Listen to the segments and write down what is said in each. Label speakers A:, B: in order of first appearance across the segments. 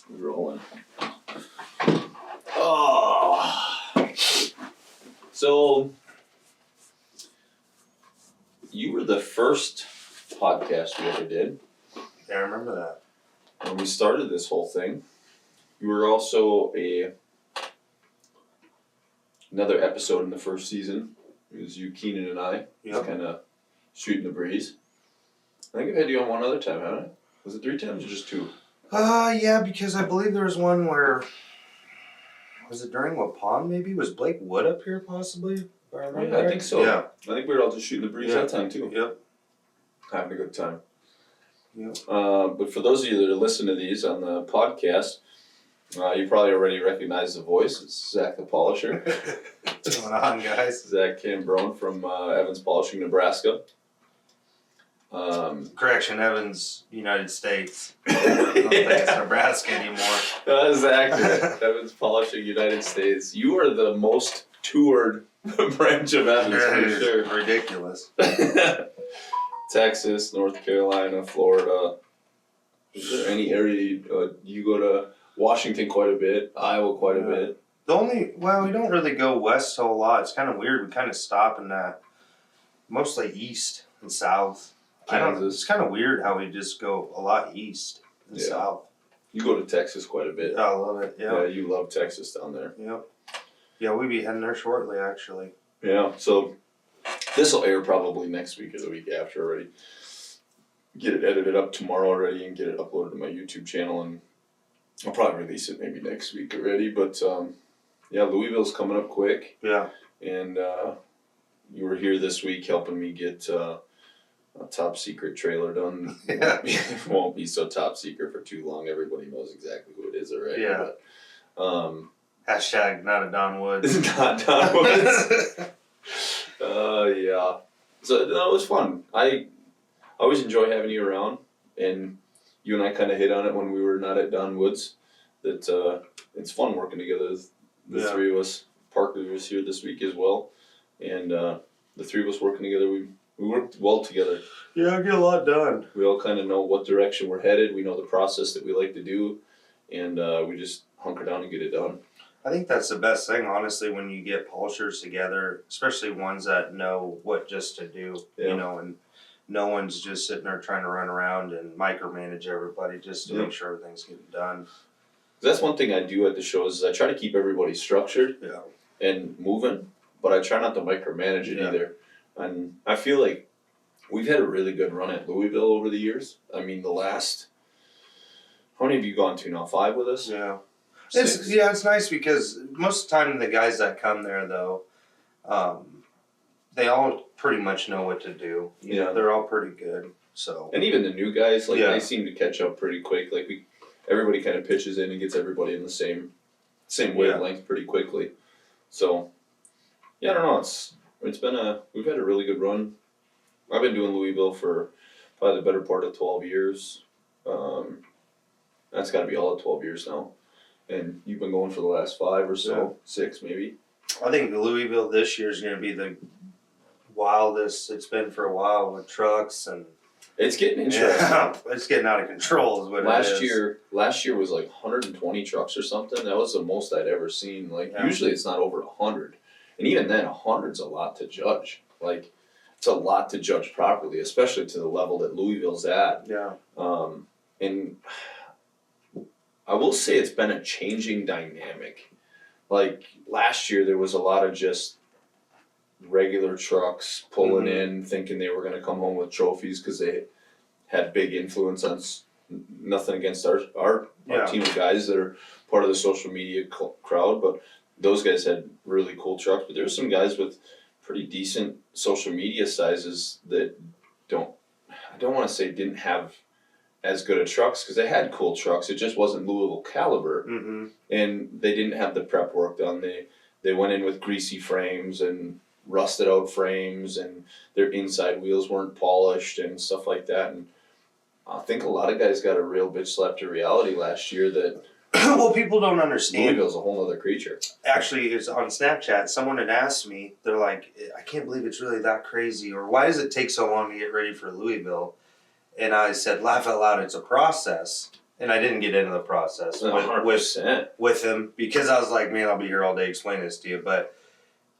A: We're rolling. Oh. So, you were the first podcast we ever did.
B: Yeah, I remember that.
A: When we started this whole thing. You were also another episode in the first season. It was you, Keenan, and I.
B: Yep.
A: Just kind of shooting the breeze. I think I've had you on one other time, haven't I? Was it 3 times or just 2?
B: Yeah, because I believe there was one where, was it during what pond maybe? Was Blake Wood up here possibly? If I remember
A: I
B: right?
A: think so.
B: Yeah.
A: I think we were all just shooting the breeze that time too.
B: Yep.
A: Having a good time.
B: Yep.
A: But for those of you that are listening to these on the podcast, you probably already recognize the voice. It's Zach the Polisher.
B: What's going on, guys?
A: Zach Cambron from Evans Polishing, Nebraska.
B: Correction, Evans, United States. I don't think it's Nebraska anymore.
A: Zach, Evans Polishing, United States. You are the most toured branch of Evans for sure.
B: Ridiculous.
A: Texas, North Carolina, Florida. Is there any area you go to? Washington quite a bit, Iowa quite a bit.
B: We don't really go west a lot. It's kind of weird. We kind of stop in that, mostly east and south.
A: Kansas.
B: It's kind of weird how we just go a lot east and south.
A: You go to Texas quite a bit.
B: I love it. Yeah.
A: Yeah, you love Texas down there.
B: Yep. Yeah, we'll be heading there shortly, actually.
A: Yeah, so this will air probably next week or the week after already. Get it edited up tomorrow already and get it uploaded to my YouTube channel, and I'll probably release it maybe next week already. But Louisville's coming up quick.
B: Yeah.
A: And you were here this week helping me get a top secret trailer done.
B: Yeah.
A: It won't be so top secret for too long. Everybody knows exactly who it is already.
B: Yeah.
A: But,
B: Hashtag not a Don Woods.
A: It's not Don Woods. Yeah. So no, it was fun. I always enjoy having you around, and you and I kind of hit on it when we were not at Don Woods. That it's fun working together. The three of us. Parker was here this week as well, and the three of us working together, we worked well together.
B: Yeah, I get a lot done.
A: We all kind of know what direction we're headed. We know the process that we like to do, and we just hunker down and get it done.
B: I think that's the best thing, honestly, when you get polishers together, especially ones that know what just to do, and no one's just sitting there trying to run around and micromanage everybody just to make sure everything's getting done.
A: That's one thing I do at the shows is I try to keep everybody structured and moving, but I try not to micromanage it either. And I feel like we've had a really good run at Louisville over the years. I mean, how many have you gone to now? 5 with us?
B: Yeah.
A: 6?
B: It's nice because most of the time the guys that come there, though, they all pretty much know what to do. You know, they're all pretty good. So.
A: And even the new guys, they seem to catch up pretty quick. Everybody kind of pitches in and gets everybody in the same wavelength pretty quickly. So, I don't know. We've had a really good run. I've been doing Louisville for probably the better part of 12 years. That's got to be all of 12 years now. And you've been going for the last 5 or so, 6 maybe.
B: I think Louisville this year is going to be the wildest it's been for a while with trucks and.
A: It's getting interesting.
B: Yeah, it's getting out of control is what it is.
A: Last year was 120 trucks or something. That was the most I'd ever seen. Usually it's not over 100. And even then, 100's a lot to judge. It's a lot to judge properly, especially to the level that Louisville's at.
B: Yeah.
A: And I will say it's been a changing dynamic. Last year, there was a lot of just regular trucks pulling in, thinking they were going to come home with trophies because they had big influence on. Nothing against our team of guys that are part of the social media crowd, but those guys had really cool trucks. But there's some guys with pretty decent social media sizes that I don't want to say didn't have as good of trucks because they had cool trucks. It just wasn't Louisville caliber, and they didn't have the prep work done. They went in with greasy frames and rusted out frames, and their inside wheels weren't polished and stuff like that. And I think a lot of guys got a real bitch slap to reality last year that
B: well, people don't understand.
A: Louisville's a whole other creature.
B: Actually, it's on Snapchat. Someone had asked me, they're like, I can't believe it's really that crazy, or why does it take so long to get ready for Louisville? And I said, laugh out loud, it's a process. and I didn't get into the process
A: 100%.
B: with him because I was like, man, I'll be here all day explaining this to you. But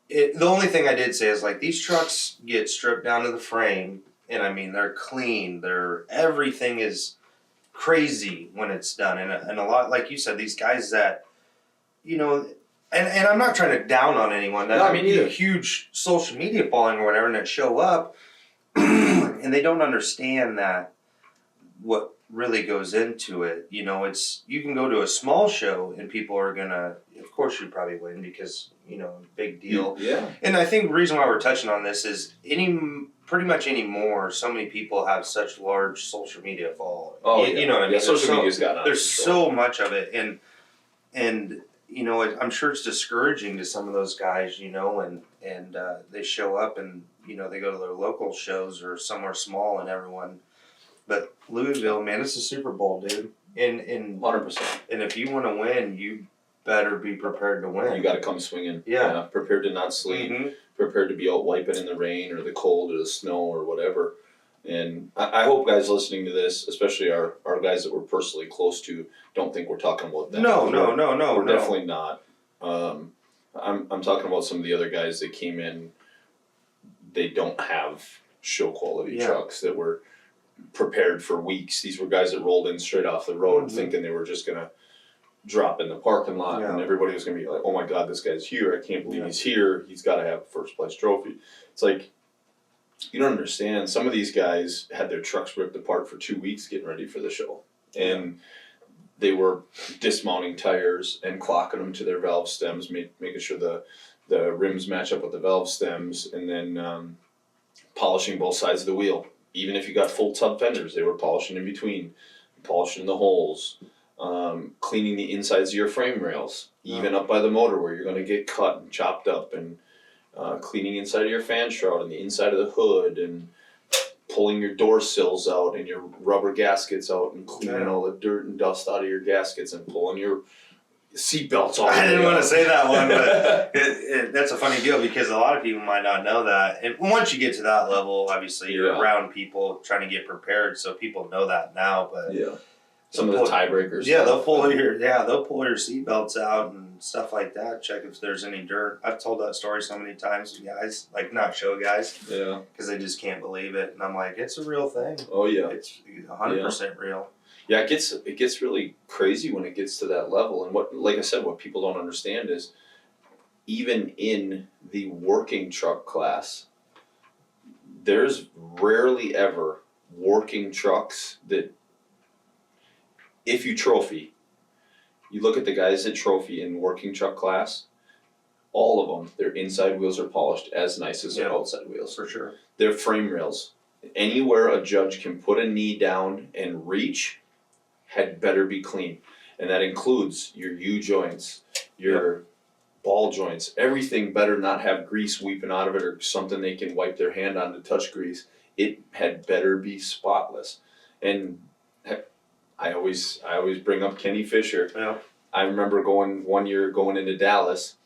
B: the only thing I did say is like these trucks get stripped down to the frame, and I mean they're clean. Everything is crazy when it's done, and a lot like you said, these guys that and I'm not trying to down on anyone that
A: No,
B: have
A: me neither.
B: a huge social media following or whatever, and that show up and they don't understand that what really goes into it. It's you can go to a small show and people are gonna, of course, you probably win because big deal.
A: Yeah.
B: And I think the reason why we're touching on this is pretty much anymore, so many people have such large social media following.
A: Oh,
B: you know what I mean?
A: Yeah, social media's got out of
B: There's
A: control.
B: so much of it, and I'm sure it's discouraging to some of those guys, and they show up and they go to their local shows or somewhere small and everyone. But Louisville, man, it's a Super Bowl, dude. And
A: 100%.
B: and if you want to win, you better be prepared to win.
A: You got to come swinging.
B: Yeah.
A: Prepared to not sleep.
B: Mm-hmm.
A: Prepared to be out wiping in the rain or the cold or the snow or whatever. And I hope guys listening to this, especially our guys that we're personally close to, don't think we're talking about them.
B: No.
A: We're definitely not. I'm talking about some of the other guys that came in. They don't have show quality trucks that were prepared for weeks. These were guys that rolled in straight off the road thinking they were just gonna drop in the parking lot and everybody was gonna be like, oh my god, this guy's here, I can't believe he's here, he's got to have a first place trophy. It's like, you don't understand, some of these guys had their trucks ripped apart for 2 weeks getting ready for the show, and they were dismounting tires and clocking them to their valve stems, making sure the rims match up with the valve stems, and then polishing both sides of the wheel. Even if you got full tub fenders, they were polishing in between, polishing the holes, cleaning the insides of your frame rails, even up by the motor where you're going to get cut and chopped up, and cleaning inside of your fan shroud and the inside of the hood, and pulling your door sills out and your rubber gaskets out and cleaning all the dirt and dust out of your gaskets and pulling your seat belts off.
B: I didn't want to say that one, but that's a funny deal because a lot of people might not know that. And once you get to that level, obviously you're around people trying to get prepared, so people know that now. But
A: some of the tiebreakers.
B: They'll pull your seatbelts out and stuff like that. Check if there's any dirt. I've told that story so many times to guys, like not show guys, because they just can't believe it. And I'm like, it's a real thing.
A: Oh yeah,
B: it's 100% real.
A: Yeah, it gets really crazy when it gets to that level. And like I said, what people don't understand is even in the working truck class, there's rarely ever working trucks that, if you trophy, you look at the guys that trophy in working truck class, all of them, their inside wheels are polished as nice as their outside wheels.
B: For sure.
A: Their frame rails, anywhere a judge can put a knee down and reach, had better be clean. And that includes your U-joints, your ball joints, everything better not have grease weeping out of it or something they can wipe their hand on to touch grease. It had better be spotless. And I always bring up Kenny Fisher.
B: Yeah.
A: I remember one year going into Dallas,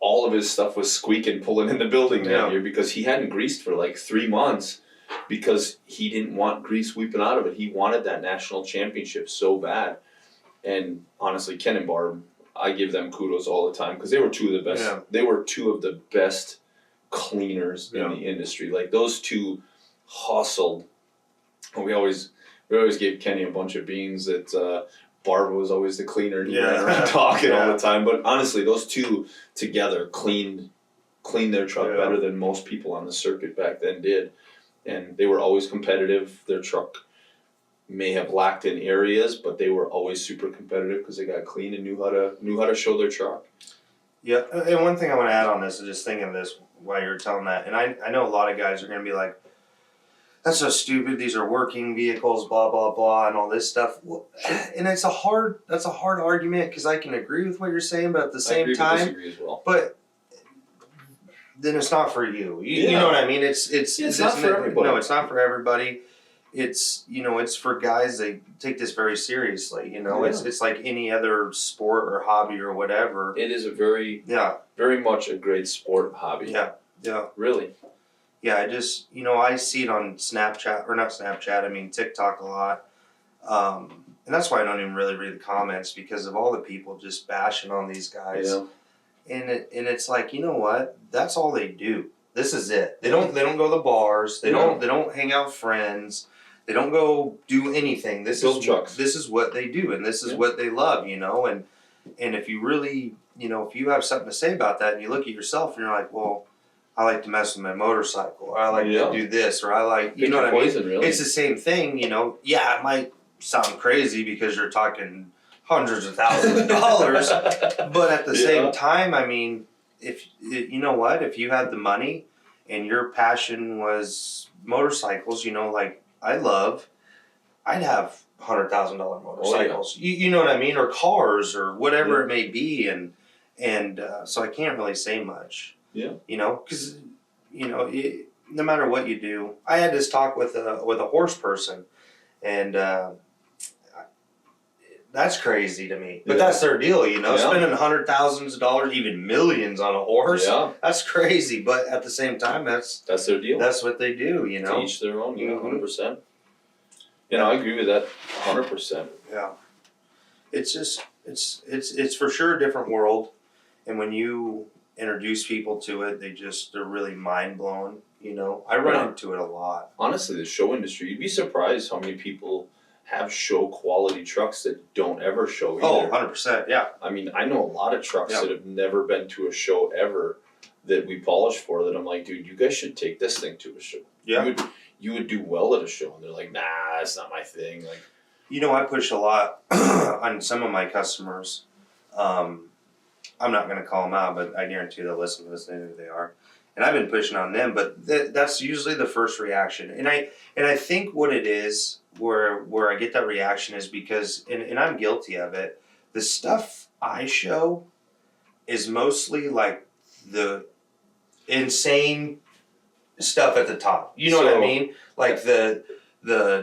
A: all of his stuff was squeaking pulling in the building that year because he hadn't greased for like 3 months because he didn't want grease weeping out of it. He wanted that national championship so bad. And honestly, Ken and Barb, I give them kudos all the time because they were two of the best.
B: Yeah.
A: They were two of the best cleaners in the industry. Like those two hustled. We always gave Kenny a bunch of beans that Barb was always the cleaner and he ran around talking all the time. But honestly, those two together cleaned their truck better than most people on the circuit back then did. And they were always competitive. Their truck may have lacked in areas, but they were always super competitive because they got clean and knew how to show their truck.
B: Yeah, and one thing I want to add on this is just thinking of this while you're telling that, and I know a lot of guys are going to be like, that's so stupid, these are working vehicles, blah, blah, blah, and all this stuff. And that's a hard argument because I can agree with what you're saying, but at the same time,
A: disagree as well.
B: But then it's not for you. You know what I mean? It's
A: not for everybody.
B: No, it's not for everybody. It's it's for guys that take this very seriously. It's like any other sport or hobby or whatever.
A: It is a very much a great sport hobby.
B: Yeah.
A: Really.
B: Yeah, I just I see it on Snapchat or not Snapchat. I mean TikTok a lot, and And that's why I don't even really read the comments, because of all the people just bashing on these guys.
A: Yeah.
B: And it's like, you know what? That's all they do. This is it. They don't go to the bars. They don't hang out with friends. They don't go do anything. This is what they do, and this is what they love, you know. And if you really, you know, if you have something to say about that, and you look at yourself and you're like, well, I like to mess with my motorcycle, or I like to do this, or I like, you know what I mean?
A: Really.
B: It's the same thing, you know. Yeah, it might sound crazy because you're talking hundreds of thousands of dollars, but at the same time, I mean, if you know what, if you had the money and your passion was motorcycles, you know, like I'd have $100,000 motorcycles. You know what I mean, or cars, or whatever it may be, and so I can't really say much.
A: Yeah.
B: You know, because you know, no matter what you do, I had this talk with a horse person, and that's crazy to me. But that's their deal, you know, spending $100,000s, even millions on a horse. Yeah. That's crazy. But at the same time, that's their deal. That's what they do, you know.
A: To each their own, 100%. You know, I agree with that 100%.
B: Yeah. It's just it's for sure a different world, and when you introduce people to it, they're really mind blown. You know, I run into it a lot.
A: Honestly, the show industry, you'd be surprised how many people have show quality trucks that don't ever show either.
B: 100%, yeah.
A: I mean, I know a lot of trucks that have never been to a show ever that we polish for, that I'm like, dude, you guys should take this thing to a show. Yeah. You would do well at a show. And they're like, nah, that's not my thing. Like,
B: you know, I push a lot on some of my customers. I'm not going to call them out, but I guarantee they'll listen to this, they know who they are. And I've been pushing on them, but that's usually the first reaction. And I think what it is, where I get that reaction, is because, and I'm guilty of it, the stuff I show is mostly like the insane stuff at the top. You know what I mean? Like the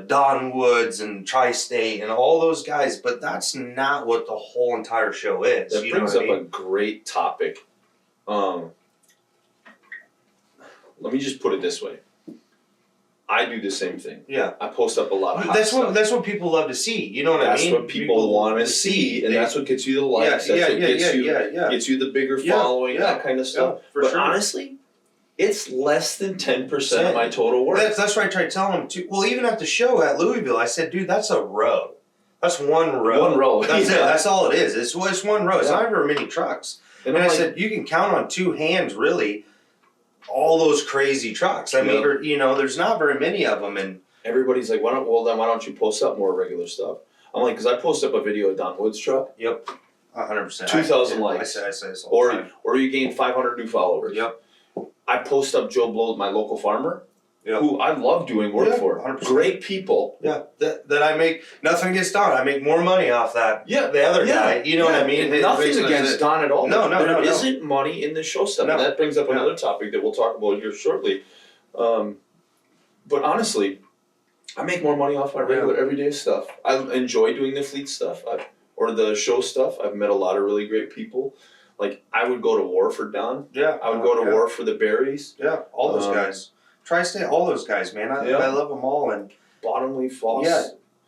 B: Don Woods and Tri-State and all those guys, but that's not what the whole entire show is.
A: That brings up a great topic. Let me just put it this way. I do the same thing. Yeah. I post up a lot of hot stuff.
B: That's what people love to see. You know what I mean?
A: That's what people want to see, and that's what gets you the likes. Gets you the bigger following, that kind of stuff. But honestly, it's less than 10% of my total work.
B: That's what I tried telling them too. Well, even at the show at Louisville, I said, dude, that's a row. That's one row.
A: One row.
B: That's it. That's all it is. It's one row. It's not very many trucks. And I said, you can count on two hands, really, all those crazy trucks. I mean, you know, there's not very many of them, and
A: everybody's like, why don't you post up more regular stuff? I'm like, because I post up a video of Don Wood's truck.
B: Yep, 100%.
A: 2,000 likes.
B: I say this all the time.
A: Or you gain 500 new followers.
B: Yep.
A: I post up Joe Blow, my local farmer, who I love doing work for. 100%. Great people.
B: Yeah, that I make, nothing gets done. I make more money off that.
A: Yeah,
B: the other guy. You know what I mean?
A: Nothing against Don at all.
B: No.
A: There isn't money in the show stuff. No. And that brings up another topic that we'll talk about here shortly. But honestly, I make more money off my regular everyday stuff. I enjoy doing the fleet stuff or the show stuff. I've met a lot of really great people. Like, I would go to war for Don. Yeah. I would go to war for the Berries.
B: Yeah, all those guys. Tri-State, all those guys, man. I love them all. And
A: Bottomley, Foss.
B: Yeah,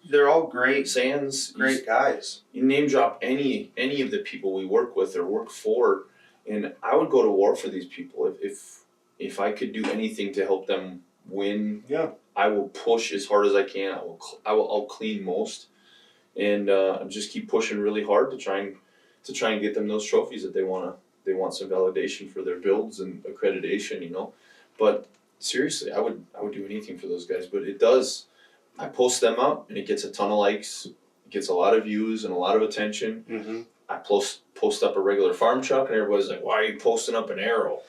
B: they're all great.
A: Sands.
B: Great guys.
A: You name drop any of the people we work with or work for, and I would go to war for these people. If I could do anything to help them win, I will push as hard as I can. I'll clean most, and just keep pushing really hard to try and get them those trophies that they want some validation for their builds and accreditation, you know. But seriously, I would do anything for those guys. But it does. I post them up, and it gets a ton of likes. It gets a lot of views and a lot of attention. Mm-hmm. I post up a regular farm truck, and everybody's like, "Why are you posting up an Arrow?"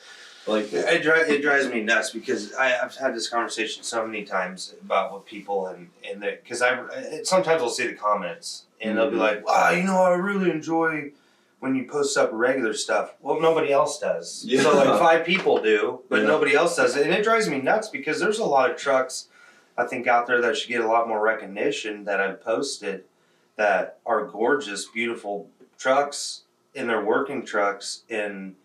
A: Like,
B: it drives me nuts, because I've had this conversation so many times about with people, and because sometimes I'll see the comments, and they'll be like, "Wow, you know, I really enjoy when you post up regular stuff." Well, nobody else does. Yeah. So like 5 people do, but nobody else does it. And it drives me nuts, because there's a lot of trucks, I think, out there that should get a lot more recognition that I've posted, that are gorgeous, beautiful trucks, and they're working trucks, and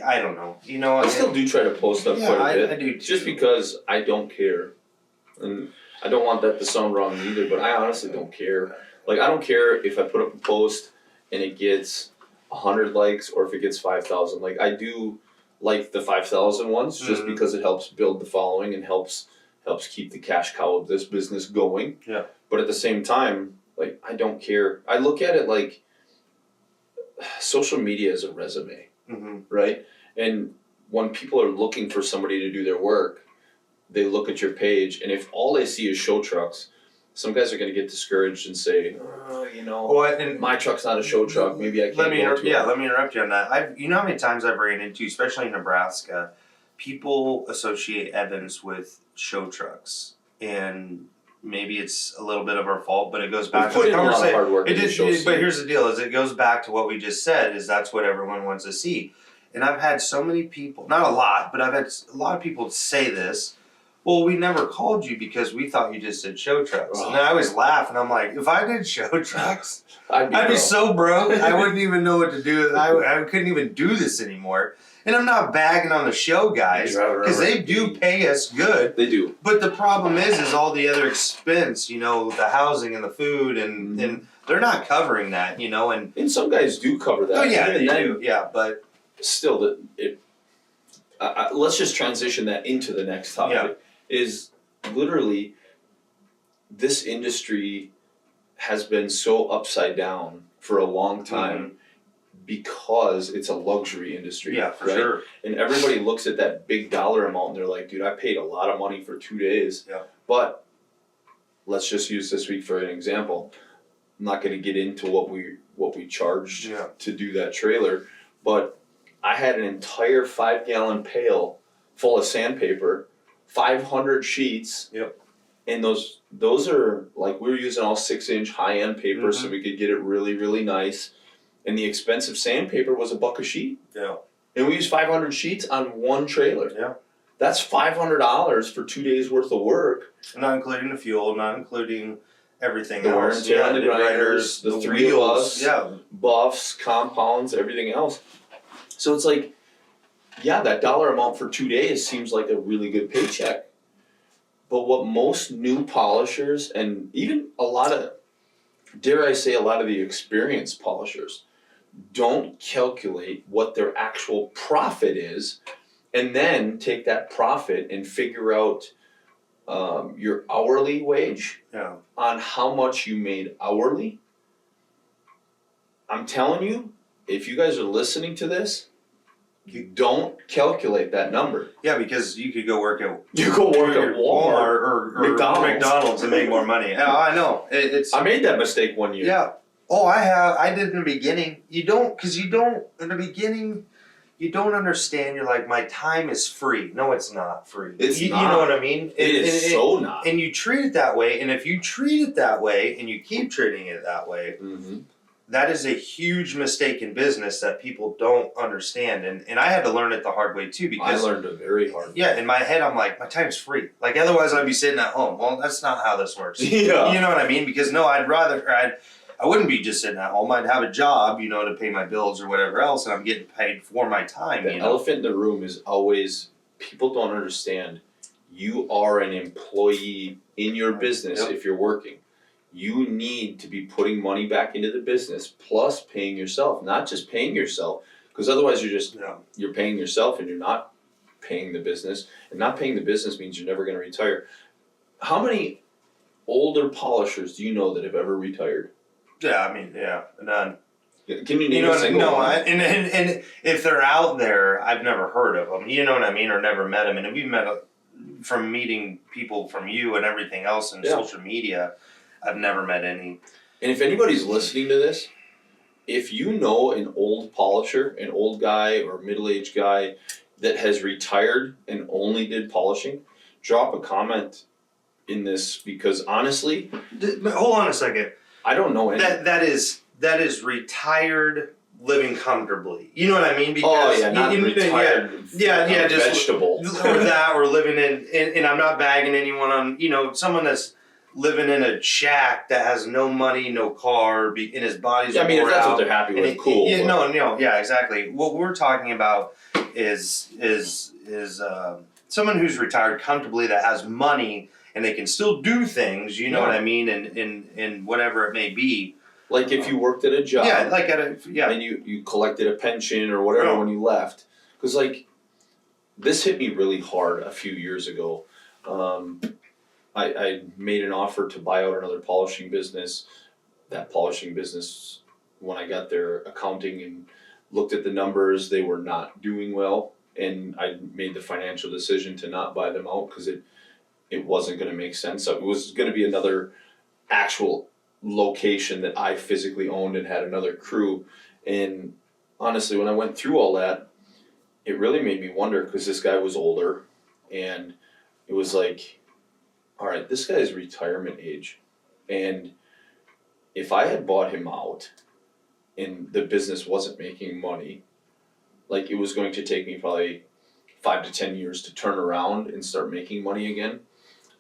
B: I don't know. You know,
A: I still do try to post up quite a bit.
B: I do too.
A: Just because I don't care. And I don't want that to sound wrong either, but I honestly don't care. Like, I don't care if I put up a post and it gets 100 likes or if it gets 5,000. Like, I do like the 5,000 ones just because it helps build the following and helps keep the cash cow of this business going.
B: Yeah.
A: But at the same time, like, I don't care. I look at it like social media is a resume, right? And when people are looking for somebody to do their work, they look at your page, and if all they see is show trucks, some guys are going to get discouraged and say, my truck's not a show truck. Maybe I can't.
B: Let me interrupt you on that. You know how many times I've ran into, especially in Nebraska, people associate Evans with show trucks, and maybe it's a little bit of our fault, but it goes back to the conversation. A lot of hard work. But here's the deal: is it goes back to what we just said. Is that's what everyone wants to see, and I've had so many people, not a lot, but I've had a lot of people say this. Well, we never called you because we thought you just did show trucks. And I always laugh, and I'm like, if I did show trucks, I'd be so broke, I wouldn't even know what to do. I couldn't even do this anymore. And I'm not bagging on the show guys, because they do pay us good.
A: They do.
B: But the problem is all the other expense, the housing and the food, and they're not covering that, And
A: some guys do cover that.
B: Oh, yeah, they do. Yeah, but
A: still, let's just transition that into the next topic.
B: Yeah.
A: Is literally this industry has been so upside down for a long time because it's a luxury industry.
B: Yeah, for
A: right?
B: sure.
A: And everybody looks at that big dollar amount and they're like, dude, I paid a lot of money for 2 days.
B: Yeah.
A: But let's just use this week for an example. I'm not going to get into what we charged to do that trailer, but I had an entire 5-gallon pail full of sandpaper, 500 sheets.
B: Yep.
A: And those are like, we were using all 6-inch high-end paper so we could get it really, really nice. And the expensive sandpaper was $1 a sheet.
B: Yeah.
A: And we used 500 sheets on one trailer.
B: Yeah.
A: That's $500 for 2 days worth of work.
B: Not including the fuel, not including everything
A: The
B: else.
A: wear and tear on the grinders, the three of us, buffs, compounds, everything else. So it's like, yeah, that dollar amount for 2 days seems like a really good paycheck. But what most new polishers and even a lot of, dare I say, a lot of the experienced polishers don't calculate what their actual profit is and then take that profit and figure out your hourly wage on how much you made hourly. I'm telling you, if you guys are listening to this, you don't calculate that number.
B: Yeah, because you could go work at
A: Walmart
B: or McDonald's and make more money. Yeah, I know.
A: I made that mistake one year.
B: Yeah. Oh, I did in the beginning. In the beginning, you don't understand. You're like, my time is free. No, it's not free. You know what I mean?
A: It is so not.
B: And you treat it that way. And if you treat it that way and you keep treating it that way, that is a huge mistake in business that people don't understand. And I had to learn it the hard way too, because
A: I learned it very hard.
B: Yeah, in my head, I'm like, my time's free. Like, otherwise I'd be sitting at home. Well, that's not how this works.
A: Yeah.
B: You know what I mean? Because no, I wouldn't be just sitting at home. I'd have a job, to pay my bills or whatever else, and I'm getting paid for my time.
A: The elephant in the room is always, people don't understand, you are an employee in your business if you're working. You need to be putting money back into the business plus paying yourself, not just paying yourself, because otherwise you're paying yourself and you're not paying the business. And not paying the business means you're never going to retire. How many older polishers do you know that have ever retired?
B: Yeah, none.
A: Can you name a single one?
B: And if they're out there, I've never heard of them. You know what I mean, or never met them. And we've met from meeting people from you and everything else in social media. I've never met any.
A: And if anybody's listening to this, if you know an old polisher, an old guy or middle-aged guy that has retired and only did polishing, drop a comment in this, because honestly,
B: hold on a second.
A: I don't know any.
B: That is retired living comfortably. You know what I mean? Because
A: retired.
B: Just
A: vegetable
B: or that, or living in. And I'm not bagging anyone on. Someone that's living in a shack that has no money, no car, and his body's
A: if that's what they're happy with, cool.
B: Exactly. What we're talking about is someone who's retired comfortably that has money and they can still do things, you know
A: Yeah.
B: what I mean, and whatever it may be.
A: Like if you worked at a job,
B: Yeah, like at a
A: and you collected a pension or whatever
B: Yeah.
A: when you left, because like this hit me really hard a few years ago. I made an offer to buy out another polishing business. That polishing business, when I got their accounting and looked at the numbers, they were not doing well, and I made the financial decision to not buy them out because it wasn't going to make sense. So it was going to be another actual location that I physically owned and had another crew. And honestly, when I went through all that, it really made me wonder because this guy was older, and it was like, all right, this guy's retirement age, and if I had bought him out and the business wasn't making money, like it was going to take me probably 5 to 10 years to turn around and start making money again.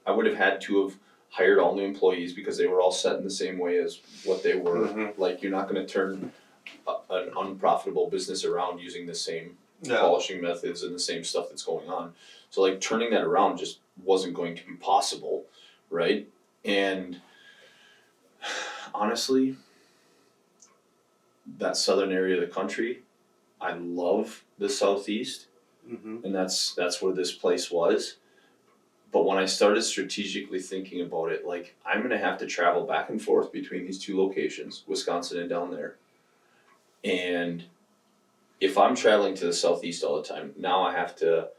A: I would have had to have hired all new employees because they were all set in the same way as what they were.
B: Mhm.
A: Like you're not going to turn an unprofitable business around using the same
B: Yeah.
A: polishing methods and the same stuff that's going on. So like turning that around just wasn't going to be possible, right? And honestly, that southern area of the country, I love the southeast,
B: Mhm.
A: and that's where this place was. But when I started strategically thinking about it, like I'm gonna have to travel back and forth between these two locations, Wisconsin and down there. And if I'm traveling to the southeast all the time, now I have to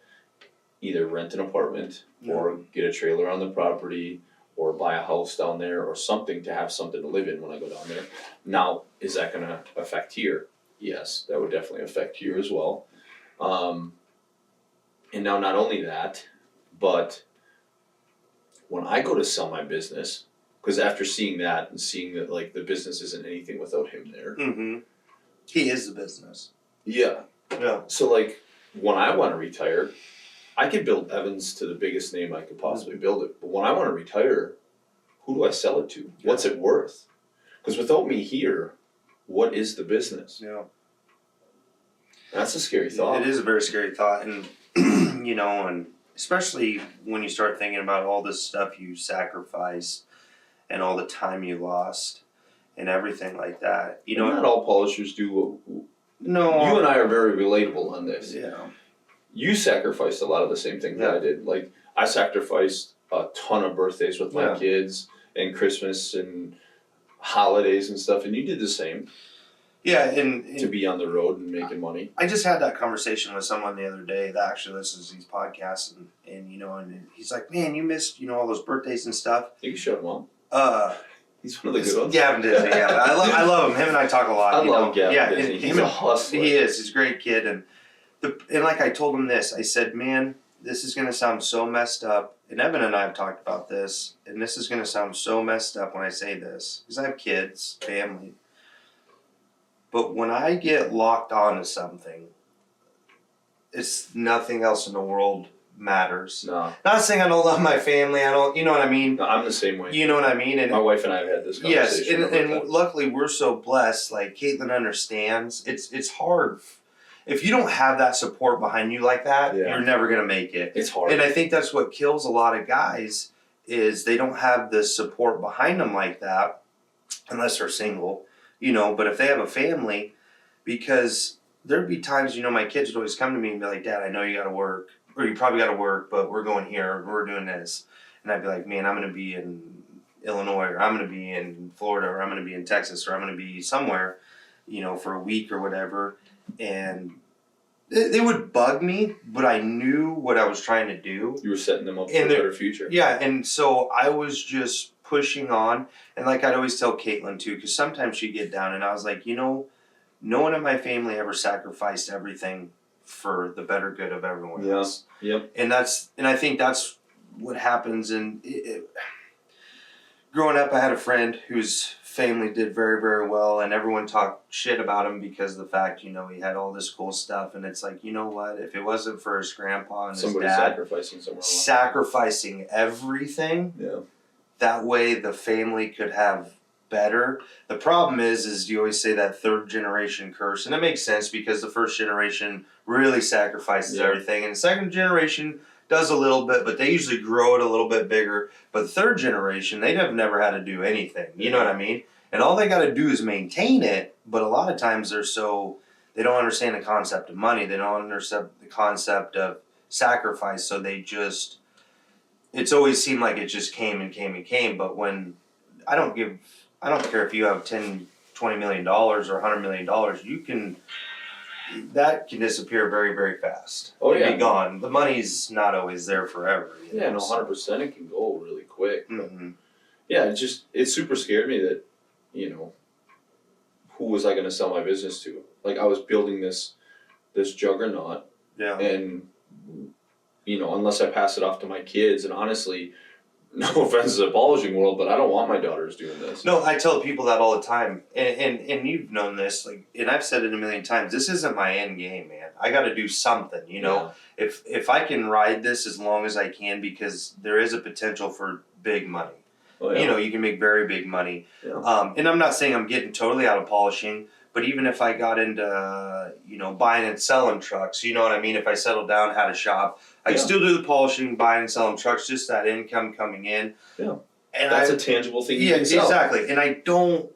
A: either rent an apartment or get a trailer on the property or buy a house down there or something to have something to live in when I go down there. Now, is that gonna affect here? Yes, that would definitely affect here as well. And now not only that, but when I go to sell my business, because after seeing that and seeing that like the business isn't anything without him there.
B: Mhm. He is the business.
A: Yeah.
B: Yeah.
A: So like when I want to retire, I could build Evans to the biggest name I could possibly build it. But when I want to retire, who do I sell it to? What's it worth? Because without me here, what is the business?
B: Yeah.
A: That's a scary thought.
B: It is a very scary thought, and you know, and especially when you start thinking about all this stuff you sacrificed and all the time you lost and everything like that. You know,
A: not all polishers do.
B: no,
A: You and I are very relatable on this.
B: Yeah.
A: You sacrificed a lot of the same things that I did. Like I sacrificed a ton of birthdays with my kids and Christmas and holidays and stuff, and you did the same.
B: Yeah, and
A: to be on the road and making money.
B: I just had that conversation with someone the other day that actually listens to these podcasts, and you know, and he's like, "Man, you missed, you know, all those birthdays and stuff."
A: You can show him all. He's one of the good ones.
B: Gavin Disney, yeah, I love him. Him and I talk a lot.
A: I love Gavin Disney.
B: He's
A: a hustler.
B: He is. He's a great kid, and like I told him this, I said, "Man, this is gonna sound so messed up." And Evan and I have talked about this, and this is gonna sound so messed up when I say this because I have kids, family. But when I get locked onto something, it's nothing else in the world matters.
A: No.
B: Not saying I don't love my family. I don't. You know what I mean?
A: No, I'm the same way.
B: You know what I mean? And
A: my wife and I have had this conversation.
B: Yes, and luckily we're so blessed. Like Caitlin understands. It's hard. If you don't have that support behind you like that, you're never gonna make it.
A: It's hard.
B: And I think that's what kills a lot of guys is they don't have the support behind them like that, unless they're single. You know, but if they have a family, because there'd be times, you know, my kids would always come to me and be like, "Dad, I know you got to work, or you probably got to work, but we're going here, we're doing this," and I'd be like, "Man, I'm going to be in Illinois, or I'm going to be in Florida, or I'm going to be in Texas, or I'm going to be somewhere, you know, for a week or whatever," and they would bug me, but I knew what I was trying to do.
A: You were setting them up for a better future.
B: Yeah, and so I was just pushing on, and like I'd always tell Caitlin too, because sometimes she'd get down, and I was like, you know, no one in my family ever sacrificed everything for the better good of everyone else.
A: Yep.
B: And I think that's what happens. And growing up, I had a friend whose family did very, very well, and everyone talked shit about him because of the fact, you know, he had all this cool stuff, and it's like, you know what, if it wasn't for his grandpa and
A: somebody
B: his dad
A: sacrificing somewhere else.
B: Sacrificing everything.
A: Yeah.
B: That way the family could have better. The problem is you always say that third generation curse, and it makes sense because the first generation really sacrifices everything, and the second generation does a little bit, but they usually grow it a little bit bigger. But third generation, they have never had to do anything. You know what I mean? And all they got to do is maintain it. But a lot of times they don't understand the concept of money. They don't understand the concept of sacrifice. So it's always seemed like it just came and came and came. But when I don't care if you have $10, $20 million or $100 million, that can disappear very, very fast.
A: Oh, yeah.
B: Be gone. The money's not always there forever.
A: Yeah, no, 100%. It can go really quick.
B: Mm-hmm.
A: Yeah, it super scared me that, who was I going to sell my business to? Like, I was building this juggernaut,
B: Yeah.
A: and unless I pass it off to my kids, and honestly, no offense to the polishing world, but I don't want my daughters doing this.
B: No, I tell people that all the time, and you've known this, and I've said it a million times. This isn't my end game, man. I got to do something,
A: Yeah.
B: If I can ride this as long as I can, because there is a potential for big money.
A: Oh, yeah.
B: You can make very big money.
A: Yeah.
B: And I'm not saying I'm getting totally out of polishing, but even if I got into, buying and selling trucks, you know what I mean? If I settled down, had a shop, I can still do the polishing, buying and selling trucks, just that income coming in.
A: Yeah.
B: And
A: That's a tangible thing you
B: yeah,
A: can sell.
B: exactly. And I don't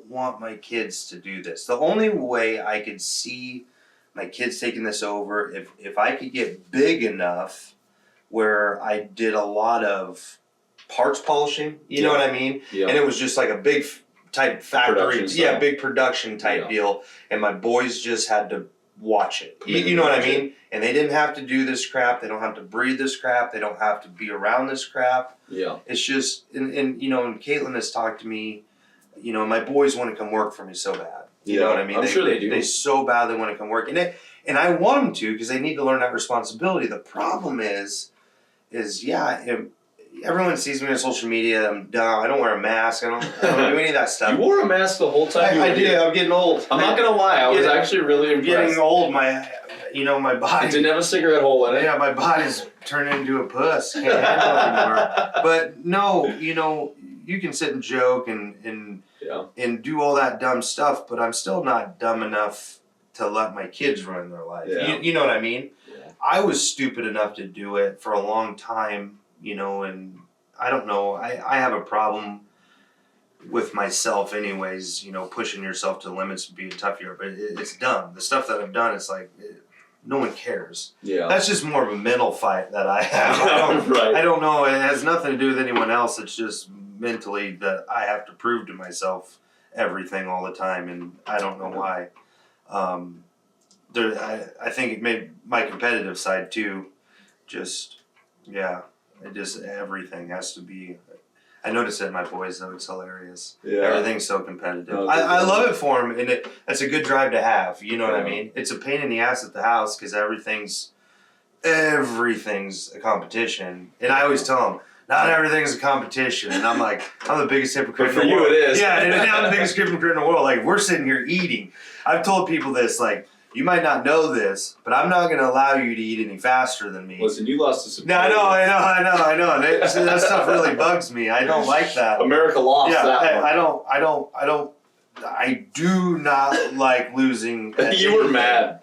B: want my kids to do this. The only way I could see my kids taking this over, if I could get big enough where I did a lot of parts polishing, you know what I mean?
A: Yeah.
B: And it was just like a big type factory,
A: Production style.
B: big production type deal, and my boys just had to watch it. You know what I mean? And they didn't have to do this crap. They don't have to breathe this crap. They don't have to be around this crap.
A: Yeah.
B: It's just, and Caitlin has talked to me, my boys want to come work for me so bad. You know what I mean?
A: I'm sure they do.
B: They so badly want to come work. And I want them to, because they need to learn that responsibility. The problem is everyone sees me on social media. I'm dumb. I don't wear a mask. I don't do any of that stuff.
A: You wore a mask the whole time.
B: I did. I'm getting old.
A: I'm not gonna lie. I was actually really impressed.
B: Getting old. My body.
A: It didn't have a cigarette hole in it.
B: Yeah, my body's turning into a puss. Can't handle it anymore. But no, you can sit and joke and do all that dumb stuff, but I'm still not dumb enough to let my kids run their life.
A: Yeah.
B: You know what I mean?
A: Yeah.
B: I was stupid enough to do it for a long time, and I don't know. I have a problem with myself anyways, pushing yourself to the limits and being tough here, but it's dumb. The stuff that I've done, it's like, no one cares.
A: Yeah.
B: That's just more of a mental fight that I have.
A: Right.
B: I don't know. It has nothing to do with anyone else. It's just mentally that I have to prove to myself everything all the time, and I don't know why. I think it made my competitive side too. Everything has to be. I notice it in my boys though. It's hilarious. Yeah. Everything's so competitive.
A: No,
B: I love it for them, and that's a good drive to have. You know what I mean? It's a pain in the ass at the house because everything's a competition, and I always tell them, not everything's a competition, and I'm like, I'm the biggest hypocrite.
A: But for
B: in the
A: you,
B: world.
A: it is.
B: Yeah, and I'm the biggest hypocrite in the world. Like, we're sitting here eating. I've told people this, like, you might not know this, but I'm not going to allow you to eat any faster than me.
A: Listen, you lost to some.
B: No, I know. That stuff really bugs me. I don't like that.
A: America lost that one.
B: I do not like losing.
A: You were mad.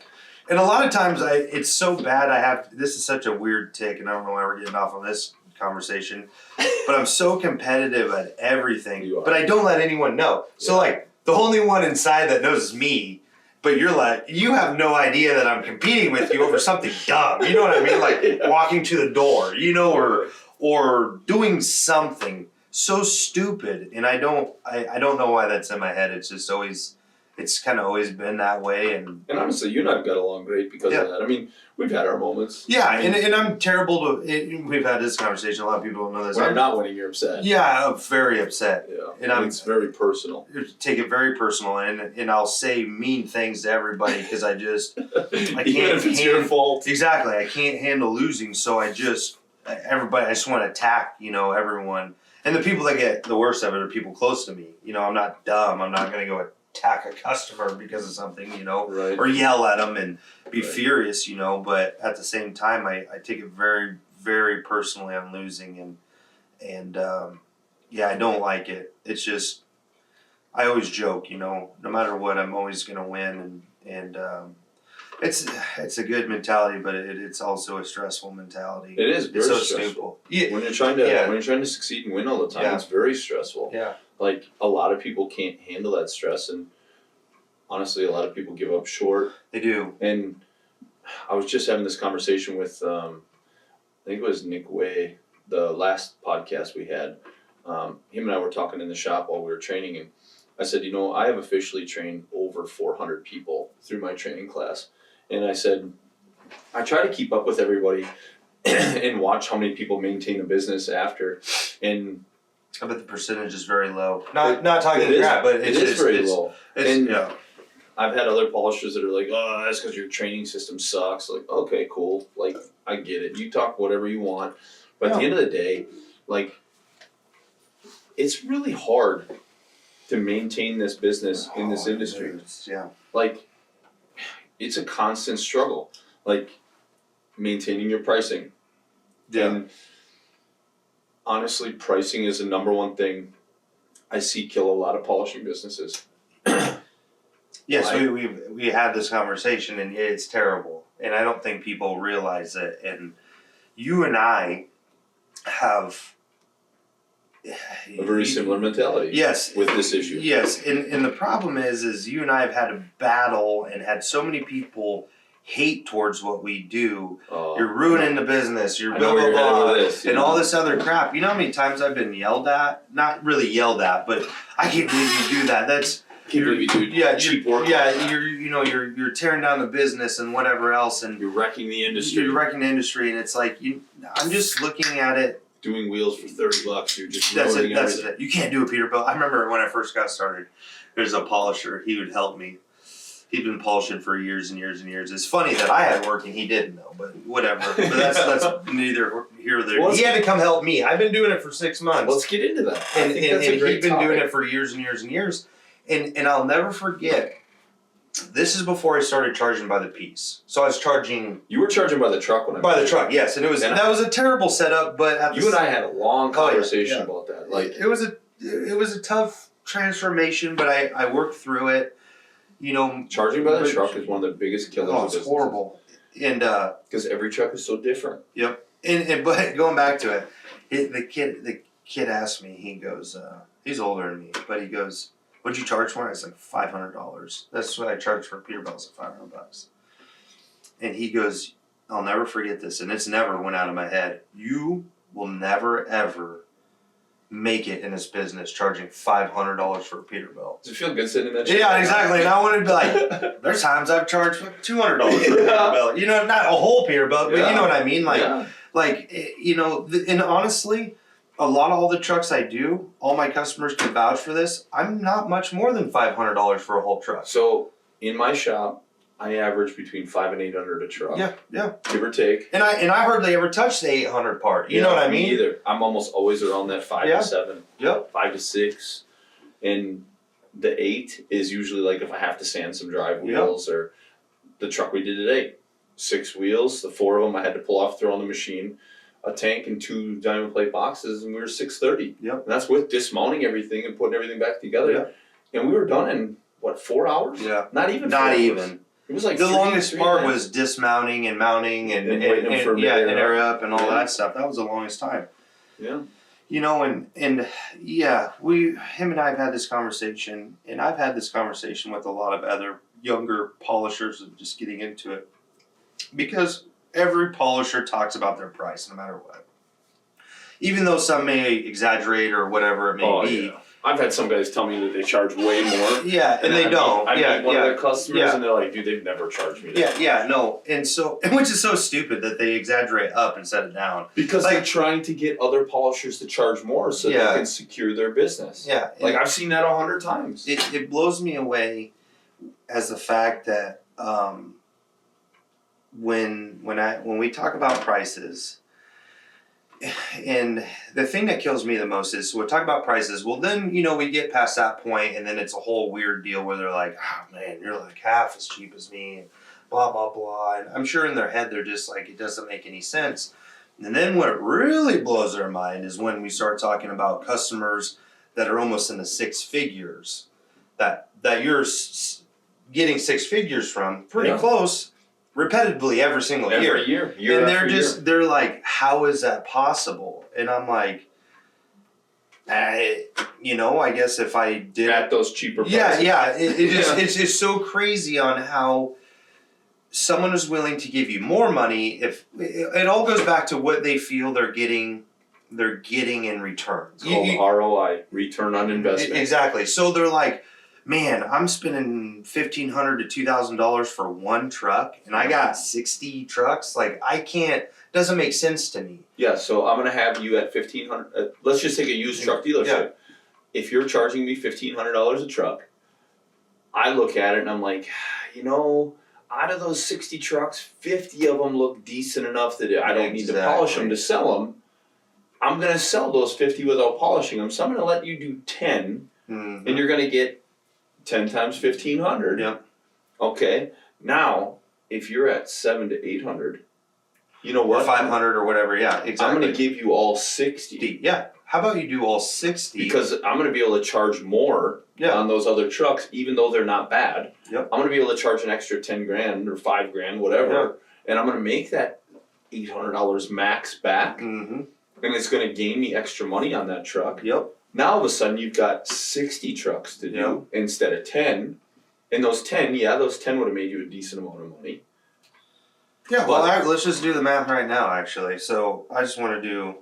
B: And a lot of times, it's so bad. This is such a weird tick, and I don't know why we're getting off on this conversation, but I'm so competitive at everything.
A: You are.
B: But I don't let anyone know. So like, the only one inside that knows is me. But you're like, you have no idea that I'm competing with you over something dumb. You know what I mean? Like walking to the door, or doing something so stupid. And I don't know why that's in my head. It's just it's kind of always been that way. And
A: honestly, you and I've got along great because of that. I mean, we've had our moments.
B: Yeah, and I'm terrible we've had this conversation. A lot of people don't know this.
A: When I'm not winning, you're upset.
B: Yeah, I'm very upset.
A: Yeah, and it's very personal.
B: Take it very personal, and I'll say mean things to everybody because I can't.
A: Even if it's your fault.
B: Exactly, I can't handle losing, so I just want to attack, everyone. And the people that get the worst of it are people close to me. I'm not dumb. I'm not going to go attack a customer because of something,
A: right.
B: or yell at them and be furious, but at the same time, I take it very, very personally on losing, and I don't like it. It's just, I always joke, no matter what, I'm always going to win, and It's a good mentality, but it's also a stressful mentality.
A: It is very
B: it's so
A: stressful.
B: stupid. Yeah.
A: When you're trying to succeed and win all the time,
B: Yeah.
A: it's very stressful.
B: Yeah.
A: Like a lot of people can't handle that stress, and honestly, a lot of people give up short.
B: They do.
A: And I was just having this conversation with, I think it was Nick Way, the last podcast we had. Him and I were talking in the shop while we were training, and I said, I have officially trained over 400 people through my training class. And I said, I try to keep up with everybody and watch how many people maintain a business after. And
B: I bet the percentage is very low. Not talking crap, but
A: it is very low.
B: And
A: I've had other polishers that are like, oh, that's because your training system sucks. Like, okay, cool. Like, I get it. You talk whatever you want. But at the end of the day, like, it's really hard to maintain this business in this industry.
B: Yeah.
A: Like, it's a constant struggle. Like, maintaining your pricing.
B: Yeah.
A: And honestly, pricing is the number one thing I see kill a lot of polishing businesses.
B: Yes, we had this conversation, and it's terrible. And I don't think people realize it. And you and I have
A: a very similar mentality.
B: Yes,
A: with this issue.
B: Yes, and the problem is you and I have had a battle and had so many people hate towards what we do. You're ruining the business. You're blah blah blah, and all this other crap. You know how many times I've been yelled at? Not really yelled at, but I can't believe you do that. That's
A: can't believe you do cheap work.
B: Yeah, you're tearing down the business and whatever else, and
A: you're wrecking the industry.
B: You're wrecking the industry, and it's like I'm just looking at it.
A: Doing wheels for $30, you're just
B: that's
A: ruining
B: That's
A: everything.
B: it. You can't do it, Peterbilt. I remember when I first got started. There's a polisher. He would help me. He'd been polishing for years and years and years. It's funny that I had work and he didn't know, but whatever. But that's neither here or there.
A: Well,
B: he had to come help me. I've been doing it for 6 months.
A: Let's get into that.
B: And,
A: I think that's a great
B: he'd been
A: topic.
B: doing it for years and years and years. And I'll never forget. This is before I started charging by the piece. So I was charging.
A: You were charging by the truck when I
B: by the truck, yes, and it was that was a terrible setup. But at
A: you and I had a long conversation about that. Like
B: it was a tough transformation, but I worked through it.
A: Charging by the truck is one of the biggest killers.
B: Oh, it's horrible, and
A: because every truck is so different.
B: Yep, and but going back to it, the kid asked me. He goes, he's older than me, but he goes, "What'd you charge for it?" I was like $500. That's what I charged for Peterbilt's at $500. And he goes, "I'll never forget this, and it's never went out of my head. You will never ever make it in this business charging $500 for a Peterbilt."
A: Does it feel good sitting in that chair?
B: Yeah, exactly. And I wanted to be like, there's times I've charged $200 for a Peterbilt. Not a whole Peterbilt, but you know what I mean. And honestly, a lot of all the trucks I do, all my customers can vouch for this. I'm not much more than $500 for a whole truck.
A: So in my shop, I average between $500 and $800 a truck.
B: Yeah,
A: give or take.
B: And I hardly ever touch the 800 part. You know what I mean?
A: Me either. I'm almost always around that 5 to 7.
B: Yep.
A: 5 to 6, and the 8 is usually like if I have to sand some drive wheels or the truck we did today. 6 wheels, the 4 of them I had to pull off, throw on the machine, a tank and 2 diamond plate boxes, and we were 630.
B: Yep.
A: And that's with dismounting everything and putting everything back together.
B: Yep.
A: And we were done in 4 hours?
B: Yeah.
A: Not even.
B: Not
A: 4
B: even.
A: hours. It was like
B: the longest part
A: minutes.
B: was dismounting and mounting and air up and all that stuff. That was the longest time.
A: Yeah.
B: Him and I have had this conversation, and I've had this conversation with a lot of other younger polishers of just getting into it, because every polisher talks about their price no matter what. Even though some may exaggerate or whatever it may be.
A: Yeah. I've had some guys tell me that they charge way more.
B: Yeah, and they don't.
A: I meet one of their customers and they're like, dude, they've never charged me that.
B: No. And which is so stupid that they exaggerate up and set it down.
A: Because they're trying to get other polishers to charge more so they can secure their business. Yeah. Like I've seen that 100 times.
B: It blows me away as the fact that when we talk about prices, and the thing that kills me the most is we'll talk about prices. Well, then, we get past that point, and then it's a whole weird deal where they're like, oh, man, you're like half as cheap as me, and blah, blah, blah. And I'm sure in their head they're just like, it doesn't make any sense. And then what really blows their mind is when we start talking about customers that are almost in the 6 figures, that you're getting 6 figures from, pretty close, repetitively every single year.
A: Every year.
B: And
A: after
B: they're like, how is that possible? And I'm like, I guess if I did
A: at those cheaper prices.
B: It's so crazy on how someone is willing to give you more money if it all goes back to what they feel they're getting in return.
A: It's called ROI, return on investment.
B: Exactly. So they're like, man, I'm spending $1,500 to $2,000 for one truck, and I got 60 trucks. Like, I can't. Doesn't make sense to me.
A: Yeah, so I'm gonna have you at $1,500. Let's just take a used truck dealership.
B: Yeah.
A: If you're charging me $1,500 a truck, I look at it and I'm like, out of those 60 trucks, 50 of them look decent enough that I don't need to polish them to sell them. I'm gonna sell those 50 without polishing them. So I'm gonna let you do 10, and you're gonna get 10 times 1,500.
B: Yeah.
A: Okay. Now, if you're at 700 to 800. You know what?
B: Or 500 or whatever, yeah, exactly.
A: I'm going to give you all 60.
B: Yeah. How about you do all 60?
A: Because I'm going to be able to charge more on those other trucks, even though they're not bad.
B: Yep.
A: I'm going to be able to charge an extra 10 grand or 5 grand, whatever.
B: Yeah.
A: And I'm going to make that $800 max back.
B: Mm-hmm.
A: And it's going to gain me extra money on that truck.
B: Yep.
A: Now all of a sudden you've got 60 trucks to do instead of 10. And those 10 would have made you a decent amount of money.
B: Yeah, well, let's just do the math right now, actually. So I'm going to do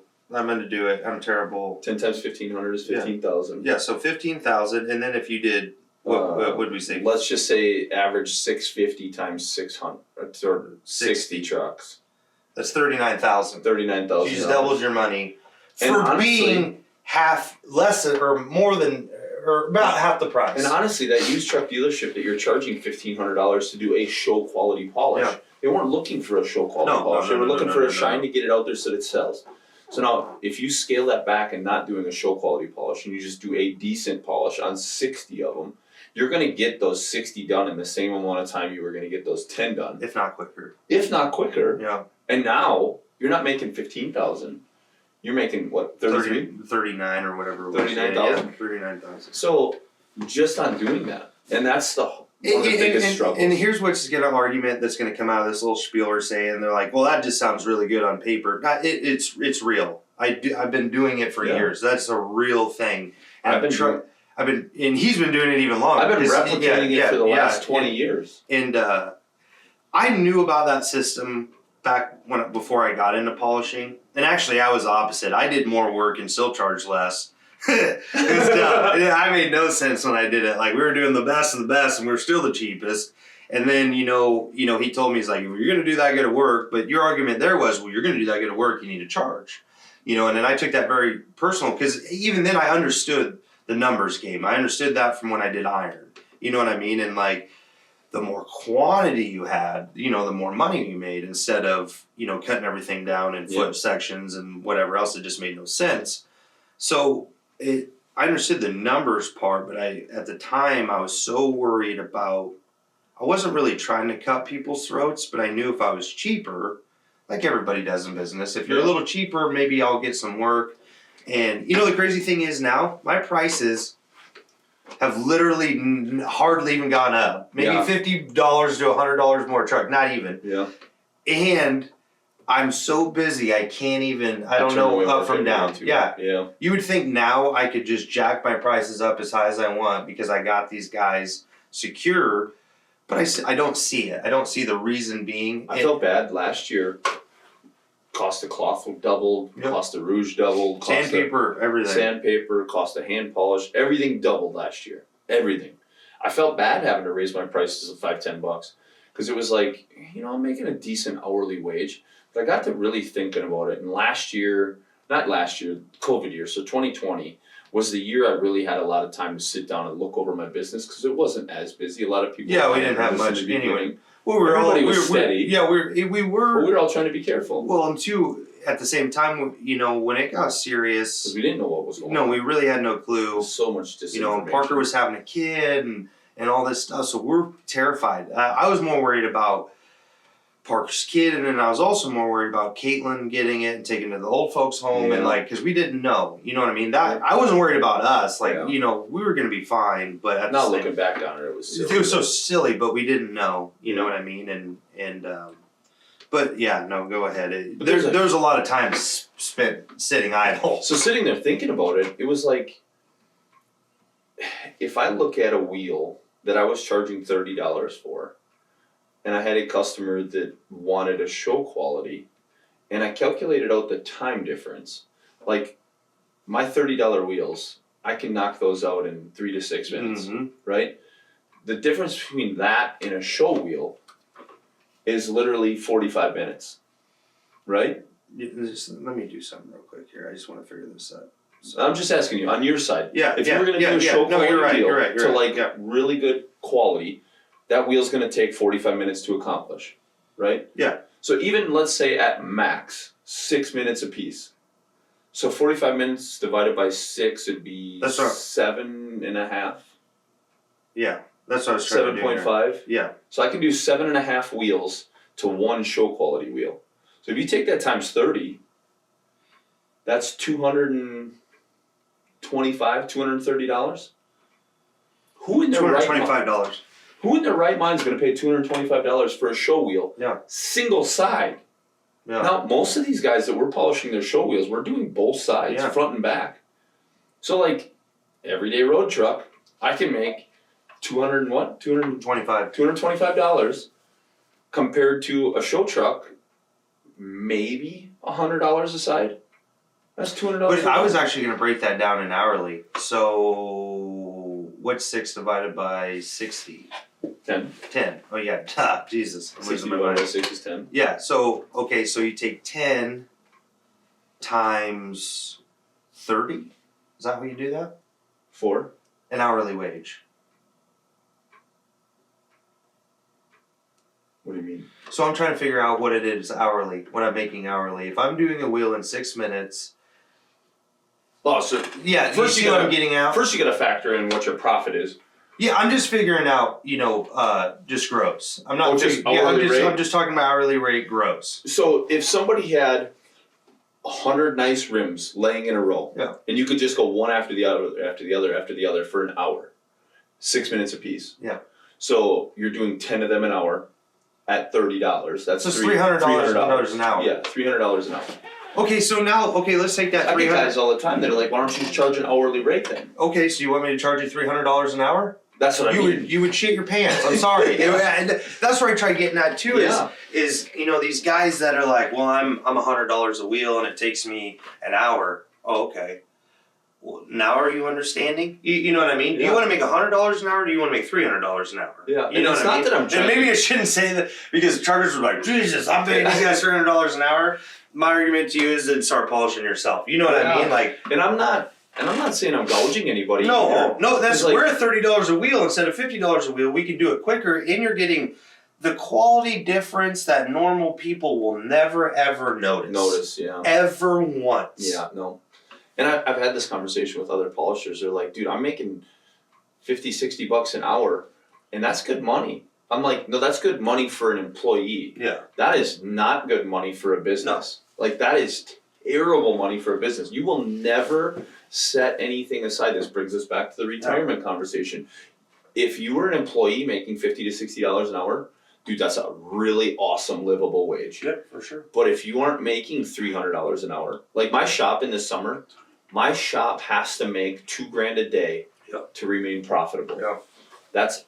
B: it. I'm terrible.
A: 10 times 1,500 is 15,000.
B: Yeah, so 15,000, and then if you did, what would we say?
A: Let's just say average 650 times 600, or 60 trucks.
B: That's 39,000.
A: 39,000.
B: You just doubled your money
A: And
B: for
A: honestly,
B: being half less or more than or about half the price.
A: And honestly, that used truck dealership that you're charging $1,500 to do a show quality polish.
B: Yeah.
A: They weren't looking for a show quality polish. They were looking for a shine to get it out there so that it sells. So now, if you scale that back and not doing a show quality polish, and you just do a decent polish on 60 of them, you're going to get those 60 done in the same amount of time you were going to get those 10 done.
B: If not quicker.
A: If not quicker.
B: Yeah.
A: And now, you're not making 15,000. You're making, what, 33?
B: 39 or whatever.
A: 39,000.
B: Yeah, 39,000.
A: So, just on doing that. And that's one of the biggest struggles.
B: And here's what's going to argument that's going to come out of this little spiel we're saying. They're like, well, that just sounds really good on paper. It's real. I've been doing it for years. That's a real thing. And and he's been doing it even longer.
A: I've been replicating it for the last 20 years.
B: And I knew about that system back before I got into polishing. And actually, I was the opposite. I did more work and still charged less. I made no sense when I did it. Like, we were doing the best of the best, and we were still the cheapest. And then, he told me, he's like, well, you're going to do that good at work. But your argument there was, well, you're going to do that good at work, you need to charge. And then I took that very personal, because even then I understood the numbers game. I understood that from when I did iron. You know what I mean? And like, the more quantity you had, the more money you made, instead of, cutting everything down in foot sections and whatever else. It just made no sense. So I understood the numbers part, but at the time I was so worried about, I wasn't really trying to cut people's throats, but I knew if I was cheaper, like everybody does in business, if you're a little cheaper, maybe I'll get some work. And the crazy thing is now, my prices have literally hardly even gone up. Maybe $50 to $100 more a truck, not even. Yeah. And I'm so busy, I can't even, I don't know up from down. Yeah. You would think now I could just jack my prices up as high as I want because I got these guys secure, but I don't see it. I don't see the reason being.
A: I felt bad last year. Cost of cloth doubled, cost of rouge doubled,
B: sandpaper, everything.
A: Sandpaper, cost of hand polish, everything doubled last year. Everything. I felt bad having to raise my prices of $5-10 because it was like, I'm making a decent hourly wage. But I got to really thinking about it. And COVID year, so 2020 was the year I really had a lot of time to sit down and look over my business because it wasn't as busy. A lot of people.
B: Yeah, we didn't have much anyway. Well,
A: everybody was steady.
B: We were.
A: But we were all trying to be careful.
B: Well, and two, at the same time, when it got serious,
A: because we didn't know what was going on.
B: No, we really had no clue.
A: So much disinformation.
B: Parker was having a kid and all this stuff, so we're terrified. I was more worried about Parker's kid, and then I was also more worried about Caitlin getting it and taking it to the old folks' home, and like, because we didn't know, you know what I mean. That I wasn't worried about us, like you know, we were gonna be fine, but at
A: not looking back on it, it was silly.
B: It was so silly, but we didn't know, you know what I mean, and but yeah, no, go ahead. There's a lot of time spent sitting idle.
A: So sitting there thinking about it, it was like, if I look at a wheel that I was charging $30 for, and I had a customer that wanted a show quality, and I calculated out the time difference. Like, my $30 wheels, I can knock those out in 3 to 6 minutes, right? The difference between that and a show wheel is literally 45 minutes, right?
B: Let me do something real quick here. I just want to figure this out. So.
A: I'm just asking you, on your side, if you were going to do a show
B: no,
A: quality
B: you're right,
A: deal
B: you're right,
A: to like really good quality, that wheel's going to take 45 minutes to accomplish, right?
B: Yeah.
A: So even, let's say at max, 6 minutes a piece. So 45 minutes divided by 6 would be 7.5.
B: Yeah, that's what I was trying to do.
A: 7.5.
B: Yeah.
A: So I can do 7.5 wheels to one show quality wheel. So if you take that times 30, that's $230. Who in their right mind?
B: $225.
A: Who in their right mind is going to pay $225 for a show wheel?
B: Yeah.
A: Single side. Yeah. Now, most of these guys that we're polishing their show wheels, we're doing both sides, front and back. So, like, everyday road truck, I can make $225 compared to a show truck, maybe $100 a side. That's $200.
B: But I was actually going to break that down in hourly. So, what's 6 divided by 60?
A: 10.
B: 10. Oh, yeah. Jesus.
A: 60 divided by 6 is 10.
B: Yeah. So, okay. So, you take 10 times 30. Is that how you do that?
A: 4.
B: An hourly wage.
A: What do you mean?
B: So, I'm trying to figure out what it is hourly, what I'm making hourly. If I'm doing a wheel in 6 minutes.
A: Oh, so
B: yeah, first you see what I'm getting out?
A: First you got to factor in what your profit is.
B: Yeah, I'm just figuring out, just gross. I'm not I'm just talking about hourly rate gross.
A: So if somebody had 100 nice rims laying in a row, and you could just go one after the other for an hour, 6 minutes apiece.
B: Yeah.
A: So you're doing 10 of them an hour at $30. That's
B: $300 an hour.
A: Yeah, $300 an hour.
B: Okay, so now, let's take that.
A: I get guys all the time that are like, why don't you just charge an hourly rate then?
B: Okay, so you want me to charge you $300 an hour?
A: That's what I mean.
B: You would shit your pants. I'm sorry. And that's where I try getting at too. Is these guys that are like, well, I'm $100 a wheel and it takes me an hour. Oh, okay. Well, now are you understanding? You know what I mean? Do you want to make $100 an hour? Or do you want to make $300 an hour?
A: Yeah.
B: You know what I mean? And maybe I shouldn't say that because truckers were like, Jesus, I'm paying these guys $300 an hour. My argument to you is to start polishing yourself. You know what I mean? Like,
A: and I'm not saying I'm gouging anybody.
B: No, that's like, we're at $30 a wheel instead of $50 a wheel. We can do it quicker, and you're getting the quality difference that normal people will never ever notice. Ever once.
A: Yeah, no. And I've had this conversation with other polishers. They're like, dude, I'm making $50-$60 an hour, and that's good money. I'm like, no, that's good money for an employee.
B: Yeah.
A: That is not good money for a business. No. Like, that is terrible money for a business. You will never set anything aside. This brings us back to the retirement conversation. If you were an employee making $50 to $60 an hour, dude, that's a really awesome livable wage.
B: Yeah, for sure.
A: But if you aren't making $300 an hour, like my shop in the summer, my shop has to make $2,000 a day to remain profitable.
B: Yeah.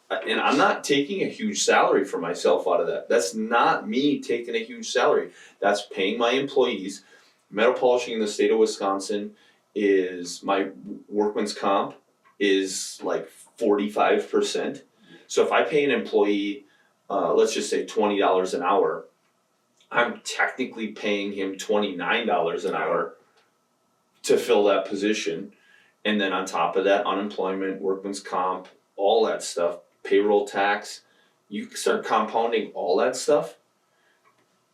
A: And I'm not taking a huge salary for myself out of that. That's not me taking a huge salary. That's paying my employees. Metal polishing in the state of Wisconsin is, my workman's comp is like 45%. So if I pay an employee, let's just say $20 an hour, I'm technically paying him $29 an hour to fill that position. And then on top of that, unemployment, workman's comp, all that stuff, payroll tax, you start compounding all that stuff,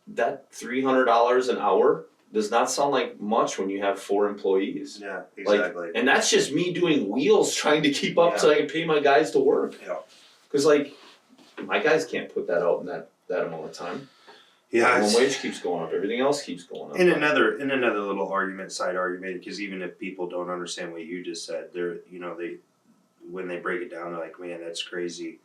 A: that $300 an hour does not sound like much when you have 4 employees.
B: Yeah, exactly.
A: And that's just me doing wheels trying to keep up so I can pay my guys to work.
B: Yeah.
A: Because, like, my guys can't put that out in that amount of time.
B: Yeah,
A: Minimum wage keeps going up. Everything else keeps going up.
B: in another little side argument, because even if people don't understand what you just said, they're they when they break it down, they're like, man, that's crazy.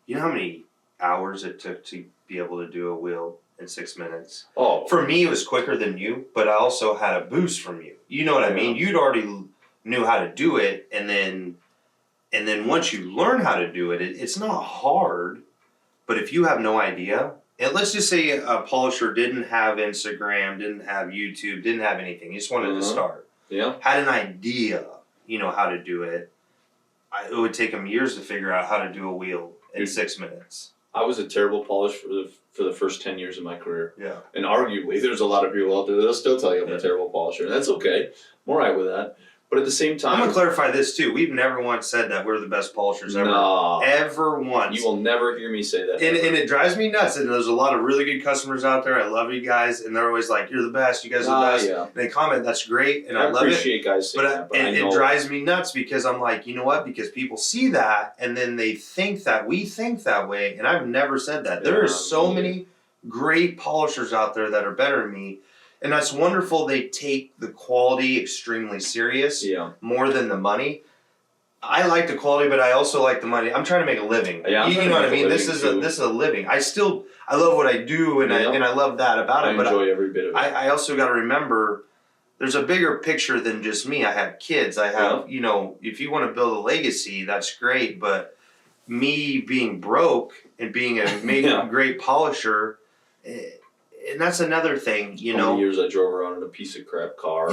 B: You know how many hours it took to be able to do a wheel in 6 minutes?
A: Oh,
B: For me, it was quicker than you, but I also had a boost from you. You know what I mean? You'd already knew how to do it, and then once you learn how to do it, it's not hard. But if you have no idea, and let's just say a polisher didn't have Instagram, didn't have YouTube, didn't have anything, he just wanted to start.
A: Yeah.
B: Had an idea, how to do it. It would take him years to figure out how to do a wheel in 6 minutes.
A: I was a terrible polisher for the first 10 years of my career.
B: Yeah.
A: And arguably, there's a lot of people out there that'll still tell you I'm a terrible polisher. And that's okay. I'm all right with that. But at the same time,
B: I'm gonna clarify this too. We've never once said that we're the best polishers ever.
A: No.
B: Ever once.
A: You will never hear me say that.
B: And it drives me nuts. And there's a lot of really good customers out there. I love you guys, and they're always like, "You're the best. You guys are the best."
A: Yeah.
B: And they comment, "That's great," and I love it.
A: appreciate guys saying that, but
B: it drives me nuts because I'm like, you know what? Because people see that, and then they think that we think that way, and I've never said that. There are so many great polishers out there that are better than me. And that's wonderful. They take the quality extremely serious, more than the money. I like the quality, but I also like the money. I'm trying to make a living.
A: Yeah,
B: you know what I mean. This is a living. I love what I do, and I love that about it.
A: I enjoy every bit of it.
B: I also got to remember, there's a bigger picture than just me. I have kids. I have if you want to build a legacy, that's great. But me being broke and being a great polisher. And that's another thing,
A: How many years I drove around in a piece of crap car.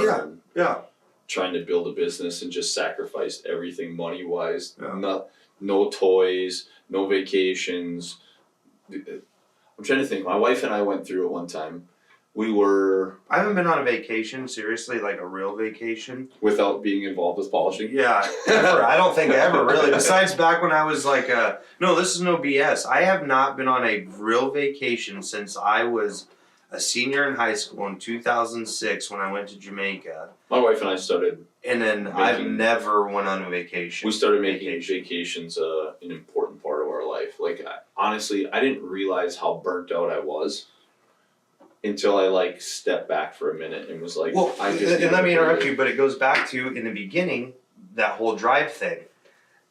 B: Yeah.
A: Trying to build a business and just sacrificed everything money-wise. Yeah. No toys, no vacations. I'm trying to think. My wife and I went through it one time.
B: I haven't been on a vacation, seriously, like a real vacation.
A: Without being involved with polishing?
B: Yeah, ever. I don't think ever, really. Besides back when I was like, no, this is no BS. I have not been on a real vacation since I was a senior in high school in 2006 when I went to Jamaica.
A: My wife and I started.
B: And then I've never went on a vacation.
A: We started making vacations an important part of our life. Like, honestly, I didn't realize how burnt out I was until I stepped back for a minute and was like,
B: well, and let me interrupt you, but it goes back to, in the beginning, that whole drive thing.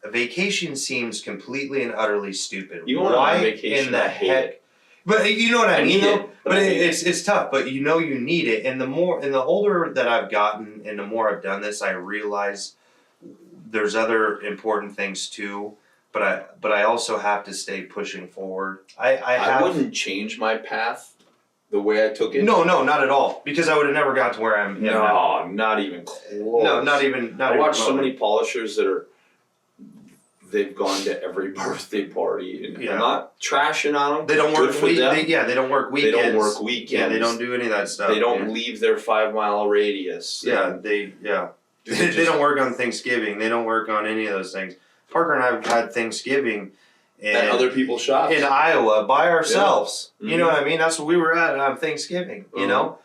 B: A vacation seems completely and utterly stupid.
A: You want on vacation, in the heck?
B: But you know what I mean, though? But
A: I
B: it's tough, but you need it. And the older that I've gotten and the more I've done this, I realize there's other important things too. But I also have to stay pushing forward. I
A: wouldn't change my path the way I took it.
B: No, not at all. Because I would have never got to where I'm now.
A: No, not even close.
B: No, not even.
A: I watch so many polishers that they've gone to every birthday party, and I'm not trashing on them.
B: They don't work. They don't work weekends.
A: They don't work weekends.
B: Yeah, they don't do any of that stuff.
A: They don't leave their 5-mile radius.
B: Yeah, they don't work on Thanksgiving. They don't work on any of those things. Parker and I have had Thanksgiving
A: at other people's shops
B: in Iowa by ourselves. Yeah. You know what I mean? That's what we were at on Thanksgiving. You know,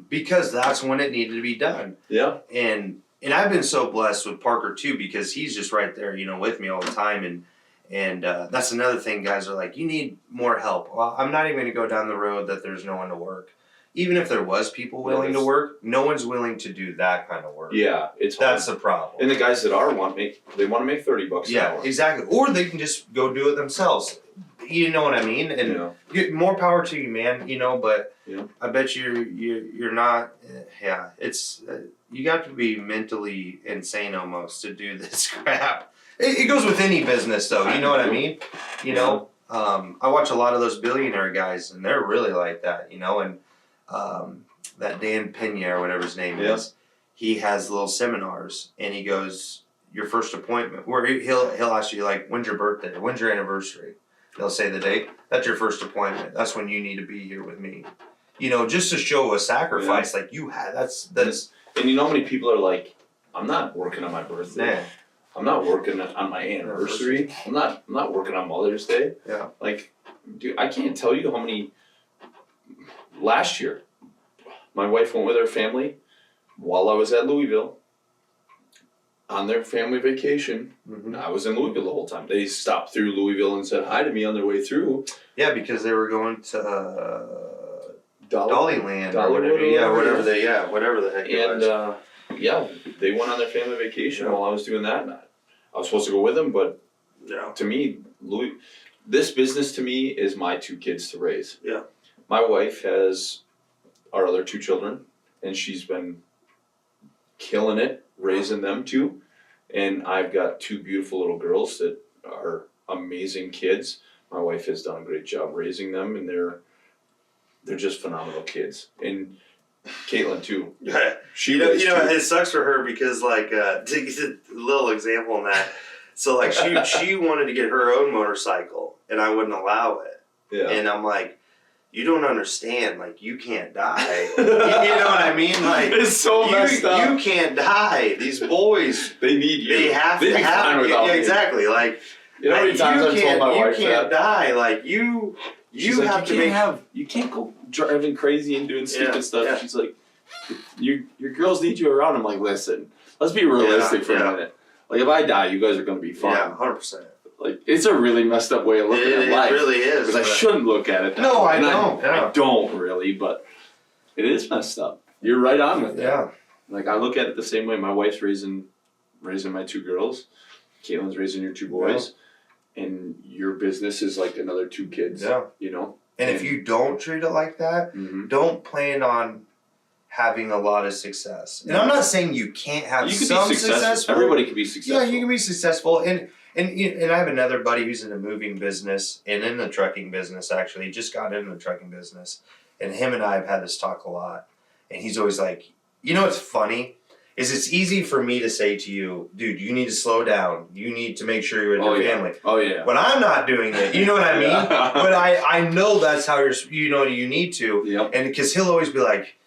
B: because that's when it needed to be done.
A: Yeah,
B: And I've been so blessed with Parker too, because he's just right there, with me all the time. And that's another thing, guys are like, you need more help. Well, I'm not even going to go down the road that there's no one to work. Even if there was people willing to work, no one's willing to do that kind of work.
A: Yeah,
B: that's the problem.
A: And the guys that want to make $30 an hour.
B: Yeah, exactly. Or they can just go do it themselves. You know what I mean? And more power to you, man. But I bet you're not. Yeah, it's you got to be mentally insane almost to do this crap. It goes with any business, though. You know what I mean? I watch a lot of those billionaire guys, and they're really like that. And that Dan Pena or whatever his name is, he has little seminars, and he goes, your first appointment, where he'll ask you, like, when's your birthday? When's your anniversary? They'll say the date. That's your first appointment. That's when you need to be here with me. Just to show a sacrifice, like you had. That's.
A: And you know how many people are like, I'm not working on my birthday.
B: Nah.
A: I'm not working on my anniversary. I'm not working on Mother's Day.
B: Yeah.
A: Like, dude, I can't tell you how many. Last year, my wife went with her family while I was at Louisville. on their family vacation. I was in Louisville the whole time. They stopped through Louisville and said hi to me on their way through.
B: Yeah, because they were going to Dollyland
A: Dollywood
B: or whatever.
A: Yeah,
B: whatever the heck it was.
A: And they went on their family vacation while I was doing that. And I was supposed to go with them, but to me, this business to me is my 2 kids to raise.
B: Yeah.
A: My wife has our other 2 children, and she's been killing it raising them 2. And I've got 2 beautiful little girls that are amazing kids. My wife has done a great job raising them, and they're just phenomenal kids. And Caitlin too. She
B: it sucks for her because like to give a little example on that. So like she wanted to get her own motorcycle and I wouldn't allow it.
A: Yeah.
B: And I'm like, you don't understand, like you can't die. You know what I mean? Like
A: it's so messed up.
B: You can't die. These boys
A: they need you.
B: They have to have
A: yeah,
B: exactly. Like
A: you know how many times I've told my wife
B: you can't die. Like you have to
A: you can't go driving crazy and doing stupid stuff.
B: Yeah.
A: She's like, your girls need you around. I'm like, listen, let's be realistic for a minute. Like if I die, you guys are gonna be fine.
B: Yeah, 100%.
A: Like it's a really messed up way of looking at life.
B: It really is.
A: Because I shouldn't look at it that
B: No,
A: way.
B: I don't.
A: I don't really, but it is messed up. You're right on with it.
B: Yeah.
A: Like I look at it the same way. My wife's raising my 2 girls. Caitlin's raising your 2 boys. Yeah. And your business is like another 2 kids.
B: Yeah.
A: You know?
B: And if you don't treat it like that, don't plan on having a lot of success. And I'm not saying you can't have some success.
A: Everybody can be successful.
B: Yeah, you can be successful. And I have another buddy who's in the moving business and in the trucking business, actually. He just got into the trucking business. And him and I have had this talk a lot. And he's always like, you know what's funny? Is it's easy for me to say to you, dude, you need to slow down. You need to make sure you're with your family.
A: Oh, yeah.
B: But I'm not doing it. You know what I mean? But I know that's how you need to.
A: Yep.
B: And because he'll always be like,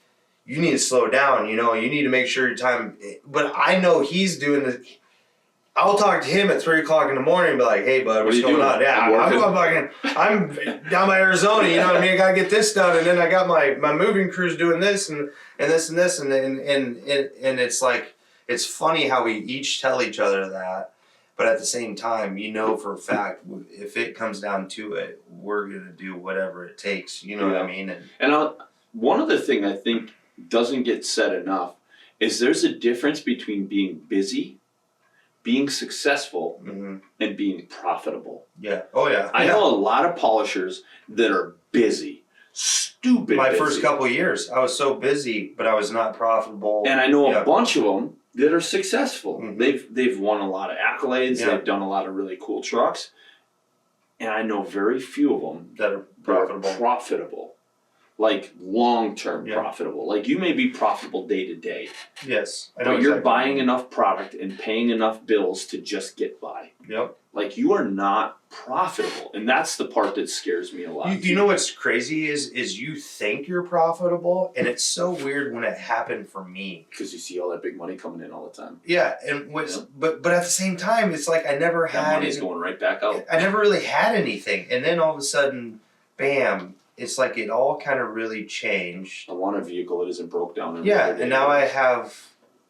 B: you need to slow down, you need to make sure your time. But I know he's doing this. I'll talk to him at 3 o'clock in the morning and be like, hey, bud, what's going on? Yeah, I'm down by Arizona, you know what I mean? I got to get this done. And then I got my moving crews doing this and this and this. And it's like, it's funny how we each tell each other that. But at the same time, for a fact, if it comes down to it, we're going to do whatever it takes. You know what I mean?
A: And one other thing I think doesn't get said enough is there's a difference between being busy, being successful, and being profitable.
B: Yeah. Oh, yeah.
A: I know a lot of polishers that are busy, stupid
B: My
A: busy.
B: first couple of years, I was so busy, but I was not profitable.
A: And I know a bunch of them that are successful.
B: Mm-hmm.
A: They've won a lot of accolades. Yeah. They've done a lot of really cool trucks. And I know very few of them
B: that are
A: profitable. Like long-term profitable. Like you may be profitable day to day.
B: Yes.
A: But you're buying enough product and paying enough bills to just get by.
B: Yep.
A: Like you are not profitable. And that's the part that scares me a lot.
B: You know what's crazy is you think you're profitable, and it's so weird when it happened for me.
A: Because you see all that big money coming in all the time.
B: Yeah, and but at the same time, it's like I never had...
A: That money's going right back out.
B: I never really had anything. And then all of a sudden, bam... It's like it all kind of really changed.
A: I want a vehicle that isn't broke down.
B: And now I have,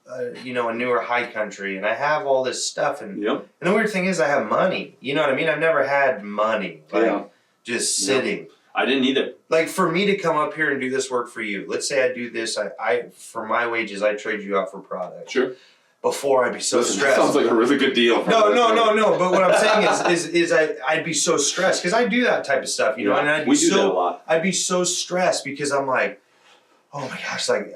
B: a newer high country, and I have all this stuff. And and the weird thing is, I have money. You know what I mean? I've never had money, just sitting.
A: I didn't either.
B: Like for me to come up here and do this work for you. Let's say I do this. I for my wages, I trade you out for product.
A: Sure.
B: Before I'd be so stressed.
A: That sounds like a really good deal.
B: No. But what I'm saying is I'd be so stressed because I do that type of stuff, and I'd be
A: that a lot.
B: I'd be so stressed because I'm like, oh my gosh, like.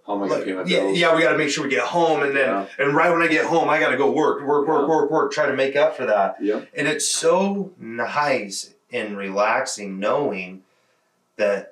A: How am I gonna pay my bills?
B: Yeah, we got to make sure we get home, and then and right when I get home, I got to go work, try to make up for that.
A: Yeah.
B: And it's so nice and relaxing knowing that.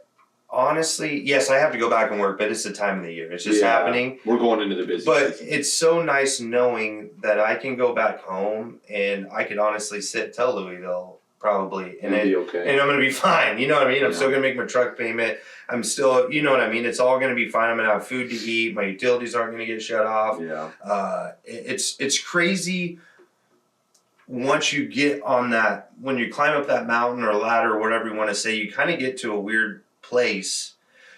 B: Honestly, yes, I have to go back and work, but it's the time of the year. It's just happening.
A: We're going into the business.
B: But it's so nice knowing that I can go back home and I could honestly sit till Louisville probably and
A: be okay.
B: And I'm gonna be fine. You know what I mean? I'm still gonna make my truck payment. I'm still, you know what I mean? It's all gonna be fine. I'm gonna have food to eat. My utilities aren't gonna get shut off.
A: Yeah.
B: It's crazy. Once you get on that, when you climb up that mountain or ladder or whatever you want to say, you kind of get to a weird place.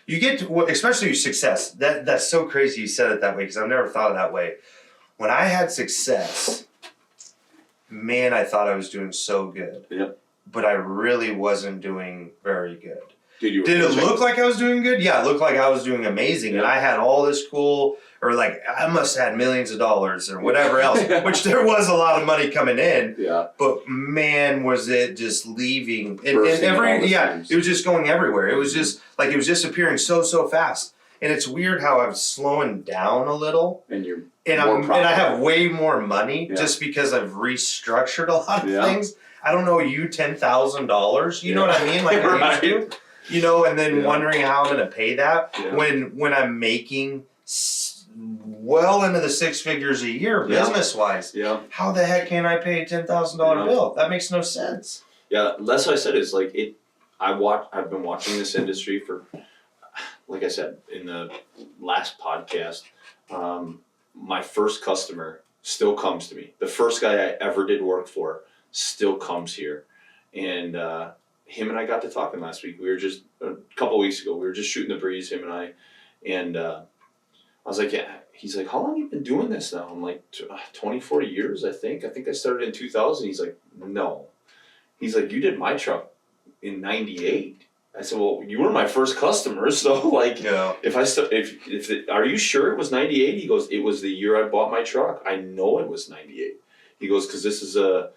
B: You get to, especially your success. That's so crazy you said it that way because I've never thought of that way. when I had success, man, I thought I was doing so good.
A: Yep.
B: But I really wasn't doing very good.
A: Dude,
B: Did it look like I was doing good? Yeah, it looked like I was doing amazing. And I had all this cool, or like I must have had millions of dollars or whatever else, which there was a lot of money coming in.
A: Yeah.
B: But man, was it just leaving. And
A: Bursting at all the
B: yeah,
A: seams.
B: it was just going everywhere. It was just like it was disappearing so fast. And it's weird how I'm slowing down a little.
A: And you're
B: And I have way more money just because I've restructured a lot of things. I don't know you $10,000. You know what I mean? Like I used to. You know, and then wondering how I'm going to pay that when I'm making well into the 6 figures a year business wise.
A: Yeah.
B: How the heck can I pay a $10,000 bill? That makes no sense.
A: Yeah, that's what I said. Is like it. I've been watching this industry for, like I said in the last podcast. My first customer still comes to me. The first guy I ever did work for still comes here, and him and I got to talking last week. We were just a couple of weeks ago. We were just shooting the breeze, him and I, and I was like, yeah. He's like, how long have you been doing this now? I'm like, 24 years, I think. I think I started in 2000. He's like, no. He's like, you did my truck in 98. I said, well, you were my first customer, so like, are you sure it was 98? He goes, it was the year I bought my truck. I know it was 98. He goes, because it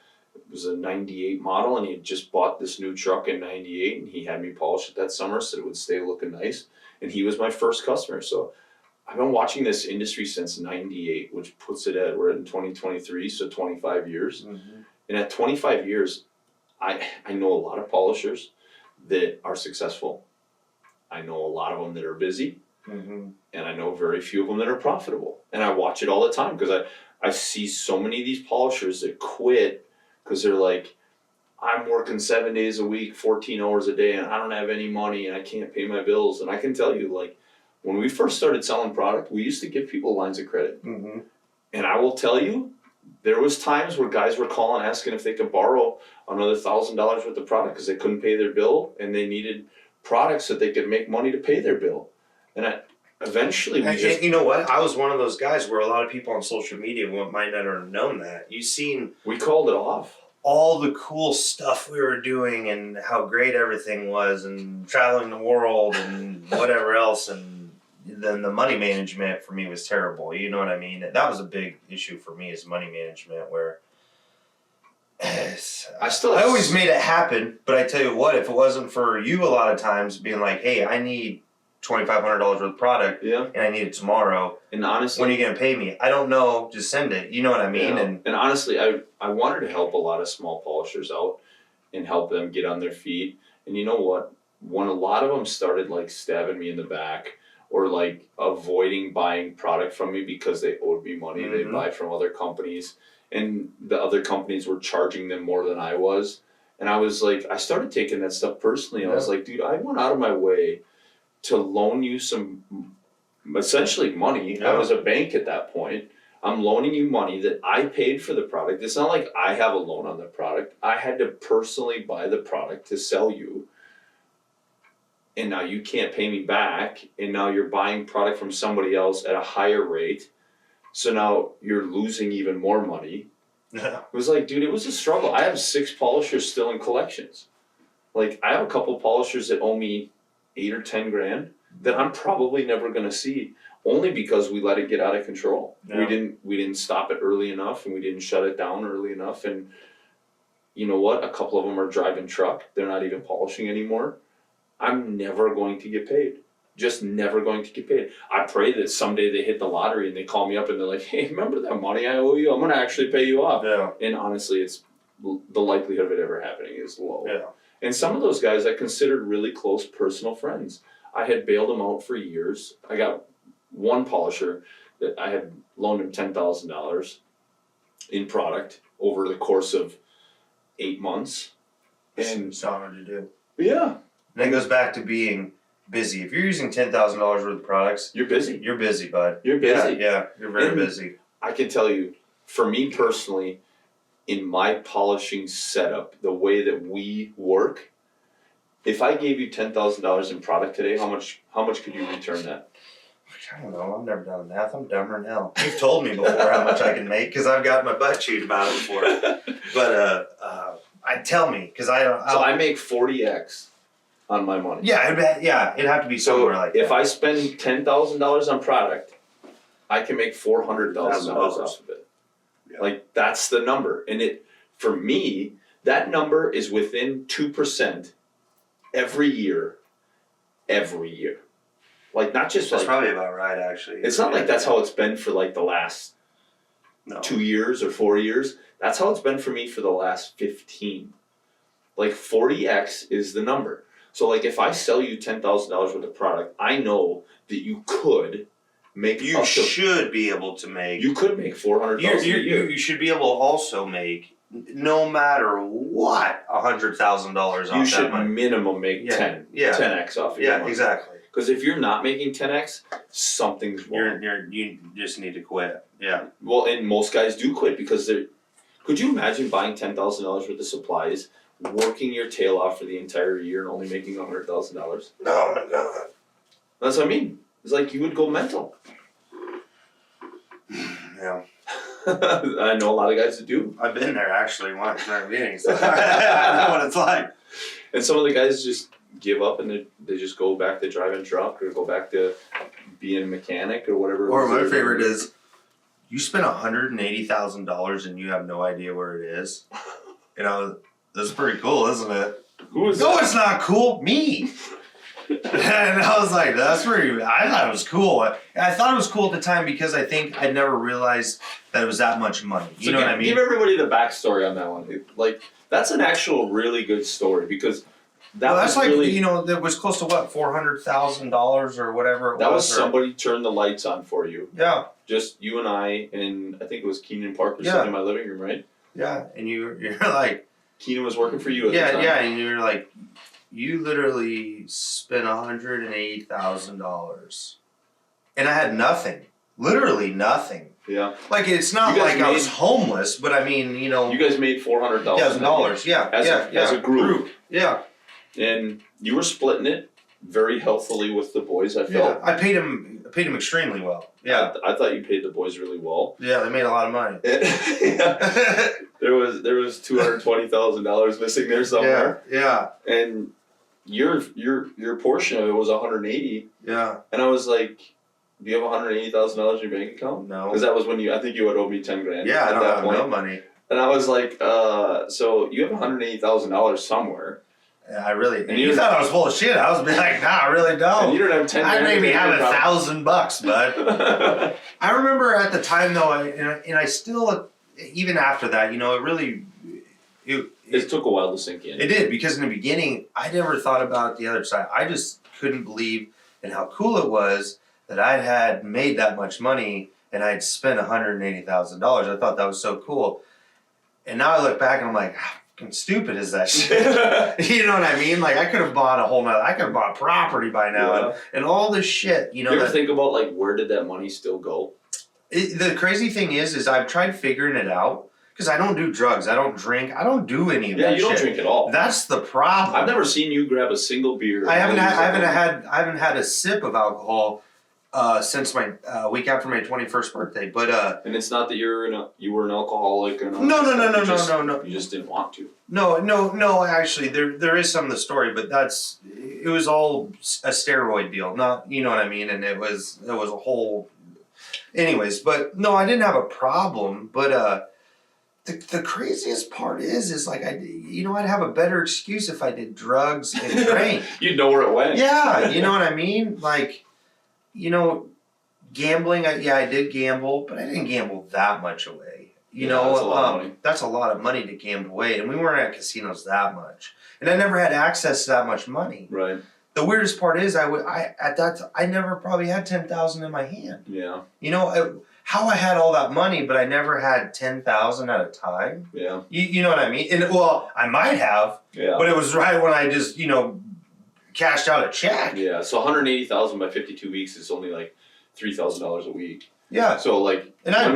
A: was a 98 model, and he had just bought this new truck in 98, and he had me polish it that summer so it would stay looking nice. And he was my first customer. So I've been watching this industry since 98, which puts it we're in 2023, so 25 years. Mm-hmm. And at 25 years, I know a lot of polishers that are successful. I know a lot of them that are busy, and I know very few of them that are profitable. And I watch it all the time because I see so many of these polishers that quit because they're like, I'm working 7 days a week, 14 hours a day, and I don't have any money, and I can't pay my bills. And I can tell you, like, when we first started selling product, we used to give people lines of credit. Mm-hmm. And I will tell you, there was times where guys were calling asking if they could borrow another $1,000 worth of product because they couldn't pay their bill, and they needed products that they could make money to pay their bill. And eventually
B: you know what? I was one of those guys where a lot of people on social media might not have known that. We
A: called it off.
B: All the cool stuff we were doing and how great everything was and traveling the world and whatever else, and then the money management for me was terrible. You know what I mean? That was a big issue for me, is money management, where I always made it happen, but I tell you what, if it wasn't for you a lot of times being like, hey, I need $2,500 worth of product, and I need it tomorrow.
A: And honestly,
B: when are you going to pay me? I don't know. Just send it. You know what I mean?
A: Yeah. And honestly, I wanted to help a lot of small polishers out and help them get on their feet. And you know what? When a lot of them started like stabbing me in the back or like avoiding buying product from me because they owed me money, they'd buy from other companies, and the other companies were charging them more than I was. And I was like, I started taking that stuff personally. I was like, dude, I went out of my way to loan you some, essentially money. I was a bank at that point. I'm loaning you money that I paid for the product. It's not like I have a loan on the product. I had to personally buy the product to sell you. And now you can't pay me back. And now you're buying product from somebody else at a higher rate. So now you're losing even more money. It was like, dude, it was a struggle. I have 6 polishers still in collections. Like, I have a couple polishers that owe me 8 or 10 grand that I'm probably never going to see, only because we let it get out of control. Yeah. We didn't stop it early enough, and we didn't shut it down early enough. And you know what? A couple of them are driving truck. They're not even polishing anymore. I'm never going to get paid. Just never going to get paid. I pray that someday they hit the lottery and they call me up and they're like, hey, remember that money I owe you? I'm going to actually pay you off. Yeah. And honestly, the likelihood of it ever happening is low. Yeah. And some of those guys I considered really close personal friends. I had bailed them out for years. I got one polisher that I had loaned him $10,000 in product over the course of 8 months. And
B: it's not hard to do.
A: Yeah.
B: And it goes back to being busy. If you're using $10,000 worth of products,
A: you're busy.
B: You're busy, bud.
A: You're busy.
B: Yeah, you're very busy.
A: I can tell you, for me personally, in my polishing setup, the way that we work, if I gave you $10,000 in product today, how much could you return that?
B: I don't know. I've never done math. I'm dumber than hell. You've told me before how much I can make because I've got my butt chewed about it before. But tell me because I don't.
A: So I make 40x on my money.
B: Yeah, it'd have to be somewhere like that.
A: If I spend $10,000 on product, I can make $400,000 off of it.
B: Yeah.
A: Like that's the number, and for me that number is within 2% every year. Like not just
B: That's
A: like
B: probably about right, actually.
A: it's not like that's how it's been for like the last 2 years or 4 years. That's how it's been for me for the last 15. Like 40x is the number. So like if I sell you $10,000 worth of product, I know that you could make.
B: You should be able to make.
A: You could make $400,000 a year.
B: You should be able to also make, no matter what, $100,000 off
A: You should
B: that money.
A: minimum make 10x off of your money.
B: Exactly.
A: Because if you're not making 10x, something's wrong.
B: You just need to quit. Yeah.
A: Well, and most guys do quit because they're. Could you imagine buying $10,000 worth of supplies, working your tail off for the entire year, and only making $100,000?
B: No, my God.
A: That's what I mean. It's like you would go mental.
B: Yeah.
A: I know a lot of guys that do.
B: I've been there actually once in our meetings. So I know what it's like.
A: And some of the guys just give up and they just go back to driving truck or go back to being a mechanic or whatever.
B: Or my favorite is, you spend $180,000 and you have no idea where it is. You know, that's pretty cool, isn't it?
A: Who is
B: No,
A: that?
B: it's not cool. Me. And I was like, that's pretty. I thought it was cool. I thought it was cool at the time because I think I'd never realized that it was that much money. You know what I mean?
A: Give everybody the backstory on that one. Like that's an actual really good story because
B: that's like
A: really,
B: that was close to what, $400,000 or whatever it was.
A: That was somebody turned the lights on for you.
B: Yeah.
A: Just you and I, and I think it was Keenan Parker sitting in my living room, right?
B: Yeah, and you're like.
A: Keenan was working for you at the time.
B: Yeah, and you're like, you literally spent $180,000, and I had nothing, literally nothing.
A: Yeah.
B: Like it's not like I was homeless, but I mean, you know.
A: You guys made $400,000.
B: Yeah.
A: As a group.
B: Yeah.
A: And you were splitting it very healthily with the boys. I felt.
B: Yeah, I paid him extremely well. Yeah.
A: I thought you paid the boys really well.
B: Yeah, they made a lot of money.
A: Yeah. There was $220,000 missing there somewhere.
B: Yeah.
A: And your portion of it was $180,000.
B: Yeah.
A: And I was like, do you have $180,000 in your bank account?
B: No.
A: Because that was when I think you had owed me $10,000.
B: Yeah,
A: at
B: I don't
A: that
B: have
A: point.
B: no money.
A: And I was like, so you have $180,000 somewhere.
B: Yeah, I really. And you thought I was full of shit. I was like, nah, I really don't.
A: And you don't have $10,000.
B: I maybe have $1,000, bud. I remember at the time though, and I still, even after that, you know, it really.
A: It took a while to sink in.
B: It did, because in the beginning, I never thought about the other side. I just couldn't believe and how cool it was that I had made that much money and I'd spent $180,000. I thought that was so cool. And now I look back and I'm like, how fucking stupid is that shit? You know what I mean? Like I could have bought I could have bought property by now and all this shit. You know,
A: you ever think about like where did that money still go?
B: The crazy thing is I've tried figuring it out. Because I don't do drugs, I don't drink, I don't do any of that shit.
A: Yeah, you don't drink at all.
B: That's the problem.
A: I've never seen you grab a single beer.
B: I haven't had a sip of alcohol since my week after my 21st birthday. But
A: and it's not that you were an alcoholic or
B: no.
A: You just didn't want to.
B: No. Actually, there is some of the story, but it was all a steroid deal. Not, you know what I mean? And it was a whole. Anyways, but no, I didn't have a problem, but. The craziest part is like I'd have a better excuse if I did drugs and drank.
A: You'd know where it went.
B: Yeah, you know what I mean? Like, you know, gambling. I did gamble, but I didn't gamble that much away. You know,
A: that's a lot of money.
B: That's a lot of money to gamble away, and we weren't at casinos that much, and I never had access to that much money.
A: Right.
B: The weirdest part is I never probably had $10,000 in my hand.
A: Yeah.
B: You know. How I had all that money, but I never had $10,000 at a time.
A: Yeah.
B: You know what I mean? And well, I might have.
A: Yeah.
B: But it was right when I just cashed out a check.
A: Yeah. So $180,000 by 52 weeks is only like $3,000 a week.
B: Yeah.
A: So like.
B: And I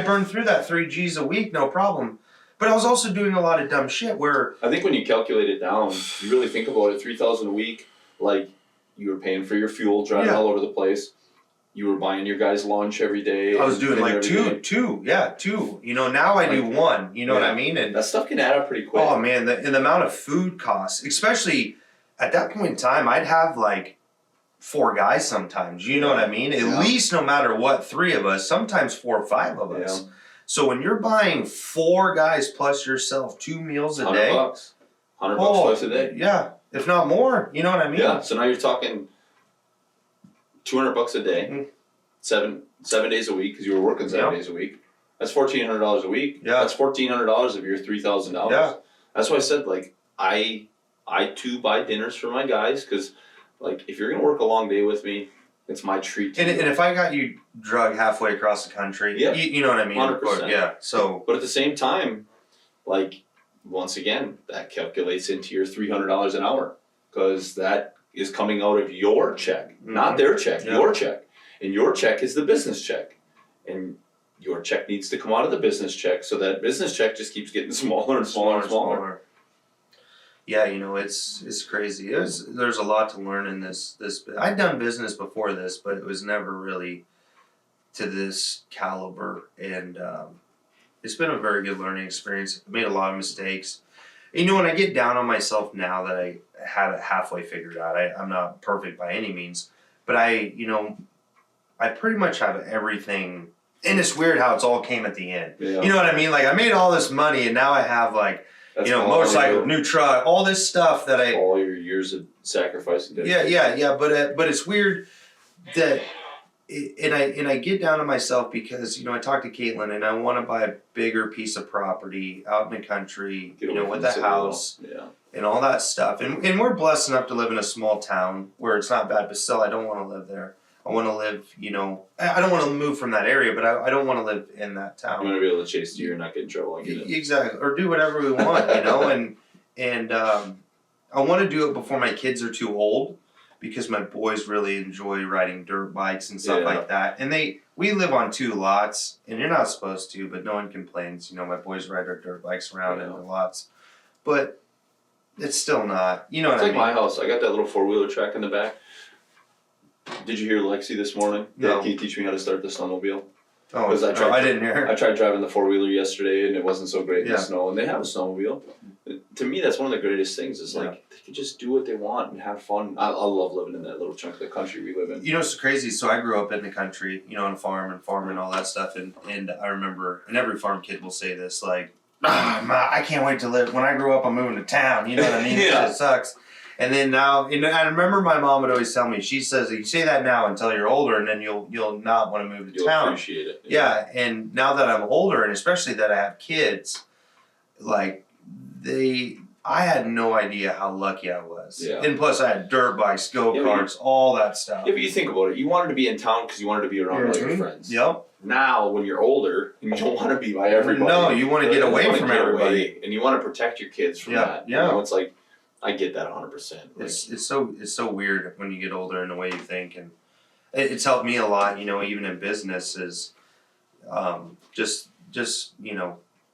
B: burned through that 3 G's a week, no problem. But I was also doing a lot of dumb shit where.
A: I think when you calculate it down, you really think about it, $3,000 a week, like you were paying for your fuel, driving all over the place. you were buying your guys lunch every day.
B: I was doing
A: dinner
B: like
A: every day.
B: two. You know, now I do one. You know what I mean? And
A: that stuff can add up pretty quick.
B: oh man, and the amount of food costs, especially at that point in time, I'd have like 4 guys sometimes. You know what I mean? At least, no matter what, 3 of us, sometimes 4 or 5 of us.
A: Yeah.
B: So when you're buying 4 guys plus yourself 2 meals a
A: $100 day, $100 twice a day.
B: Yeah, if not more. You know what I mean?
A: Yeah. So now you're talking $200 a day,
B: Mm.
A: 7 days a week because you were working 7 days a week. That's $1,400 a week.
B: Yeah.
A: That's $1,400 of your $3,000.
B: Yeah.
A: That's why I said like I too buy dinners for my guys because like if you're gonna work a long day with me, it's my treat to
B: And
A: you.
B: if I got you drug halfway across the country,
A: Yeah.
B: you know what I mean?
A: 100%.
B: Yeah. So.
A: But at the same time, like once again, that calculates into your $300 an hour because that is coming out of your check, not their check, your check. And your check is the business check. And your check needs to come out of the business check, so that business check just keeps getting smaller and smaller and smaller.
B: Yeah, you know, it's crazy. There's a lot to learn in this. I'd done business before this, but it was never really to this caliber. And it's been a very good learning experience. I made a lot of mistakes. You know, when I get down on myself now that I have it halfway figured out, I'm not perfect by any means, but I pretty much have everything. And it's weird how it's all came at the end.
A: Yeah.
B: You know what I mean? Like I made all this money and now I have like,
A: That's
B: motorcycle, new truck, all this stuff that
A: all your years of sacrifice and dedication.
B: Yeah. But it's weird that, and I get down on myself because I talked to Caitlin and I want to buy a bigger piece of property out in the country, with a house, and all that stuff. And we're blessed enough to live in a small town where it's not bad, but still I don't want to live there. I want to live, I don't want to move from that area, but I don't want to live in that town.
A: You want to be able to chase deer and not get in trouble. I get it.
B: Exactly, or do whatever we want, and I want to do it before my kids are too old, because my boys really enjoy riding dirt bikes and stuff like that. And we live on 2 lots, and you're not supposed to, but no one complains. My boys ride their dirt bikes around in the lots, but it's still not. You know what I mean?
A: It's like my house. I got that little 4-wheeler track in the back. Did you hear Lexi this morning?
B: No.
A: Can you teach me how to start the snowmobile?
B: Oh, I didn't hear her.
A: I tried driving the 4-wheeler yesterday and it wasn't so great in the snow, and they have a snowmobile. To me, that's one of the greatest things is like they can just do what they want and have fun. I love living in that little chunk of the country we live in.
B: It's crazy. So I grew up in the country, on a farm and farming and all that stuff. And I remember, and every farm kid will say this, like, I can't wait to live. When I grow up, I'm moving to town. You know what I mean? It sucks. And then now, I remember my mom would always tell me, she says, you say that now until you're older, and then you'll not want to move to town.
A: You'll appreciate it.
B: Yeah, and now that I'm older, and especially that I have kids, like, I had no idea how lucky I was.
A: Yeah.
B: And plus I had dirt bikes, go-karts, all that stuff.
A: Yeah, but you think about it. You wanted to be in town because you wanted to be around all your friends.
B: Yep.
A: Now, when you're older, you don't want to be by everybody.
B: No, you want to get away from everybody.
A: And you want to protect your kids from that.
B: Yeah.
A: It's like, I get that 100%. Like,
B: it's so weird when you get older and the way you think, and it's helped me a lot. Even in business is just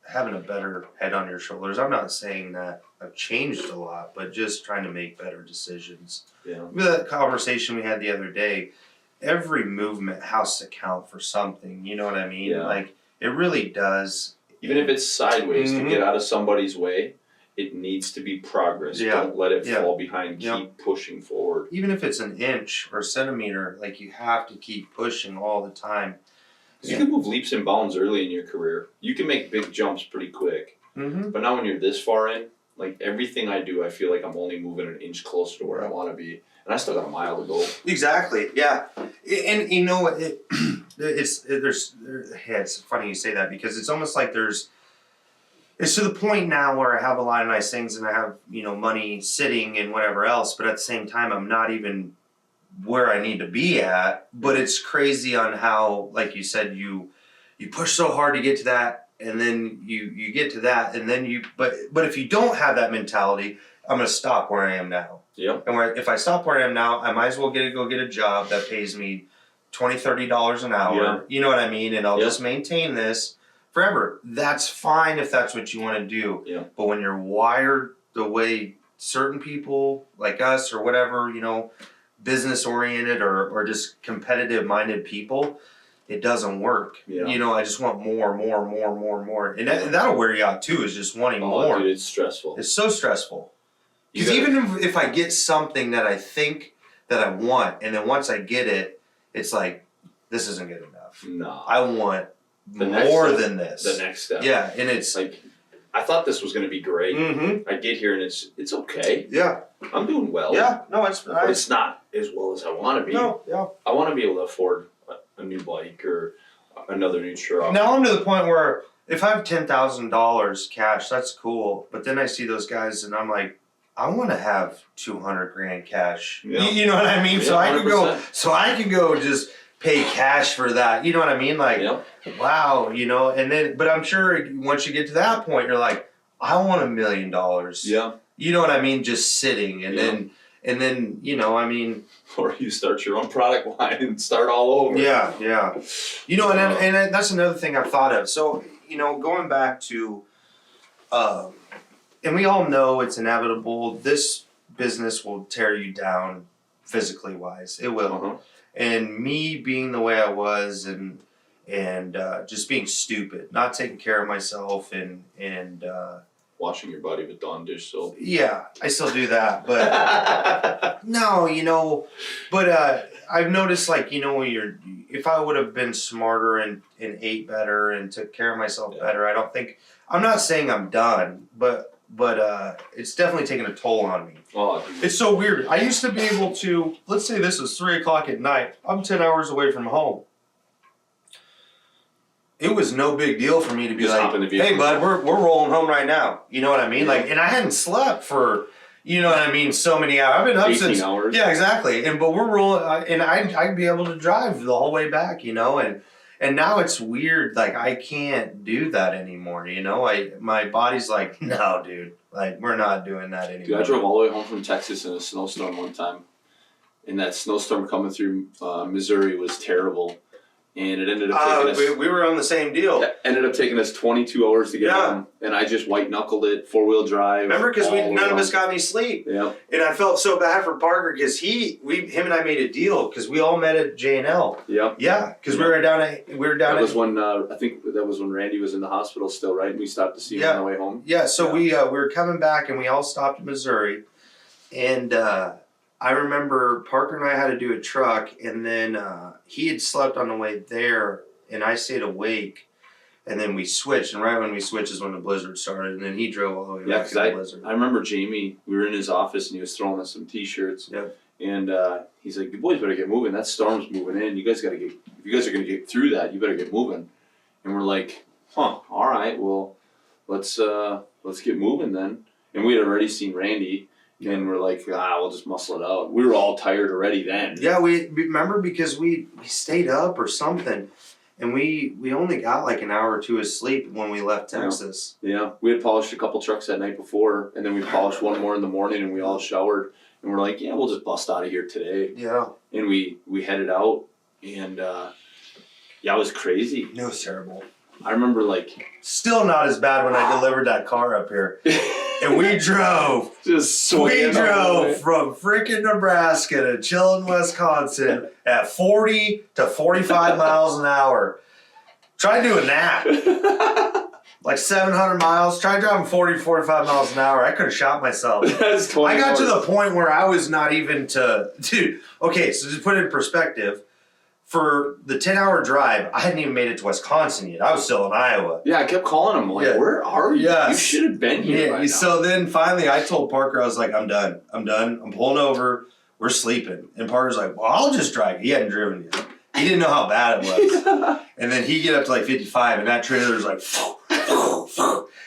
B: having a better head on your shoulders. I'm not saying that I've changed a lot, but just trying to make better decisions.
A: Yeah.
B: With that conversation we had the other day, every movement has to count for something. You know what I mean?
A: Yeah.
B: Like it really does.
A: Even if it's sideways to get out of somebody's way, it needs to be progress.
B: Yeah.
A: Don't let it fall behind. Keep pushing forward.
B: Even if it's an inch or a centimeter, like you have to keep pushing all the time.
A: You can move leaps and bounds early in your career. You can make big jumps pretty quick.
B: Mm-hmm.
A: But now when you're this far in, like everything I do, I feel like I'm only moving an inch closer to where I want to be. And I still got a mile to go.
B: Exactly. Yeah. And it's funny you say that, because it's almost like it's to the point now where I have a lot of nice things and I have, money sitting and whatever else, but at the same time, I'm not even where I need to be at. But it's crazy on how, like you said, you push so hard to get to that, and then you get to that, and then but if you don't have that mentality, I'm going to stop where I am now.
A: Yep.
B: And if I stop where I am now, I might as well go get a job that pays me $20, $30 an hour.
A: Yeah.
B: You know what I mean? And I'll just maintain this forever. That's fine if that's what you want to do.
A: Yeah.
B: But when you're wired the way certain people like us or whatever, business oriented or just competitive minded people, it doesn't work.
A: Yeah.
B: You know, I just want more, and that'll wear you out too. Is just wanting more.
A: Dude, it's stressful.
B: It's so stressful. Because even if I get something that I think that I want, and then once I get it, it's like, this isn't good enough.
A: No.
B: I want more than this.
A: The next step.
B: Yeah, and it's
A: like, I thought this was going to be great.
B: Mm-hmm.
A: I get here and it's okay.
B: Yeah.
A: I'm doing well.
B: Yeah, no, it's
A: but it's not as well as I want to be.
B: No, yeah.
A: I want to be able to afford a new bike or another new truck.
B: Now I'm to the point where if I have $10,000 cash, that's cool. But then I see those guys and I'm like, I want to have $200,000 cash. Yeah. You know what I mean? Yeah, so I can go just pay cash for that. You know what I mean? Like, wow, you know. And then, but I'm sure once you get to that point, you're like, I want $1 million.
A: Yeah.
B: You know what I mean? Just sitting, and then you know, I mean.
A: Or you start your own product line and start all over.
B: Yeah, yeah. You know, and that's another thing I've thought of. So, you know, going back to, and we all know it's inevitable. This business will tear you down physically wise. It will. Uh-huh. And me being the way I was and just being stupid, not taking care of myself and
A: washing your body with Dawn dish soap.
B: Yeah, I still do that, but no, you know, but I've noticed, like, you know, if I would have been smarter and ate better and took care of myself better, I'm not saying I'm done, but it's definitely taken a toll on me.
A: Oh,
B: it's so weird. I used to be able to, let's say this is 3:00 at night. I'm 10 hours away from home. It was no big deal for me to be like, hey, bud, we're rolling home right now. You know what I mean? Yeah. Like, and I hadn't slept for, you know what I mean, so many hours. I've been up
A: 18
B: since
A: hours.
B: Yeah, exactly. But we're rolling, and I'd be able to drive the whole way back, you know, and now it's weird. Like, I can't do that anymore. You know, my body's like, no, dude, like, we're not doing that anymore.
A: Dude, I drove all the way home from Texas in a snowstorm one time, and that snowstorm coming through Missouri was terrible. And it ended up taking us...
B: We were on the same deal.
A: It ended up taking us 22 hours to get home. And I just white-knuckled it, four-wheel drive.
B: Remember, because none of us got any sleep.
A: Yeah.
B: And I felt so bad for Parker because him and I made a deal because we all met at J&L.
A: Yep.
B: Yeah, because we were down at...
A: That was when, I think that was when Randy was in the hospital still, right? And we stopped to see him on the way home.
B: Yeah, so we were coming back and we all stopped in Missouri. And... I remember Parker and I had to do a truck, and then he had slept on the way there, and I stayed awake, and then we switched, and right when we switched is when the blizzard started, and then he drove all the way back to the blizzard.
A: I remember Jamie, we were in his office, and he was throwing us some T-shirts, and he's like, "You boys better get moving, that storm's moving in, if you guys are going to get through that, you better get moving." And we're like, all right, well, let's get moving then. And we had already seen Randy. And we're like, we'll just muscle it out. We were all tired already then.
B: Yeah, we remember because we stayed up or something, and we only got like an hour or two of sleep when we left Texas.
A: Yeah, we had polished a couple trucks that night before, and then we polished one more in the morning, and we all showered, and we're like, we'll just bust out of here today.
B: Yeah. And
A: we headed out, and it was crazy.
B: It was terrible.
A: I remember like...
B: Still not as bad when I delivered that car up here. And we drove. We drove from freaking Nebraska to Chilton, Wisconsin at 40 to 45 miles an hour. Try doing that. Like 700 miles. Try driving 40 to 45 miles an hour. I could have shot myself.
A: That's 20
B: I got
A: hours.
B: to the point where I was not even dude, okay, so just put it in perspective. For the 10-hour drive, I hadn't even made it to Wisconsin yet. I was still in Iowa.
A: Yeah, I kept calling him. Like, where are you?
B: Yes.
A: You should have been here by now.
B: So then finally I told Parker, I was like, I'm done. I'm pulling over. We're sleeping. And Parker's like, well, I'll just drive. He hadn't driven yet. He didn't know how bad it was. And then he get up to like 55, and that trailer's like,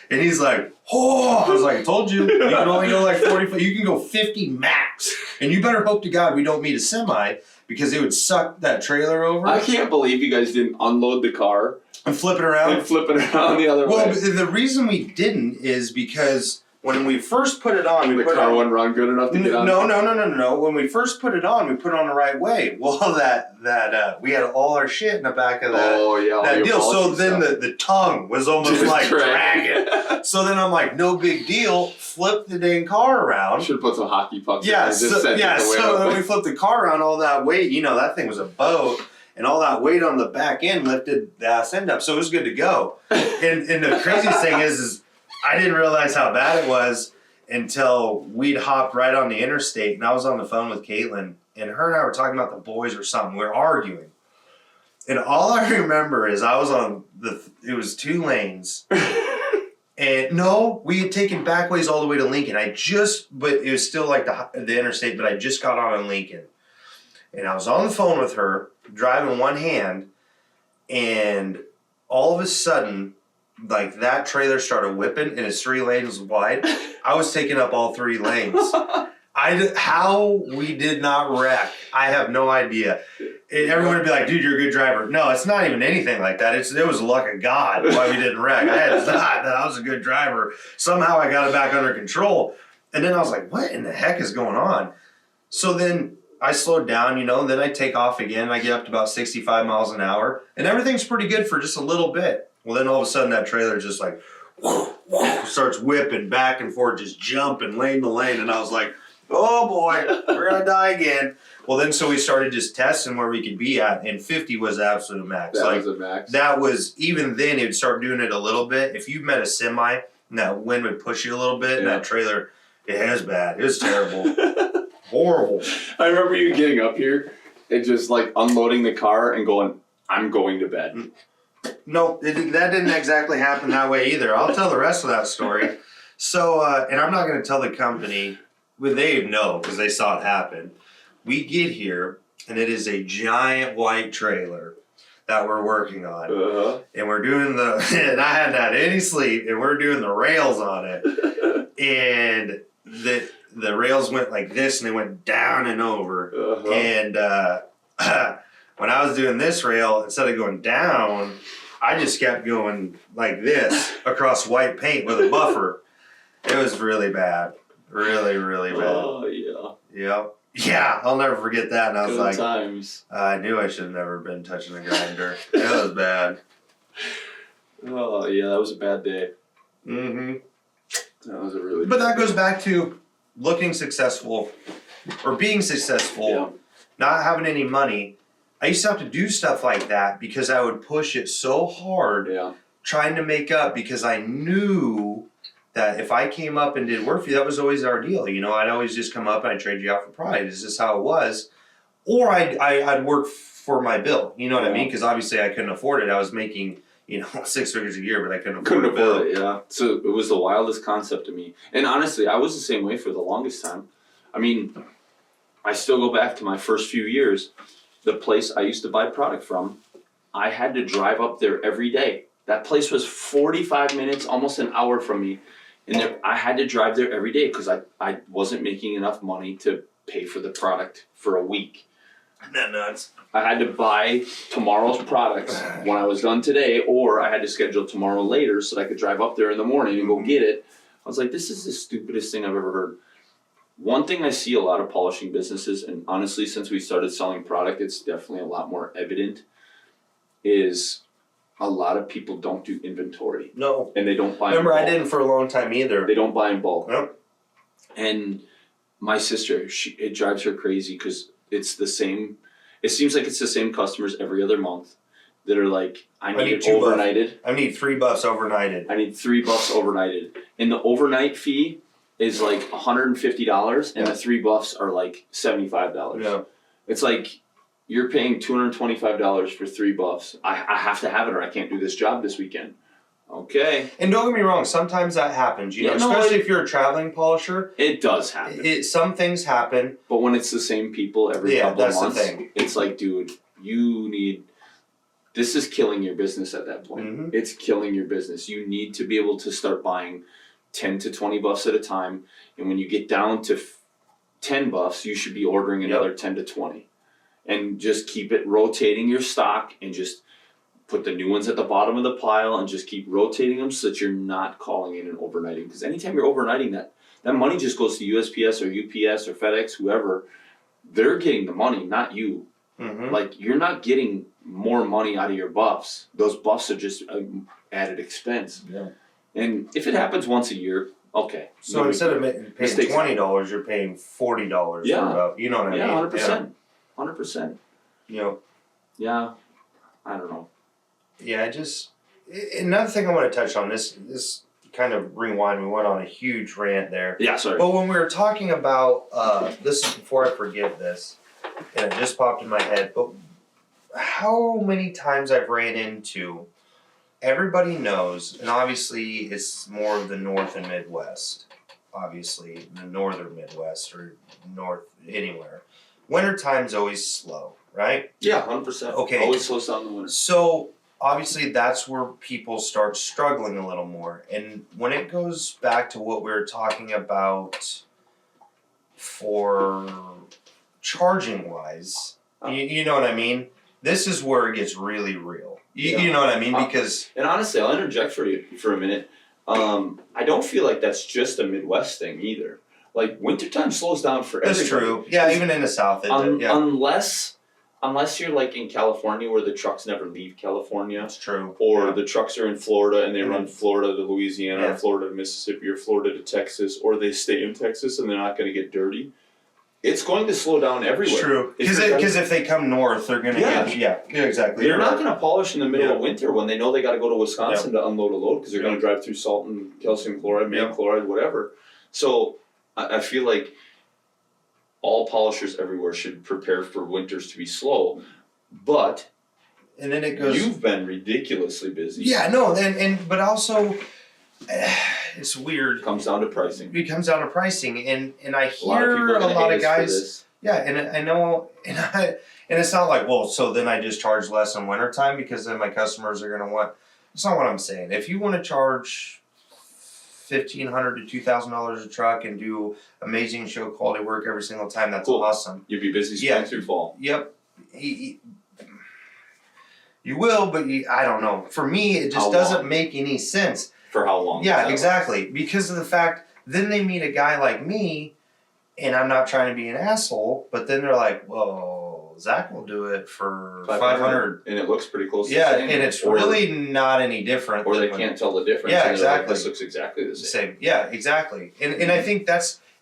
B: and he's like, oh. I was like, I told you. You can only go like 45. You can go 50 max. And you better hope to God we don't meet a semi, because it would suck that trailer over.
A: I can't believe you guys didn't unload the car.
B: And flip it around?
A: And flip it around the other way.
B: Well, the reason we didn't is because when we first put it on,
A: the car wouldn't run good enough to get on.
B: No. When we first put it on, we put it on the right way. Well, that we had all our shit in the back of that deal. So then the tongue was almost like dragging. So then I'm like, no big deal. Flip the dang car around.
C: Should have put some hockey pucks.
B: Yeah,
C: in and just sent it the way
B: so
C: up.
B: then we flipped the car around, all that weight, that thing was a boat, and all that weight on the back end lifted the ass end up, so it was good to go. And the craziest thing is I didn't realize how bad it was until we'd hopped right on the interstate, and I was on the phone with Caitlin, and her and I were talking about the boys or something. We were arguing. And all I remember is I was on it was 2 lanes. And no, we had taken back ways all the way to Lincoln. But it was still like the interstate, but I just got on Lincoln. And I was on the phone with her, driving one hand, and all of a sudden, like that trailer started whipping and it's 3 lanes wide. I was taking up all 3 lanes. How we did not wreck, I have no idea. Everyone would be like, dude, you're a good driver. No, it's not even anything like that. It was the luck of God why we didn't wreck. I had thought that I was a good driver. Somehow I got it back under control. And then I was like, what in the heck is going on? So then I slowed down, then I take off again. I get up to about 65 miles an hour. And everything's pretty good for just a little bit. Well, then all of a sudden that trailer just like starts whipping back and forth, just jumping lane to lane. And I was like, oh boy, we're going to die again. Well, then so we started just testing where we could be at, and 50 was the absolute max.
C: That was the max.
B: That was, even then, it would start doing it a little bit. If you met a semi, and that wind would push you a little bit, and that trailer, it was bad. It was terrible. Horrible.
C: I remember you getting up here and just like unloading the car and going, I'm going to bed.
B: No, that didn't exactly happen that way either. I'll tell the rest of that story. So, and I'm not going to tell the company, but they know because they saw it happen. We get here, and it is a giant white trailer that we're working on.
C: Uh-huh.
B: And we're doing and I hadn't had any sleep, and we're doing the rails on it. And the rails went like this, and they went down and over.
C: Uh-huh.
B: And when I was doing this rail, instead of going down, I just kept going like this across white paint with a buffer. It was really bad. Really, really bad.
C: Oh, yeah.
B: Yep. Yeah, I'll never forget that. And I was
C: Good
B: like,
C: times.
B: I knew I should have never been touching the grinder. It was bad.
C: Oh, yeah, that was a bad day.
B: Mm-hmm.
C: That was a really
B: But
C: bad
B: that goes back to looking successful or being successful,
C: Yeah.
B: not having any money. I used to have to do stuff like that because I would push it so hard
C: Yeah.
B: trying to make up because I knew that if I came up and did work for you, that was always our deal. I'd always just come up and I'd trade you out for pride. It's just how it was. Or I'd work for my bill. You know what I mean? Because obviously I couldn't afford it. I was making, 6 figures a year, but I couldn't afford
C: it, yeah. So it was the wildest concept to me. And honestly, I was the same way for the longest time. I mean, I still go back to my first few years. The place I used to buy product from, I had to drive up there every day. That place was 45 minutes, almost an hour from me. And I had to drive there every day because I wasn't making enough money to pay for the product for a week.
B: Isn't that nuts?
C: I had to buy tomorrow's products when I was done today, or I had to schedule tomorrow later so that I could drive up there in the morning and go get it. I was like, this is the stupidest thing I've ever heard. One thing I see a lot of polishing businesses, and honestly, since we started selling product, it's definitely a lot more evident, is a lot of people don't do inventory.
B: No.
C: And they don't buy
B: Remember,
C: in bulk.
B: I didn't for a long time either.
C: They don't buy in bulk.
B: Nope.
C: And my sister, it drives her crazy because it's the same. It seems like it's the same customers every other month that are like, I need it overnighted.
B: I need $3 overnighted.
C: I need $3 overnighted. And the overnight fee is like $150, and the $3 are like $75.
B: Yeah.
C: It's like, you're paying $225 for $3. I have to have it or I can't do this job this weekend. Okay.
B: And don't get me wrong, sometimes that happens, especially if you're a traveling polisher.
C: It does happen.
B: Some things happen.
C: But when it's the same people every couple of months,
B: the thing.
C: It's like, dude, this is killing your business at that point.
B: Mm-hmm.
C: It's killing your business. You need to be able to start buying $10 to $20 at a time. And when you get down to $10, you should be ordering another 10 to 20. And just keep it rotating your stock and just put the new ones at the bottom of the pile and just keep rotating them so that you're not calling in and overnighting. Because anytime you're overnighting that money just goes to USPS or UPS or FedEx, whoever. They're getting the money, not you.
B: Mm-hmm.
C: Like, you're not getting more money out of your buffs. Those buffs are just added expense.
B: Yeah.
C: And if it happens once a year, okay.
B: So instead of paying
C: Mistakes
B: $20, you're paying $40
C: Yeah.
B: for you know what I mean?
C: Yeah, 100%. 100%.
B: You know,
C: Yeah, I don't know.
B: yeah, another thing I want to touch on, this kind of rewind, we went on a huge rant there.
C: Yeah, sorry.
B: But when we were talking about, this is before I forget this, and it just popped in my head, but how many times I've ran into, everybody knows, and obviously it's more of the North and Midwest, obviously, the Northern Midwest or North, anywhere. Wintertime's always slow, right?
C: Yeah, 100%.
B: Okay.
C: Always slows down in the winter.
B: So obviously that's where people start struggling a little more. And when it goes back to what we were talking about for charging wise, you know what I mean? This is where it gets really real. You know what I mean? Because
C: and honestly, I'll interject for you for a minute. I don't feel like that's just a Midwest thing either. Like wintertime slows down for everybody.
B: that's true. Yeah, even in the South,
C: Unless you're like in California where the trucks never leave California,
B: that's true.
C: or the trucks are in Florida and they
B: Mhm.
C: run Florida to Louisiana,
B: Yeah.
C: or Florida to Mississippi, or Florida to Texas, or they stay in Texas and they're not going to get dirty. It's going to slow down everywhere.
B: It's true.
C: If
B: Because if they come north, they're gonna
C: Yeah.
B: get exactly.
C: They're
B: You're
C: not
B: right.
C: going to polish in the middle of winter when they know they got to go to Wisconsin to unload a load because they're
B: Yeah.
C: going to drive through salt and calcium chloride, magnesium
B: Yeah.
C: chloride, whatever. So I feel like all polishers everywhere should prepare for winters to be slow, but
B: And then it goes.
C: you've been ridiculously busy.
B: Yeah, no, but also, it's weird.
C: It comes down to pricing.
B: It comes down to pricing, and I
C: A lot of people
B: hear
C: are
B: a
C: going to
B: lot
C: hate
B: of
C: us for
B: guys.
C: this.
B: Yeah, and I know, and it's not like, well, so then I just charge less in wintertime because then my customers are gonna want. It's not what I'm saying. If you want to charge $1,500 to $2,000 a truck and do amazing show quality work every single time, that's
C: Cool.
B: awesome.
C: You'd be busy spring
B: Yeah.
C: through fall.
B: Yep. You will, but I don't know. For me, it just
C: How
B: doesn't
C: long?
B: make any sense.
C: For how long?
B: Yeah,
C: does that
B: exactly. Because of the fact, then they meet a guy like me, and I'm not trying to be an asshole, but then they're like, "Whoa, Zach will do it for
C: last?
B: 500."
C: And it looks pretty close to
B: Yeah,
C: the same.
B: and it's
C: Or-
B: really not any different.
C: Or they
B: than when-
C: can't tell the difference.
B: Yeah,
C: and they're like,
B: exactly.
C: this looks exactly the
B: the
C: same.
B: same. Yeah, exactly. And I think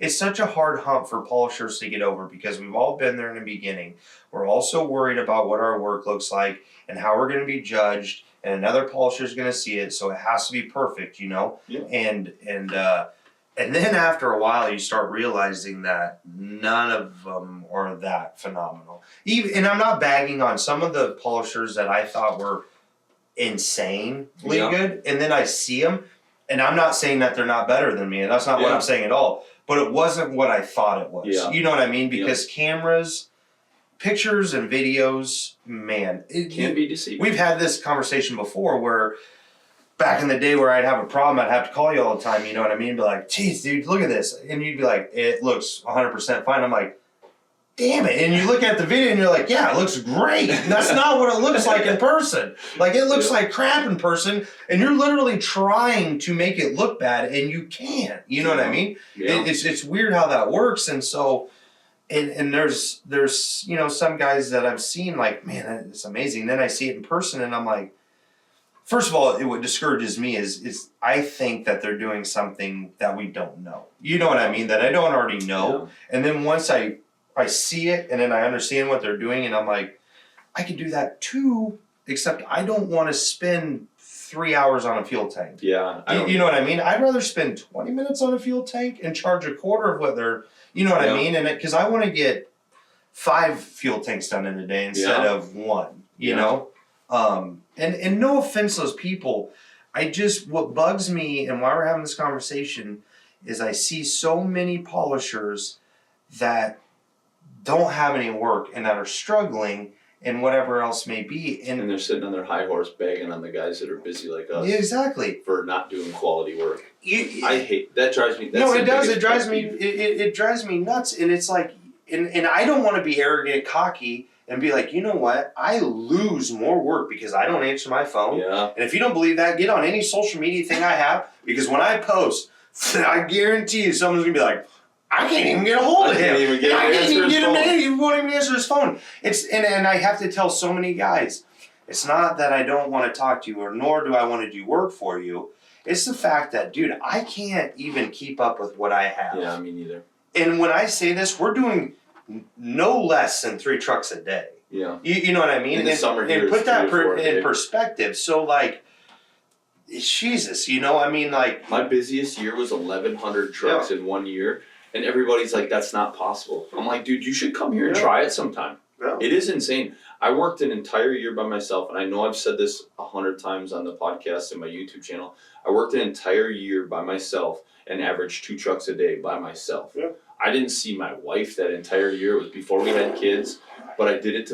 B: it's such a hard hump for polishers to get over because we've all been there in the beginning. We're also worried about what our work looks like and how we're going to be judged, and another polisher's going to see it, so it has to be perfect, you know.
C: Yeah.
B: And then after a while, you start realizing that none of them are that phenomenal. And I'm not bagging on some of the polishers that I thought were insanely
C: Yeah.
B: good, and then I see them, and I'm not saying that they're not better than me, and that's not what
C: Yeah.
B: I'm saying at all. But it wasn't what I thought it was.
C: Yeah.
B: You know what I mean? Because cameras, pictures, and videos, man,
C: Can be deceiving.
B: we've had this conversation before where back in the day where I'd have a problem, I'd have to call you all the time, you know what I mean? Be like, geez, dude, look at this. And you'd be like, it looks 100% fine. I'm like, damn it. And you look at the video and you're like, yeah, it looks great. And that's not what it looks like in person. Like, it looks like crap in person, and you're literally trying to make it look bad, and you can't. You know what I mean?
C: Yeah.
B: It's weird how that works. And so, and there's you know, some guys that I've seen like, man, it's amazing. Then I see it in person and I'm like, first of all, what discourages me is I think that they're doing something that we don't know. You know what I mean? That I don't already know.
C: Yeah.
B: And then once I see it and then I understand what they're doing, and I'm like, I could do that too, except I don't want to spend 3 hours on a fuel tank.
C: Yeah.
B: You know what I mean? I'd rather spend 20 minutes on a fuel tank and charge a quarter of what they're, you know what I mean? And because I want to get 5 fuel tanks done in a day instead of 1, you know? And no offense to those people. What bugs me and why we're having this conversation is I see so many polishers that don't have any work and that are struggling and whatever else may be.
C: And they're sitting on their high horse bagging on the guys that are busy like us.
B: Yeah, exactly.
C: For not doing quality work.
B: I
C: I hate that. Drives me. That's
B: no,
C: the
B: it does.
C: biggest
B: It drives
C: pet
B: me.
C: peeve.
B: It drives me nuts. And it's like, and I don't want to be arrogant, cocky, and be like, you know what? I lose more work because I don't answer my phone.
C: Yeah.
B: And if you don't believe that, get on any social media thing I have, because when I post, I guarantee you someone's gonna be like, I can't even get a hold of him.
C: I can't even get him to answer his phone.
B: He won't even answer his phone. And I have to tell so many guys, it's not that I don't want to talk to you, or nor do I want to do work for you. It's the fact that, dude, I can't even keep up with what I have.
C: Yeah, me neither.
B: And when I say this, we're doing no less than 3 trucks a day.
C: Yeah.
B: You know what I mean?
C: In the summer here,
B: and put
C: it's
B: that
C: 3 or 4 a
B: in
C: day.
B: perspective. So, like, Jesus, you know, I mean, like,
C: My busiest year was 1,100 trucks in 1 year, and everybody's like, "That's not possible." I'm like, "Dude, you should come here and try it sometime."
B: Yeah.
C: It is insane. I worked an entire year by myself, and I know I've said this 100 times on the podcast and my YouTube channel. I worked an entire year by myself and averaged 2 trucks a day by myself.
B: Yeah.
C: I didn't see my wife that entire year. It was before we had kids, but I did it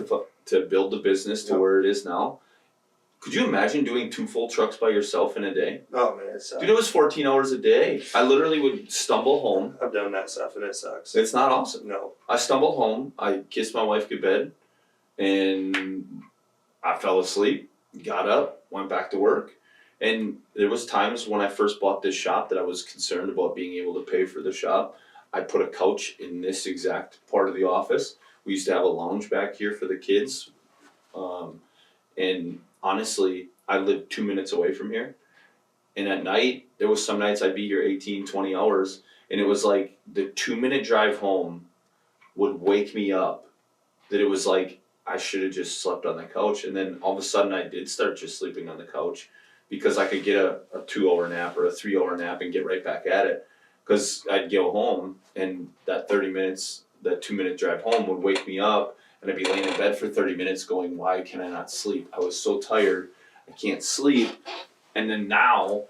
C: to build the business to where it is now. Could you imagine doing 2 full trucks by yourself in a day?
B: oh man, it sucks.
C: Dude, it was 14 hours a day. I literally would stumble home.
B: I've done that stuff and it sucks.
C: It's not awesome.
B: No.
C: I stumbled home. I kissed my wife goodbye, and I fell asleep. Got up, went back to work, and there was times when I first bought this shop that I was concerned about being able to pay for the shop. I put a couch in this exact part of the office. We used to have a lounge back here for the kids, and honestly, I lived 2 minutes away from here. And at night, there was some nights I'd be here 18, 20 hours. And it was like the 2-minute drive home would wake me up. That it was like I should have just slept on the couch. And then all of a sudden I did start just sleeping on the couch because I could get a 2-hour nap or a 3-hour nap and get right back at it. Because I'd go home and that 30 minutes, that 2-minute drive home would wake me up. And I'd be laying in bed for 30 minutes going, why can I not sleep? I was so tired, I can't sleep. And then now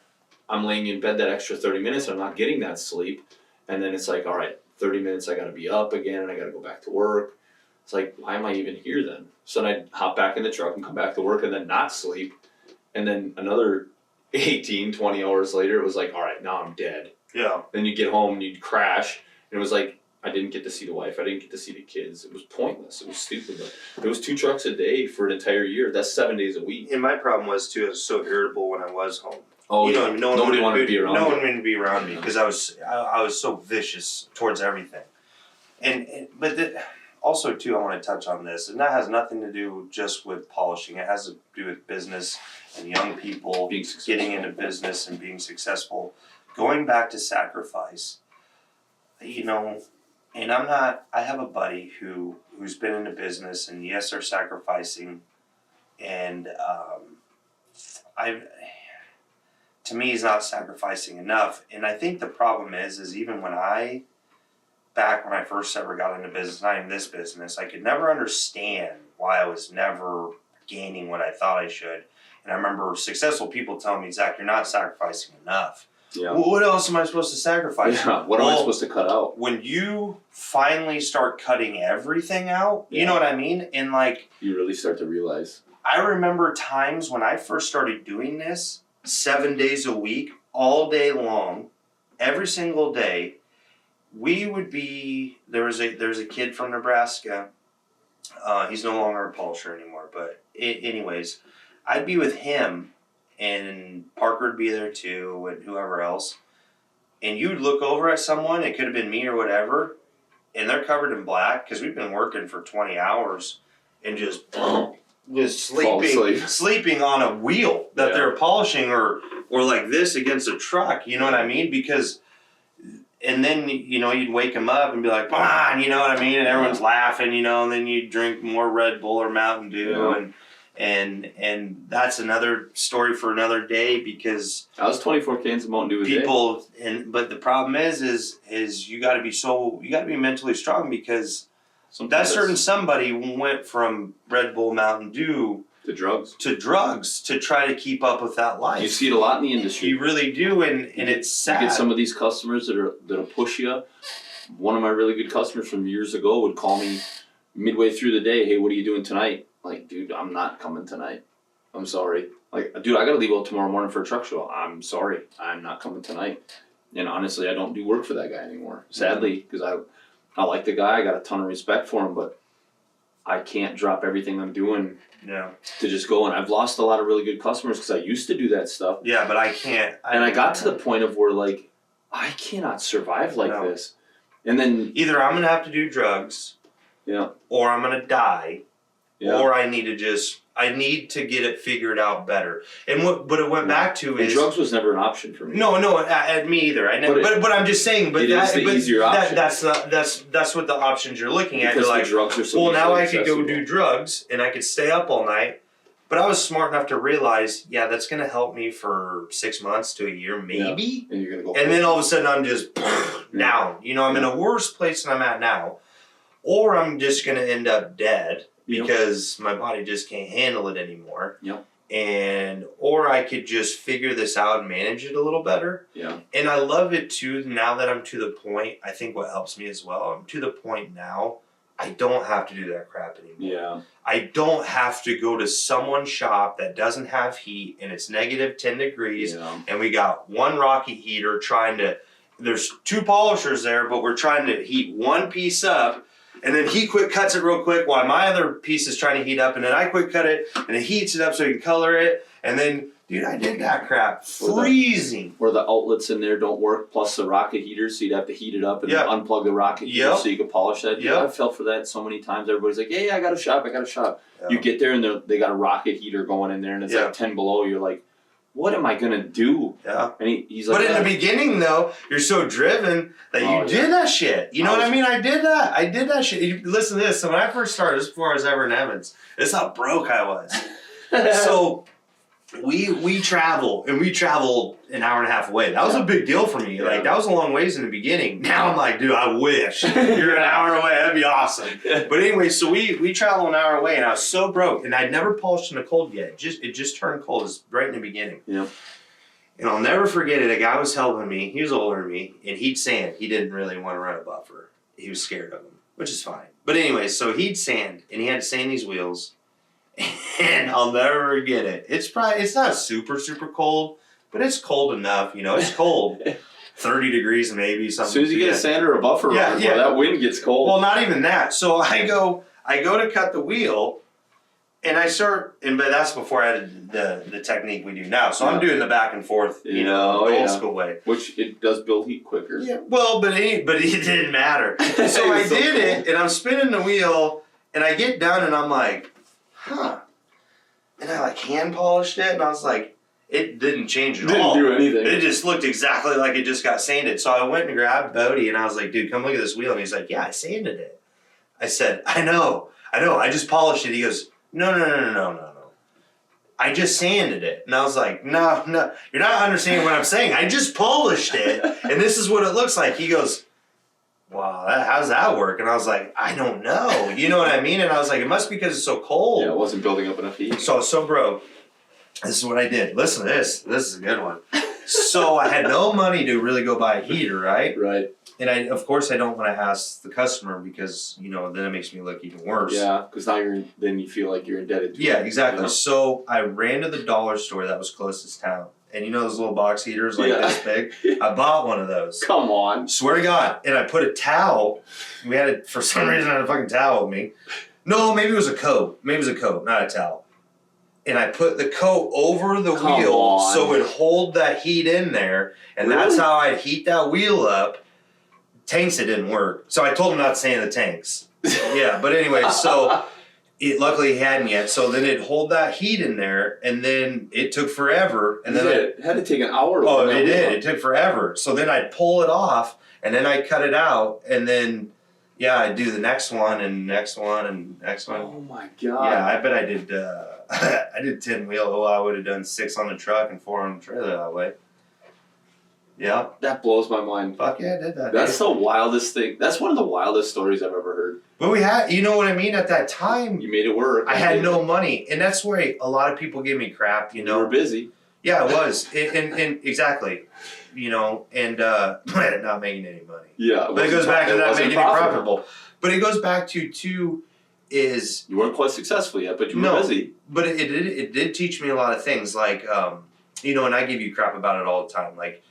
C: I'm laying in bed that extra 30 minutes and I'm not getting that sleep. And then it's like, all right, 30 minutes, I gotta be up again and I gotta go back to work. It's like, why am I even here then? So then I'd hop back in the truck and come back to work and then not sleep. And then another 18, 20 hours later, it was like, all right, now I'm dead.
B: Yeah.
C: Then you get home and you'd crash. And it was like, I didn't get to see the wife. I didn't get to see the kids. It was pointless. It was stupid. But it was 2 trucks a day for an entire year. That's 7 days a week.
B: And my problem was too, I was so irritable when I was home.
C: Oh,
B: you know,
C: yeah.
B: what I mean?
C: Nobody wanted to be around
B: No
C: you.
B: one wanted to be around me because I was so vicious towards everything. But also too, I want to touch on this, and that has nothing to do just with polishing. It has to do with business and young people
C: Being successful.
B: getting into business and being successful. Going back to sacrifice, you know, and I have a buddy who's been into business, and yes, they're sacrificing, and to me, he's not sacrificing enough. And I think the problem is even back when I first ever got into business, not in this business, I could never understand why I was never gaining what I thought I should. And I remember successful people telling me, Zach, you're not sacrificing enough.
C: Yeah.
B: Well, what else am I supposed to sacrifice?
C: Yeah. What am I supposed to cut out?
B: When you finally start cutting everything out, you know what I mean? And like,
C: You really start to realize.
B: I remember times when I first started doing this, 7 days a week, all day long, every single day. We would be there's a kid from Nebraska. He's no longer a polisher anymore, but anyways, I'd be with him, and Parker would be there too, and whoever else. And you'd look over at someone, it could have been me or whatever, and they're covered in black because we've been working for 20 hours and just sleeping on a wheel that they're polishing or like this against a truck. You know what I mean? Because. And then, you know, you'd wake them up and be like, come on, you know what I mean? And everyone's laughing, you know, and then you'd drink more Red Bull or Mountain Dew. And that's another story for another day because...
C: I was 24 cans of Mountain Dew a day.
B: But the problem is you got to be mentally strong because that certain somebody went from Red Bull, Mountain Dew...
C: To drugs
B: to try to keep up with that life.
C: You see it a lot in the industry.
B: You really do, and it's sad.
C: You get some of these customers that'll push you. One of my really good customers from years ago would call me midway through the day, hey, what are you doing tonight? Like, dude, I'm not coming tonight. I'm sorry. Like, dude, I gotta leave out tomorrow morning for a truck show. I'm sorry. I'm not coming tonight. And honestly, I don't do work for that guy anymore. Sadly, because I like the guy. I got a ton of respect for him, but I can't drop everything I'm doing to just go. And I've lost a lot of really good customers because I used to do that stuff.
B: Yeah, but I can't.
C: I got to the point of where, like, I cannot survive like this. And then...
B: Either I'm going to have to do drugs.
C: Yeah.
B: Or I'm going to die.
C: Yeah.
B: Or I need to I need to get it figured out better. And what it went back to
C: And
B: is
C: drugs was never an option for me.
B: no, me either. I never, but I'm just saying. But
C: it is the easier option.
B: That's what the options you're looking at.
C: Because
B: You're like,
C: the drugs are so
B: well, now
C: easily
B: I could go
C: accessible.
B: do drugs and I could stay up all night. But I was smart enough to realize, yeah, that's going to help me for 6 months to a year, maybe.
C: And you're gonna go.
B: And then all of a sudden, I'm just down. You know, I'm in a worse place than I'm at now, or I'm just going to end up dead because my body just can't handle it anymore.
C: Yep.
B: And or I could just figure this out and manage it a little better.
C: Yeah.
B: And I love it too. Now that I'm to the point, I think what helps me as well. I'm to the point now. I don't have to do that crap anymore.
C: Yeah.
B: I don't have to go to someone's shop that doesn't have heat and it's negative 10 degrees and we got one rocket heater trying to, there's 2 polishers there, but we're trying to heat one piece up and then he quick cuts it real quick while my other piece is trying to heat up and then I quick cut it and it heats it up so you can color it and then, dude, I did that crap. Freezing.
C: Where the outlets in there don't work, plus the rocket heaters, so you'd have to heat it up and then unplug the rocket heater so you could polish that. Yeah, I fell for that so many times. Everybody's like, "Hey, I got a shop. Yeah. You get there and they got a rocket heater going in there and it's like 10 below. You're like, what am I gonna do?
B: Yeah.
C: And he's like,
B: but in the beginning though, you're so driven that you did that shit. You know what I mean? I did that shit. Listen to this. So when I first started, this was before I was ever in Evans, this is how broke I was. So we travel and we traveled an hour and a half away. That was a big deal for me.
C: Yeah.
B: Like that was a long ways in the beginning. Now I'm like, dude, I wish you're an hour away. That'd be awesome. But anyway, so we travel an hour away and I was so broke and I'd never polished in the cold yet. It just turned cold. It's right in the beginning.
C: Yeah.
B: And I'll never forget it. A guy was helping me. He was older than me and he'd sand. He didn't really want to run a buffer. He was scared of him, which is fine. But anyway, so he'd sand and he had to sand these wheels. And I'll never forget it. It's not super cold, but it's cold enough. You know, it's cold. 30 degrees maybe something.
C: As soon as you get a sander or a buffer on, that wind gets cold.
B: Well, not even that. So I go to cut the wheel, and I start, but that's before I had the technique we do now. So I'm doing the back and forth, you know, old school way.
C: Which it does build heat quicker.
B: Yeah. Well, but it didn't matter. So I did it, and I'm spinning the wheel, and I get done, and I'm like, huh. And I like hand polished it, and I was like, it didn't change at all.
C: Didn't do anything.
B: It just looked exactly like it just got sanded. So I went and grabbed Bodie, and I was like, dude, come look at this wheel. And he's like, yeah, I sanded it. I said, I know, I just polished it. He goes, no. I just sanded it. And I was like, no, you're not understanding what I'm saying. I just polished it, and this is what it looks like. He goes, wow, how does that work? And I was like, I don't know. You know what I mean? And I was like, it must be because it's so cold.
C: Yeah, it wasn't building up enough heat.
B: So I was so broke. This is what I did. Listen to this. This is a good one. So I had no money to really go buy a heater, right?
C: Right.
B: And of course I don't want to ask the customer because, you know, then it makes me look even worse.
C: Yeah, because now then you feel like you're indebted to
B: Yeah,
C: them,
B: exactly.
C: you know?
B: So I ran to the dollar store that was closest town. And you know those little box heaters like this big? I bought one of those.
C: Come on.
B: Swear to God. And I put a towel. We had it, for some reason I had a fucking towel with me. No, maybe it was a coat. Maybe it was a coat, not a towel. And I put the coat over the wheel so it would hold that heat in there. And that's how I'd heat that wheel up. Tanks, it didn't work. So I told him not to sand the tanks. Yeah, but anyway, so luckily he hadn't yet. So then it'd hold that heat in there, and then it took forever. And then
C: it had to take an hour.
B: Oh, it did. It took forever. So then I'd pull it off, and then I'd cut it out, and then I'd do the next one and next one and next one.
C: Oh my God.
B: Yeah, I bet I did. I did 10 wheel. Oh, I would have done 6 on the truck and 4 on the trailer that way. Yeah.
C: That blows my mind.
B: Fuck yeah, I did that.
C: That's the wildest thing. That's one of the wildest stories I've ever heard.
B: But we had, you know what I mean? At that time,
C: You made it work.
B: I had no money. And that's where a lot of people give me crap, you know?
C: You were busy.
B: Yeah, it was. And exactly. You know, and not making any money.
C: Yeah.
B: But it goes back to not making it profitable. But it goes back to, too, is...
C: You weren't quite successful yet, but you were busy.
B: But it did teach me a lot of things. Like, you know, and I give you crap about it all the time. Like,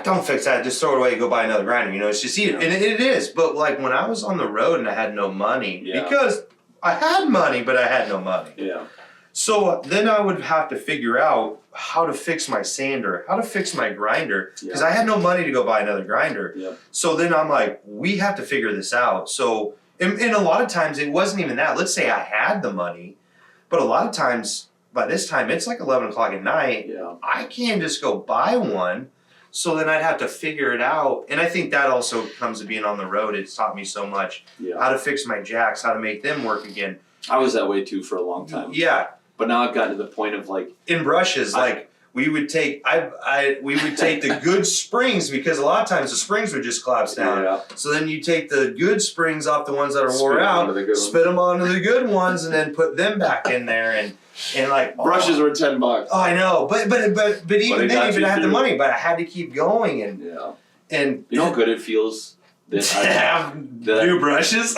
B: don't fix that. Just throw it away and go buy another grinder. You know, it's just eat it. And it is. But, like, when I was on the road and I had no money, because I had money, but I had no money.
C: Yeah.
B: So then I would have to figure out how to fix my sander, how to fix my grinder, because I had no money to go buy another grinder.
C: Yeah.
B: So then I'm like, we have to figure this out. So, and a lot of times it wasn't even that. Let's say I had the money, But a lot of times, by this time, it's like 11 o'clock at night.
C: Yeah.
B: I can't just go buy one. So then I'd have to figure it out. And I think that also comes to being on the road. It's taught me so much.
C: Yeah.
B: How to fix my jacks, how to make them work again.
C: I was that way too for a long time.
B: Yeah.
C: But now I've gotten to the point of like
B: In brushes, we would take the good springs, because a lot of times the springs would just collapse down.
C: Yeah.
B: So then you take the good springs off the ones that are wore
C: Spit 'em
B: out,
C: onto the good ones.
B: spit them onto the good ones, and then put them back in there, and like
C: Brushes were $10.
B: Oh, I know, but even
C: it
B: then,
C: got
B: even
C: you
B: I had the
C: through.
B: money, but I had to keep going, and
C: Yeah. You know how good it feels that
B: to have
C: that-
B: new brushes.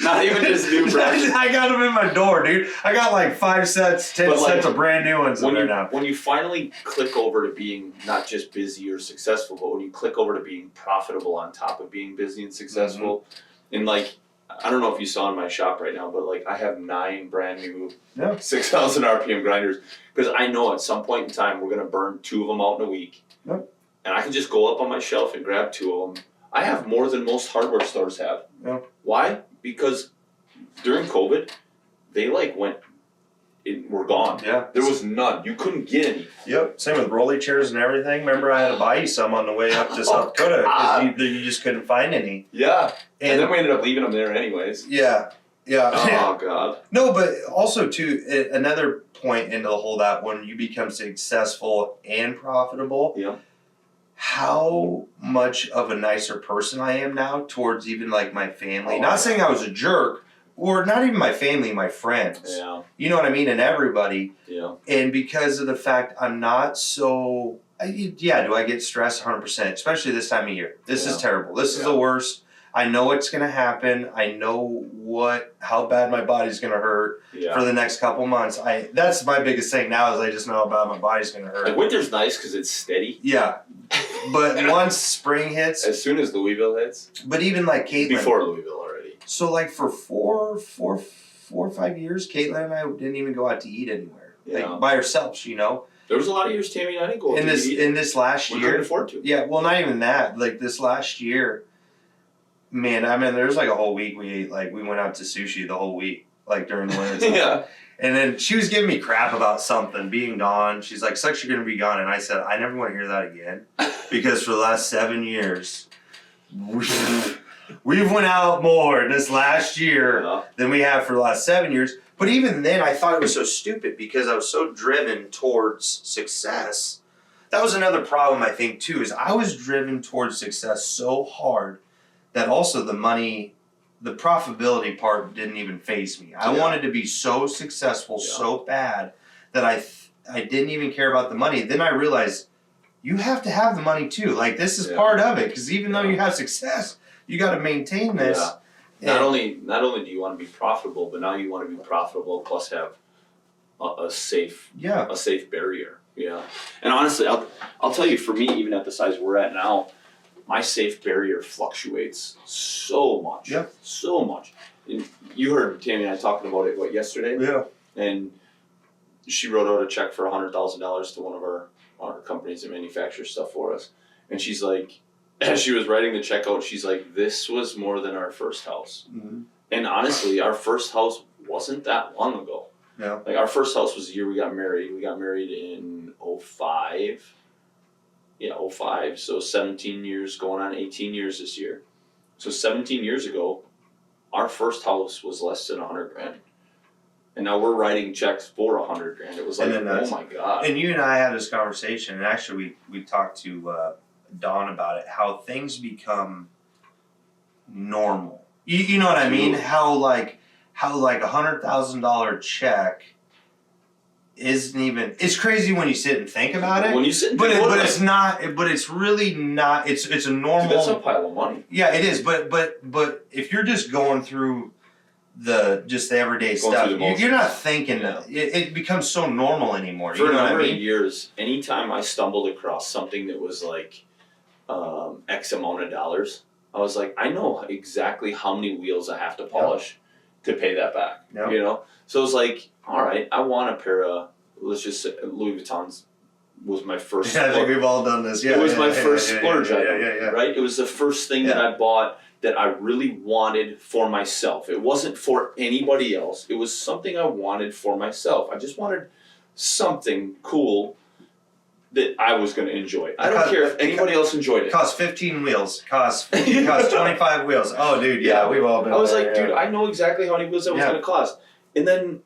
C: not even just new brushes.
B: I got them in my door, dude. I got like 5 sets, 10
C: But, like,
B: sets of brand new ones in
C: when
B: there
C: you
B: now.
C: when you finally click over to being not just busy or successful, but when you click over to being profitable on top of being busy and successful, and like I don't know if you saw in my shop right now, but like I have 9 brand new 6,000 RPM grinders because I know at some point in time we're gonna burn 2 of them out in a week,
B: Yep.
C: and I can just go up on my shelf and grab 2 of them. I have more than most hardware stores have.
B: Yep.
C: Why? Because during COVID, they like were gone.
B: Yeah.
C: There was none. You couldn't get any.
B: Yep. Same with rolly chairs and everything. Remember, I had to buy you some on the way up to South Dakota because you just couldn't find any.
C: Yeah. And
B: And
C: then we ended up leaving them there anyways.
B: yeah.
C: Oh God.
B: No, but also too, another point into the whole that when you become successful and profitable,
C: Yeah.
B: how much of a nicer person I am now towards even like my family.
C: Oh,
B: Not
C: yeah.
B: saying I was a jerk, or not even my family, my friends.
C: Yeah.
B: You know what I mean? And everybody.
C: Yeah.
B: And because of the fact I'm not so, do I get stressed 100%, especially this time of year. This is
C: Yeah.
B: terrible. This is
C: Yeah.
B: the worst. I know what's going to happen. I know how bad my body's going to hurt
C: Yeah.
B: for the next couple months. That's my biggest thing now is I just know how bad my body's going to hurt.
C: Like winter's nice because it's steady.
B: Yeah. But once spring hits,
C: As soon as Louisville hits.
B: but even like Caitlin.
C: Before Louisville already.
B: So like for four or 5 years, Caitlin and I didn't even go out to eat anywhere.
C: Yeah.
B: Like by ourselves, you know.
C: There was a lot of years Tammy and I didn't go
B: In
C: out to eat.
B: this last
C: We couldn't
B: year.
C: afford to.
B: Yeah, well not even that. Like this last year, man, I mean there's like a whole week we ate, like we went out to sushi the whole week, like during the winter time.
C: Yeah.
B: And then she was giving me crap about something being gone. She's like, "Sucks you're gonna be gone." And I said, "I never want to hear that again," because for the last 7 years, we've went out more this last year
C: Yeah.
B: than we have for the last 7 years. But even then, I thought it was so stupid because I was so driven towards success. That was another problem I think too. Is I was driven towards success so hard that also the money. The profitability part didn't even faze me. I
C: Yeah.
B: wanted to be so successful
C: Yeah.
B: so bad that I didn't even care about the money. Then I realized you have to have the money too. Like this is
C: Yeah.
B: part of it because even though
C: Yeah.
B: you have success, you got to maintain this.
C: Yeah.
B: And-
C: Not only do you want to be profitable, but now you want to be profitable plus have a safe barrier. Yeah. And honestly, I'll tell you, for me, even at the size we're at now, my safe barrier fluctuates so much.
B: Yeah.
C: So much. And you heard Tammy and I talking about it, yesterday?
B: Yeah.
C: And she wrote out a check for $100,000 to one of our companies that manufactures stuff for us. And she's like, as she was writing the check out, she's like, this was more than our first house.
B: Mm-hmm.
C: And honestly, our first house wasn't that long ago.
B: Yeah.
C: Like our first house was the year we got married. We got married in 05. Yeah, 05. So 17 years, going on 18 years this year. So 17 years ago, our first house was less than $100,000. And now we're writing checks for $100,000. It was like, oh my God.
B: And you and I had this conversation, and actually we talked to Dawn about it. How things become normal. You know what I mean? How like $100,000 check isn't even. It's crazy when you sit and think about it.
C: When you sit and
B: But
C: think about
B: it's not. But it's really not. It's a normal.
C: Dude, that's a pile of money.
B: Yeah, it is. But if you're just going through the everyday
C: Going
B: stuff,
C: through the motions.
B: you're not thinking.
C: Yeah.
B: It becomes so normal anymore.
C: For
B: You
C: a
B: know what I
C: number
B: mean?
C: of years, anytime I stumbled across something that was like X amount of dollars, I was like, I know exactly how many wheels I have to polish to pay that back.
B: Yep.
C: You know? So it's like, all right, I want a pair of, let's just say, Louis Vuitton's was my first.
B: Yeah, I think we've all done this. Yeah,
C: it was my first splurge item,
B: yeah.
C: right? It was the first thing that I bought that I really wanted for myself. It wasn't for anybody else. It was something I wanted for myself. I just wanted something cool that I was going to enjoy. I don't care if anybody else enjoyed it.
B: Cost 15 wheels. Cost 25 wheels. Oh, dude, yeah, we've all been.
C: I was
B: there,
C: like, dude, I know exactly how many wheels that was going to cost. And then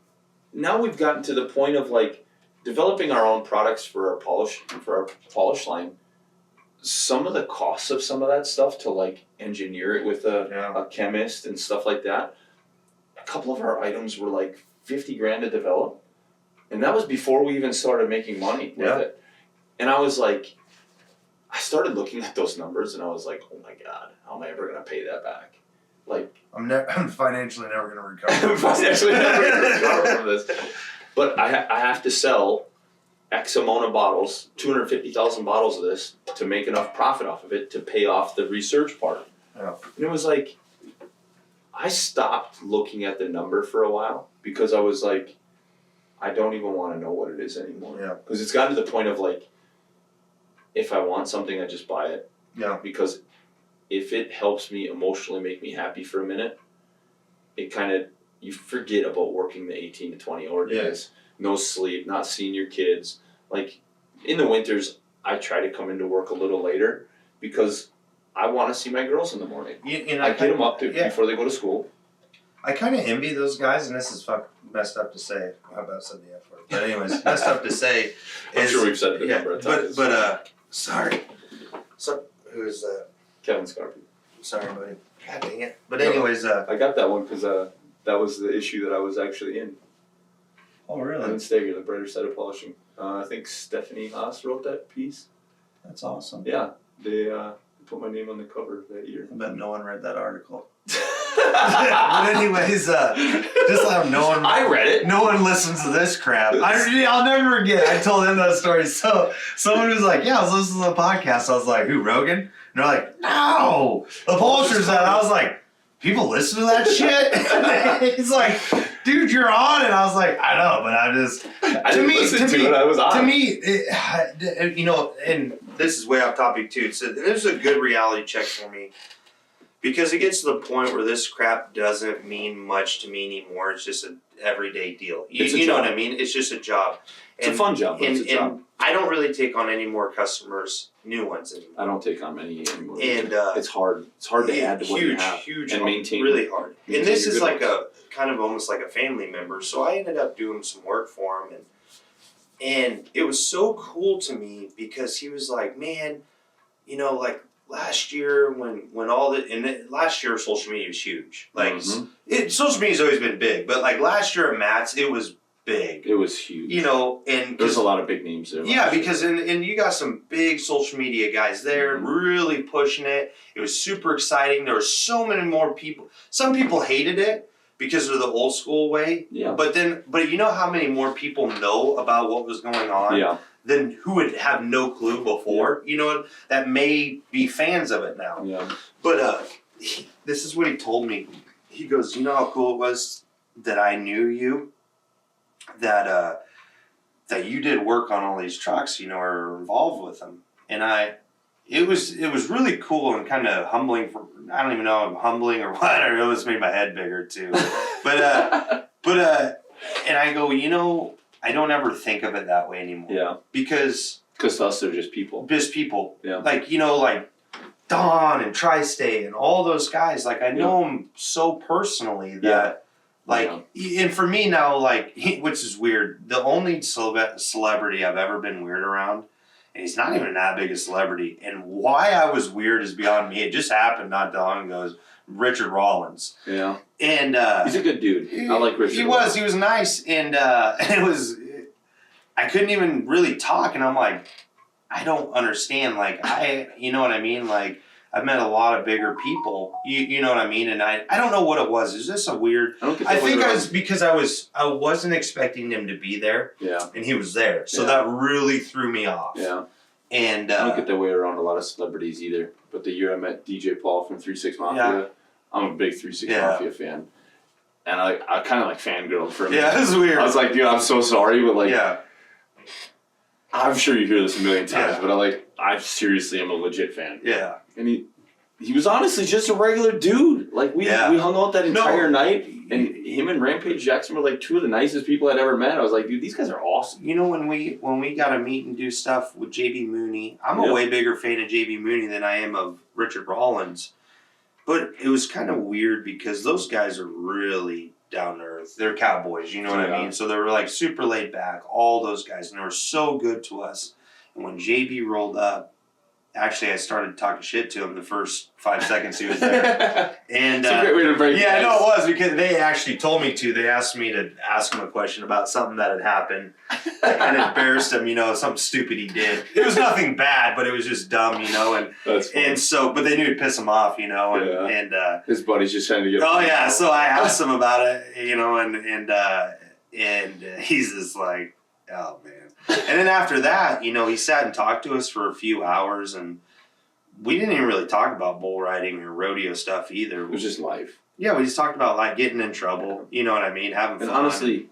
C: now we've gotten to the point of like developing our own products for our polish line. Some of the costs of some of that stuff to like engineer it with a chemist and stuff like that. A couple of our items were like $50,000 to develop, and that was before we even started making money with it. And I was like, I started looking at those numbers, and I was like, oh my god, how am I ever gonna pay that back? Like,
B: I'm financially never gonna recover.
C: I'm financially never gonna recover from this. But I have to sell X amount of bottles, 250,000 bottles of this, to make enough profit off of it to pay off the research part.
B: Yeah.
C: And it was like, I stopped looking at the number for a while because I was like, I don't even want to know what it is anymore.
B: Yeah.
C: Because it's gotten to the point of like, if I want something, I just buy it.
B: Yeah.
C: Because if it helps me emotionally make me happy for a minute, it kind of, you forget about working the 18 to 20 hour days. No sleep, not seeing your kids. Like, in the winters, I try to come into work a little later because I want to see my girls in the morning. I get them up before they go to school.
B: I kind of envy those guys, and this is messed up to say. How about I said the F word? But anyways, messed up to say.
C: I'm sure we've said it a number of times.
B: But sorry. So, who is that?
C: Kevin Scarpy.
B: Sorry, buddy. God dang it. But anyways,
C: I got that one because that was the issue that I was actually in.
B: Oh, really?
C: Evan Stager, the brighter side of polishing. I think Stephanie Haas wrote that piece.
B: That's awesome.
C: Yeah, they put my name on the cover that year.
B: I bet no one read that article. But anyways, just let them know.
C: I read it.
B: No one listens to this crap. I'll never forget. I told him that story. So someone was like, "Yeah, I was listening to the podcast." I was like, "Who, Rogan?" And they're like, "No, the Polisher's that." I was like, "People listen to that shit?" He's like, "Dude, you're on it." I was like, "I know, but I and this is way off topic too. So this is a good reality check for me. Because it gets to the point where this crap doesn't mean much to me anymore. It's just an everyday deal. You know what I mean? It's just a job.
C: It's a fun job, but it's a job.
B: I don't really take on any more customers, new ones anymore.
C: I don't take on many anymore.
B: And
C: it's hard. It's hard to add to what you have.
B: Huge,
C: and maintain.
B: Really hard. And this is like a kind of almost like a family member. So I ended up doing some work for him, and it was so cool to me because he was like, man, you know, like. Last year, when all the last year social media was huge. Like social media's always been big, but like last year at Matt's, it was big.
C: It was huge.
B: You know, and
C: there's a lot of big names there.
B: Yeah, because and you got some big social media guys there, really pushing it. It was super exciting. There were so many more people. Some people hated it because of the old school way.
C: Yeah.
B: But you know how many more people know about what was going on?
C: Yeah.
B: Than who would have no clue before, you know, that may be fans of it now.
C: Yeah.
B: But this is what he told me. He goes, you know how cool it was that I knew you, that you did work on all these trucks, you know, or involved with them, and it was really cool and kind of humbling. I don't even know if I'm humbling or what. I don't know. It's made my head bigger too. But and I go, you know. I don't ever think of it that way anymore. Yeah. Because
C: to us, they're just people.
B: Just people.
C: Yeah.
B: Like, you know, like Don and Tri-State and all those guys. Like, I know them so personally that, and for me now, like, which is weird, the only celebrity I've ever been weird around, and he's not even that big a celebrity, and why I was weird is beyond me. It just happened not that long ago. Richard Rollins.
C: Yeah.
B: And
C: he's a good dude. I like Richard.
B: He was nice, and it was. I couldn't even really talk, and I'm like, I don't understand. Like you know what I mean? Like I've met a lot of bigger people. You know what I mean? And I don't know what it was. Is this a weird? I think I was because I wasn't expecting him to be there.
C: Yeah.
B: And he was there, so that really threw me off.
C: Yeah.
B: And
C: I don't get that way around a lot of celebrities either. But the year I met DJ Paul from 3-6 Mafia, I'm a big 3-6 Mafia fan. And I kind of like fangirled for a minute.
B: Yeah, it was weird.
C: I was like, dude, I'm so sorry, but like, I'm sure you hear this a million times,
B: Yeah.
C: but I seriously am a legit fan.
B: Yeah.
C: And he was honestly just a regular dude. Like we hung out that entire night, and him and Rampage Jackson were like two of the nicest people I'd ever met. I was like, dude, these guys are awesome.
B: You know, when we got to meet and do stuff with JB Mooney, I'm a way bigger fan of JB Mooney than I am of Richard Rollins. But it was kind of weird because those guys are really down to earth. They're cowboys, you know what I mean? So they were like super laid back, all those guys, and they were so good to us. And when JB rolled up, actually I started talking shit to him the first 5 seconds he was there. And
C: it's a great way to break
B: yeah, no, it was because they actually told me to. They asked me to ask him a question about something that had happened. I kind of embarrassed him, you know, something stupid he did. It was nothing bad, but it was just dumb, you know. And so, but they knew it'd piss him off, you know. And
C: his buddy's just trying to get.
B: Oh yeah, so I asked him about it, you know, and he's just like, oh man. And then after that, you know, he sat and talked to us for a few hours, and we didn't even really talk about bull riding or rodeo stuff either.
C: It was just life.
B: Yeah, we just talked about like getting in trouble. You know what I mean? Having fun.
C: And honestly,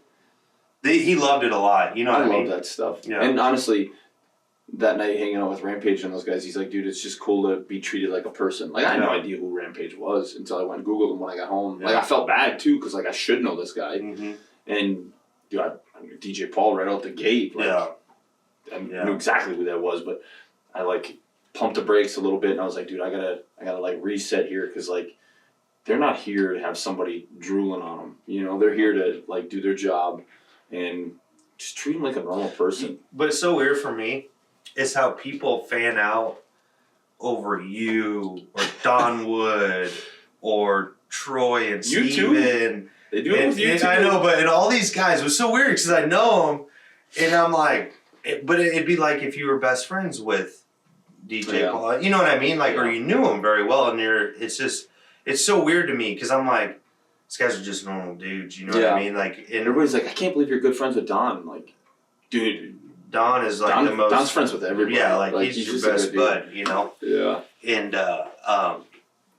B: he loved it a lot. You know what I mean?
C: love that stuff.
B: Yeah.
C: And honestly, that night hanging out with Rampage and those guys, he's like, dude, it's just cool to be treated like a person. Like I had no idea who Rampage was until I went and Googled him when I got home.
B: Yeah.
C: Like I felt bad too because like I should know this guy.
B: Mm-hmm.
C: And dude, I knew DJ Paul right out the gate. Like, I knew exactly who that was, but I like pumped the brakes a little bit, and I was like, dude, I gotta like reset here because like they're not here to have somebody drooling on them. You know, they're here to like do their job and just treat them like a normal person.
B: But it's so weird for me. It's how people fan out over you or Don Wood or Troy and
C: You
B: Steven.
C: too. They do it with you too.
B: I know, but and all these guys, it was so weird because I know them, and I'm like, but it'd be like if you were best friends with DJ Paul, you know what I mean? Like, or you knew him very well, and it's so weird to me because I'm like, these guys are just normal dudes, you know what I mean? Like, and
C: everybody's like, I can't believe you're good friends with Don. Like, dude,
B: Don is like the most.
C: Don's friends with everybody.
B: Yeah, like he's your best bud, you know.
C: Yeah.
B: And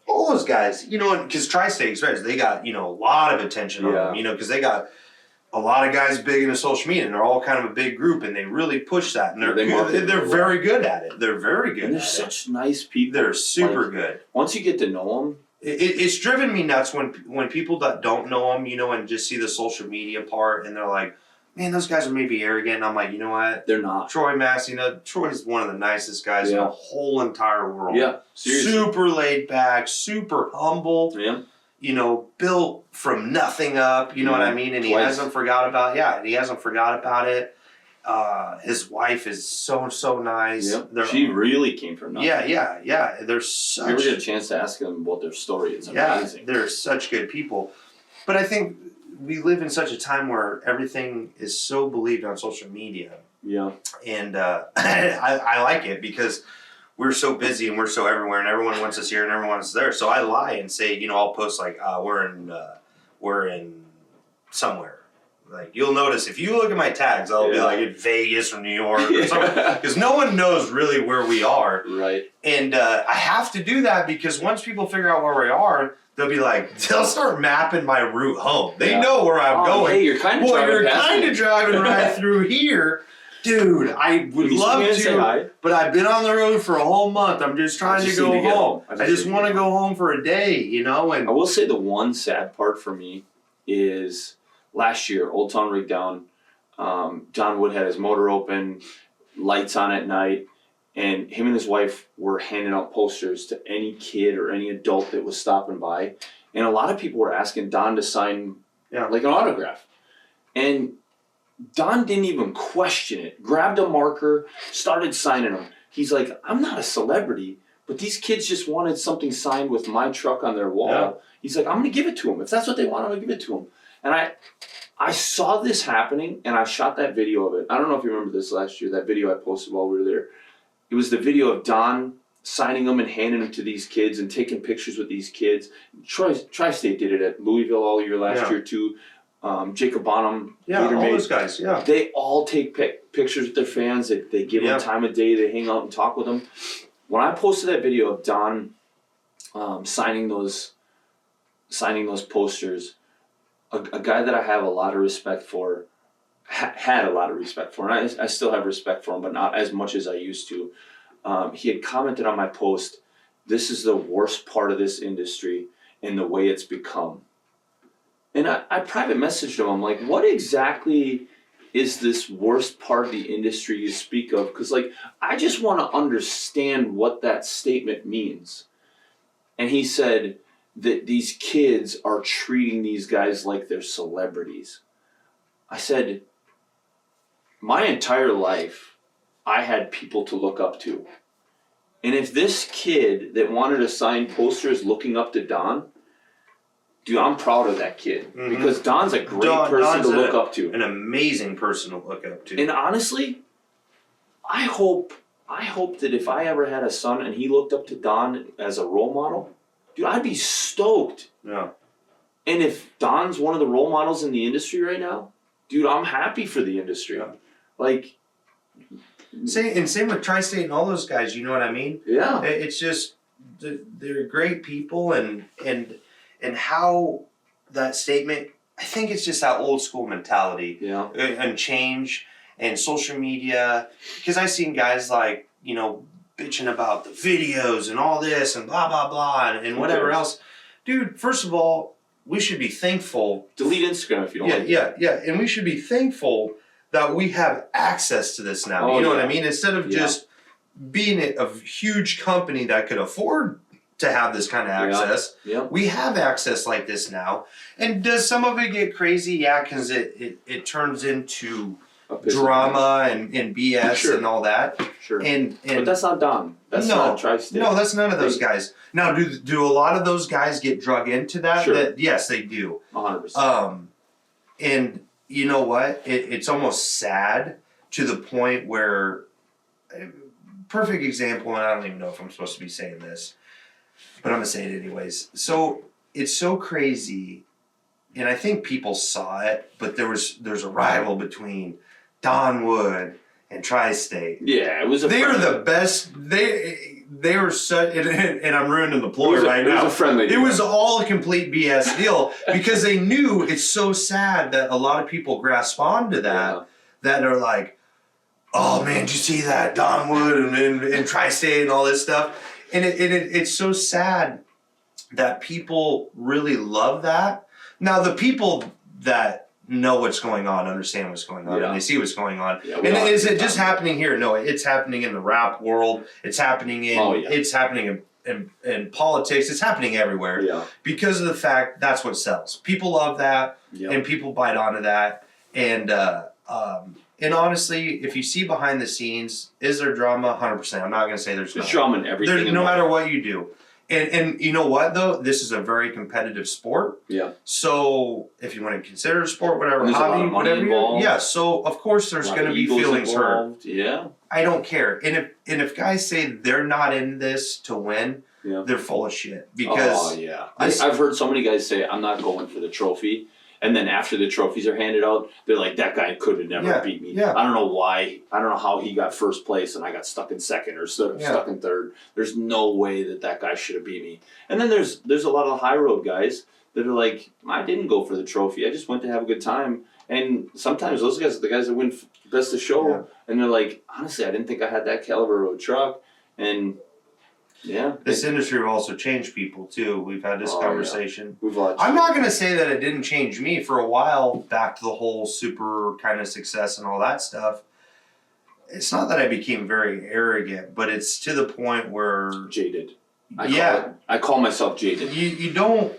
B: all those guys, you know, because Tri-State Express, they got, you know, a lot of attention on them, you know, because they got a lot of guys big into social media, and they're all kind of a big group, and they really push that, and they're very good at it. They're very good.
C: And they're such nice people.
B: They're super good.
C: Once you get to know them,
B: it's driven me nuts when people that don't know them, you know, and just see the social media part, and they're like, man, those guys are maybe arrogant. And I'm like, you know what?
C: They're not.
B: Troy Massey, you know, Troy's one of the nicest guys in the whole entire world.
C: Yeah, seriously.
B: Super laid back, super humble.
C: Yeah.
B: You know, built from nothing up. You know what I mean? And he hasn't forgot about. Yeah, he hasn't forgot about it. His wife is so nice.
C: Yep. She really came from nothing.
B: Yeah. They're such.
C: You ever get a chance to ask them about their story? It's amazing.
B: They're such good people. But I think we live in such a time where everything is so believed on social media.
C: Yeah.
B: And I like it because we're so busy and we're so everywhere, and everyone wants us here and everyone wants us there. So I lie and say, you know, I'll post like we're in somewhere. Like you'll notice if you look at my tags, I'll be like in Vegas or New York or something, because no one knows really where we are.
C: Right.
B: And I have to do that because once people figure out where we are, they'll start mapping my route home. They know where I'm going.
C: Hey, you're kind of
B: driving right through here. Dude, I would love to, but I've been on the road for a whole month. I'm just trying to go home. I just want to go home for a day, you know? And
C: I will say the one sad part for me is last year, Old Town Rig Down, John Wood had his motor open, lights on at night, and him and his wife were handing out posters to any kid or any adult that was stopping by. And a lot of people were asking Don to sign like an autograph. And Don didn't even question it. Grabbed a marker, started signing them. He's like, I'm not a celebrity, but these kids just wanted something signed with my truck on their wall. Yeah. He's like, I'm going to give it to them. If that's what they want, I'm going to give it to them. And I saw this happening, and I shot that video of it. I don't know if you remember this last year, that video I posted while we were there. It was the video of Don signing them and handing them to these kids and taking pictures with these kids. Tri-State did it at Louisville all year last year too. Jacob Bonham,
B: all those guys,
C: they all take pictures with their fans. They give them time of day. They hang out and talk with them. When I posted that video of Don signing those posters, a guy that I have a lot of respect for had a lot of respect for, and I still have respect for him, but not as much as I used to. He had commented on my post, "This is the worst part of this industry and the way it's become." And I private messaged him. I'm like, "What exactly is this worst part of the industry you speak of? Because like, I just want to understand what that statement means." And he said that these kids are treating these guys like they're celebrities. I said, my entire life, I had people to look up to. And if this kid that wanted to sign posters looking up to Don, dude, I'm proud of that kid.
B: Mhm.
C: Because Don's a great person to look up to.
B: An amazing person to look up to.
C: And honestly, I hope that if I ever had a son and he looked up to Don as a role model, dude, I'd be stoked.
B: Yeah.
C: And if Don's one of the role models in the industry right now, dude, I'm happy for the industry.
B: Yeah.
C: Like,
B: Same with Tri-State and all those guys. You know what I mean?
C: yeah,
B: It's just they're great people, and how that statement. I think it's just that old school mentality
C: yeah,
B: and change and social media. Because I've seen guys like bitching about the videos and all this and blah blah blah and whatever else. Dude, first of all, we should be thankful.
C: delete Instagram if you don't like it.
B: Yeah, and we should be thankful that we have access to this now.
C: Oh,
B: You know what
C: yeah.
B: I mean? Instead of just being a huge company that could afford to have this kind of access,
C: Yeah.
B: we have access like this now. And does some of it get crazy? Yeah, because it turns into
C: A business.
B: drama and BS
C: Sure.
B: and all that.
C: Sure.
B: And
C: But that's not Don. That's not Tri-State.
B: no, that's none of those guys. Now, do a lot of those guys get drug into that?
C: Sure.
B: Yes, they do.
C: 100%.
B: And you know what? It's almost sad to the point where, perfect example, and I don't even know if I'm supposed to be saying this, but I'm gonna say it anyways. So it's so crazy, and I think people saw it, but there's a rival between Don Wood and Tri-State.
C: Yeah, it was a
B: They
C: friendly.
B: are the best. They were such, and I'm ruining the ploy right
C: It
B: now.
C: was a friendly.
B: It was all a complete BS deal because they knew it's so sad that a lot of people grasp onto that, that are like, oh man, did you see that? Don Wood and Tri-State and all this stuff. And it's so sad that people really love that. Now, the people that know what's going on, understand what's going on, and they see what's going on.
C: Yeah,
B: And is it just happening here? No, it's happening in the rap world. It's happening in politics. It's happening everywhere.
C: Yeah.
B: Because of the fact that's what sells. People love that,
C: Yeah.
B: and people bite onto that. And honestly, if you see behind the scenes, is there drama? 100%. I'm not going to say there's
C: There's
B: not.
C: drama in everything.
B: There's, no matter what you do. And you know what though? This is a very competitive sport.
C: Yeah.
B: So if you want to consider a sport, whatever,
C: And there's a lot
B: hobby,
C: of money
B: whatever.
C: involved.
B: Yeah. So of course there's going to be feelings hurt.
C: Yeah.
B: I don't care. And if guys say they're not in this to win,
C: Yeah.
B: they're full of shit. Because
C: Oh yeah.
B: this-
C: I've heard so many guys say I'm not going for the trophy, and then after the trophies are handed out, they're like, that guy could have never beat me.
B: Yeah.
C: I don't know why. I don't know how he got first place and I got stuck in second or stuck in third. There's no way that guy should have beat me. And then there's a lot of high road guys that are like, I didn't go for the trophy. I just went to have a good time. And sometimes those guys are the guys that win best of show.
B: Yeah.
C: And they're like, honestly, I didn't think I had that caliber of a truck. And yeah.
B: this industry will also change people too. We've had this
C: Oh,
B: conversation.
C: We've watched.
B: I'm not going to say that it didn't change me for a while, back to the whole super kind of success and all that stuff. It's not that I became very arrogant, but it's to the point where,
C: Jaded.
B: yeah,
C: I call myself jaded.
B: you don't,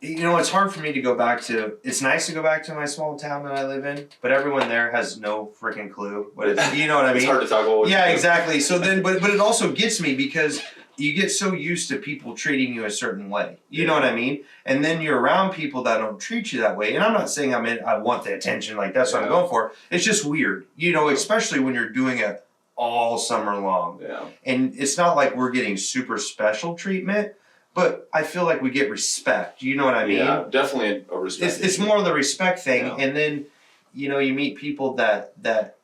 B: it's hard for me to go back to, it's nice to go back to my small town that I live in, but everyone there has no freaking clue what it's, you know what I mean?
C: It's hard to talk about what
B: Yeah,
C: you do.
B: exactly. So then, but it also gets me because you get so used to people treating you a certain way. You know what I mean? And then you're around people that don't treat you that way. And I'm not saying I want the attention, like that's what I'm going for. It's just weird, especially when you're doing it all summer long.
C: Yeah.
B: And it's not like we're getting super special treatment, but I feel like we get respect. You know what I mean?
C: Yeah, definitely a respect.
B: It's more of the respect thing,
C: Yeah.
B: and then you meet people that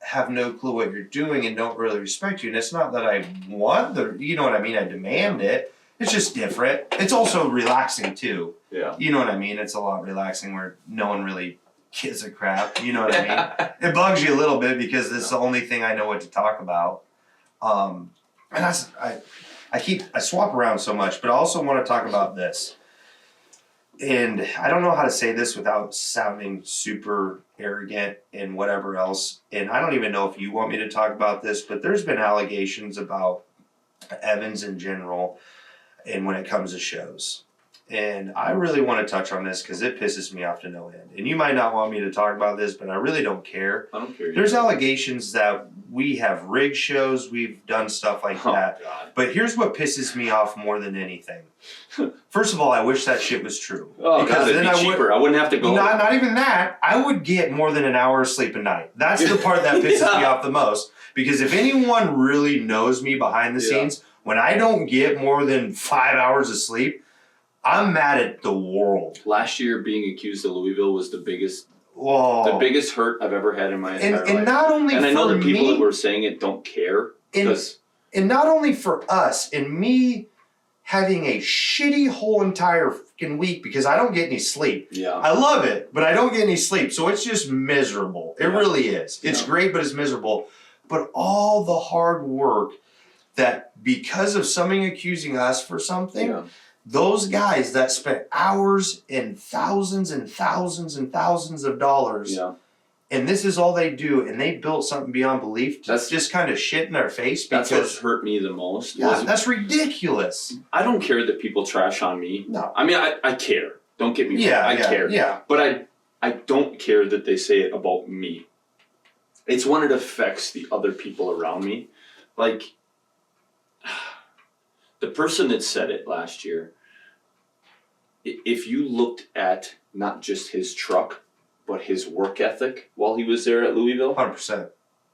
B: have no clue what you're doing and don't really respect you. And it's not that I want you know what I mean? I demand it. It's just different. It's also relaxing too.
C: Yeah.
B: You know what I mean? It's a lot relaxing where no one really gives a crap? You know what I mean? It bugs you a little bit because it's the only thing I know what to talk about. And I swap around so much, but I also want to talk about this. And I don't know how to say this without sounding super arrogant and whatever else. And I don't even know if you want me to talk about this, but there's been allegations about Evans in general and when it comes to shows. And I really want to touch on this because it pisses me off to no end. And you might not want me to talk about this, but I really don't care.
C: I don't care.
B: There's allegations that we have rigged shows, we've done stuff like that.
C: God.
B: But here's what pisses me off more than anything. First of all, I wish that shit was true.
C: Oh, because it'd be cheaper. I wouldn't have to go.
B: Not even that. I would get more than an hour of sleep a night. That's the part that pisses me off the most. Because if anyone really knows me behind the scenes, when I don't get more than 5 hours of sleep, I'm mad at the world.
C: Last year, being accused of Louisville was the biggest hurt I've ever had in my entire life.
B: And not only
C: and I know
B: for
C: the people
B: me,
C: that were saying it don't care.
B: And not only for us, and me having a shitty whole entire freaking week because I don't get any sleep.
C: Yeah.
B: I love it, but I don't get any sleep. So it's just miserable. It really is. It's great, but it's miserable. But all the hard work that because of somebody accusing us for something, those guys that spent hours and thousands and thousands and thousands of dollars, and this is all they do, and they built something beyond belief. That's just kind of shit in their face. Because
C: that's what hurt me the most.
B: Yeah, that's ridiculous.
C: I don't care that people trash on me.
B: No.
C: I mean, I care. Don't get me wrong. I care.
B: Yeah.
C: But I don't care that they say it about me. It's when it affects the other people around me. Like, the person that said it last year, if you looked at not just his truck, but his work ethic while he was there at Louisville.
B: 100%.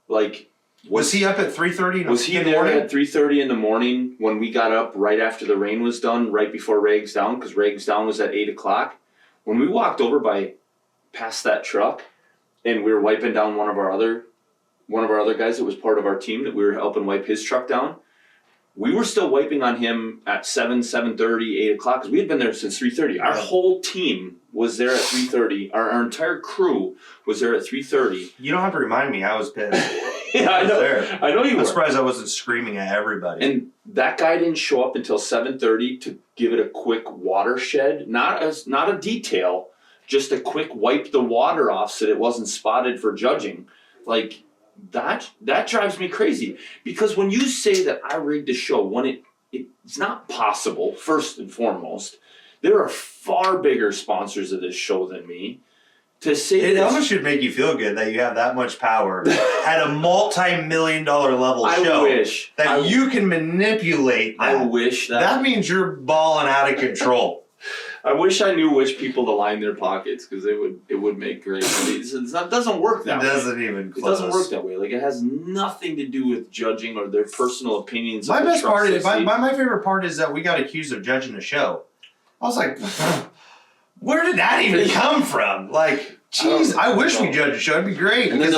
C: Like,
B: was he up at 3:30?
C: Was he there at 3:30 in the morning when we got up right after the rain was done, right before Rags Down? Because Rags Down was at 8 o'clock. When we walked over past that truck, and we were wiping down one of our other guys that was part of our team that we were helping wipe his truck down. We were still wiping on him at 7:30, 8 o'clock, because we had been there since 3:30. Our whole team was there at 3:30. Our entire crew was there at 3:30.
B: You don't have to remind me. I was pissed.
C: Yeah, I know.
B: There.
C: I know you were.
B: I'm surprised I wasn't screaming at everybody.
C: And that guy didn't show up until 7:30 to give it a quick watershed. Not a detail, just a quick wipe the water off so that it wasn't spotted for judging. Like, that drives me crazy, because when you say that I rigged the show, when it's not possible. First and foremost, there are far bigger sponsors of this show than me. To say
B: it almost should make you feel good that you have that much power at a multi-million-dollar level show. You can manipulate that.
C: I wish that.
B: That means you're balling out of control.
C: I wish I knew which people to line their pockets, because it would make great. It doesn't work that way.
B: It doesn't even close.
C: It doesn't work that way. Like, it has nothing to do with judging or their personal opinions.
B: My best part is my favorite part is that we got accused of judging the show. I was like, where did that even come from? Like, jeez, I wish we judged a show. It'd be great.
C: And then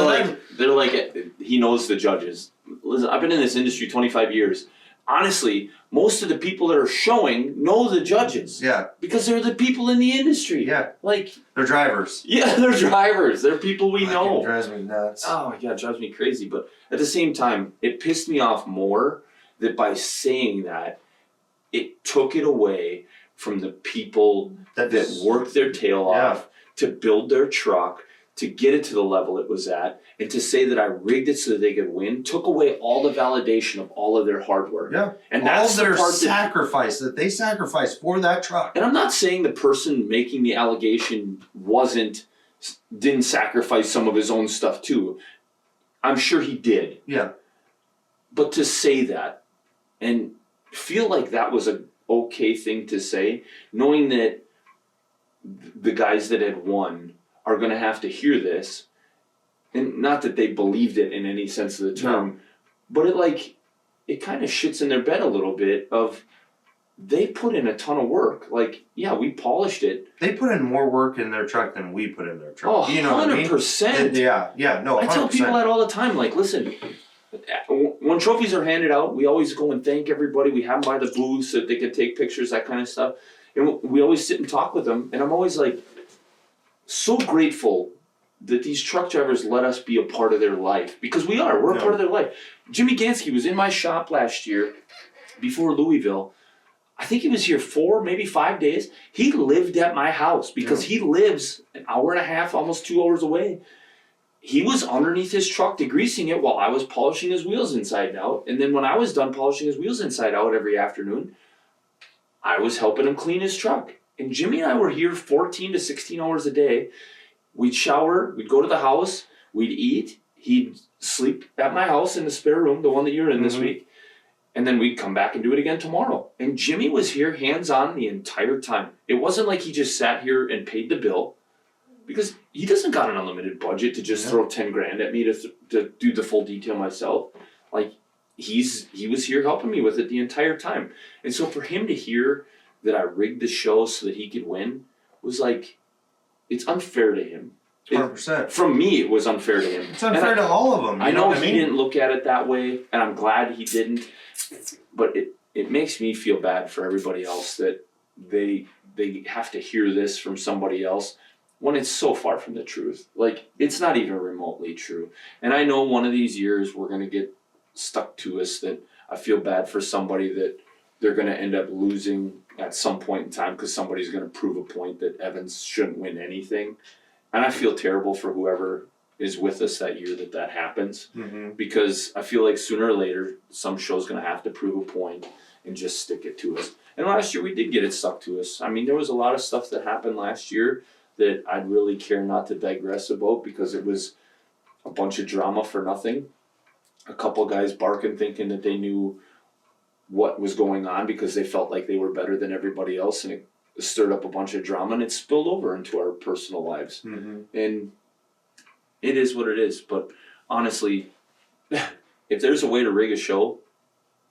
C: they're like, he knows the judges. Listen, I've been in this industry 25 years. Honestly, most of the people that are showing know the judges.
B: Yeah.
C: Because they're the people in the industry.
B: Yeah.
C: Like,
B: they're drivers.
C: Yeah, they're drivers. They're people we know.
B: It drives me nuts.
C: Oh my God, it drives me crazy. But at the same time, it pissed me off more that by saying that, it took it away from the people that worked their tail off to build their truck, to get it to the level it was at, and to say that I rigged it so that they could win, took away all the validation of all of their hard work.
B: Yeah.
C: And that's
B: all their sacrifice that they sacrificed for that truck.
C: And I'm not saying the person making the allegation didn't sacrifice some of his own stuff too. I'm sure he did.
B: Yeah.
C: But to say that and feel like that was a okay thing to say, knowing that the guys that had won are going to have to hear this, and not that they believed it in any sense of the term, but it kind of shits in their bed a little bit of, they put in a ton of work. Like, yeah, we polished it.
B: They put in more work in their truck than we put in their truck.
C: Oh, 100%.
B: Yeah, no, 100%.
C: I tell people that all the time, like, listen, when trophies are handed out, we always go and thank everybody. We have them by the booth so that they can take pictures, that kind of stuff. And we always sit and talk with them, and I'm always like, so grateful that these truck drivers let us be a part of their life, because we're a part of their life. Jimmy Gansky was in my shop last year before Louisville. I think he was here 4, maybe 5 days. He lived at my house because he lives an hour and a half, almost 2 hours away. He was underneath his truck degreasing it while I was polishing his wheels inside and out. And then when I was done polishing his wheels inside out every afternoon, I was helping him clean his truck. And Jimmy and I were here 14 to 16 hours a day. We'd shower, we'd go to the house, we'd eat, he'd sleep at my house in the spare room, the one that you're in this week, and then we'd come back and do it again tomorrow. And Jimmy was here hands-on the entire time. It wasn't like he just sat here and paid the bill, because he doesn't got an unlimited budget to just throw 10 grand at me to do the full detail myself. Like, he was here helping me with it the entire time. And so for him to hear that I rigged the show so that he could win was like, it's unfair to him.
B: 100%.
C: From me, it was unfair to him.
B: It's unfair to all of them.
C: I know he didn't look at it that way, and I'm glad he didn't. But it makes me feel bad for everybody else that they have to hear this from somebody else when it's so far from the truth. Like, it's not even remotely true. And I know one of these years we're gonna get stuck to us that I feel bad for somebody that they're gonna end up losing at some point in time because somebody's gonna prove a point that Evans shouldn't win anything. And I feel terrible for whoever is with us that year that happens, because I feel like sooner or later some show's gonna have to prove a point and just stick it to us. And last year we did get it stuck to us. I mean, there was a lot of stuff that happened last year that I'd really care not to digress about, because it was a bunch of drama for nothing. A couple guys barking, thinking that they knew what was going on because they felt like they were better than everybody else, and it stirred up a bunch of drama, and it spilled over into our personal lives. And it is what it is. But honestly, if there's a way to rig a show,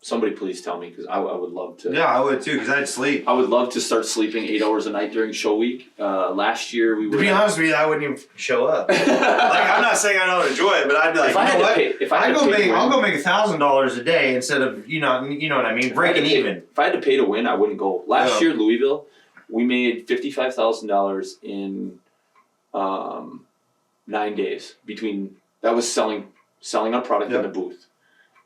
C: somebody please tell me, because I would love to.
B: Yeah, I would too, because I'd sleep.
C: I would love to start sleeping 8 hours a night during show week. Last year we were.
B: To be honest with you, I wouldn't even show up. Like, I'm not saying I don't enjoy it, but I'd be like, I'll go make $1,000 a day instead of you know what I mean, breaking even.
C: If I had to pay to win, I wouldn't go. Last year, Louisville, we made $55,000 in 9 days between that was selling our product in the booth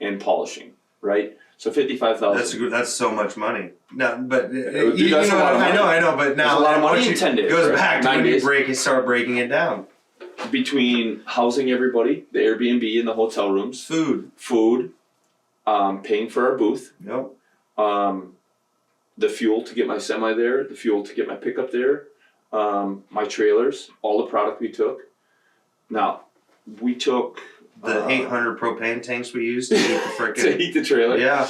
C: and polishing, right? So $55,000.
B: That's so much money. No, but
C: I
B: know. But now
C: a lot of money in 10 days.
B: Goes
C: right?
B: back to when you start breaking it down.
C: Between housing everybody, the Airbnb and the hotel rooms, food, paying for our booth, the fuel to get my semi there, the fuel to get my pickup there, my trailers, all the product we took. Now, we took
B: the 800 propane tanks we used to heat the frickin'
C: to heat the trailer.
B: Yeah.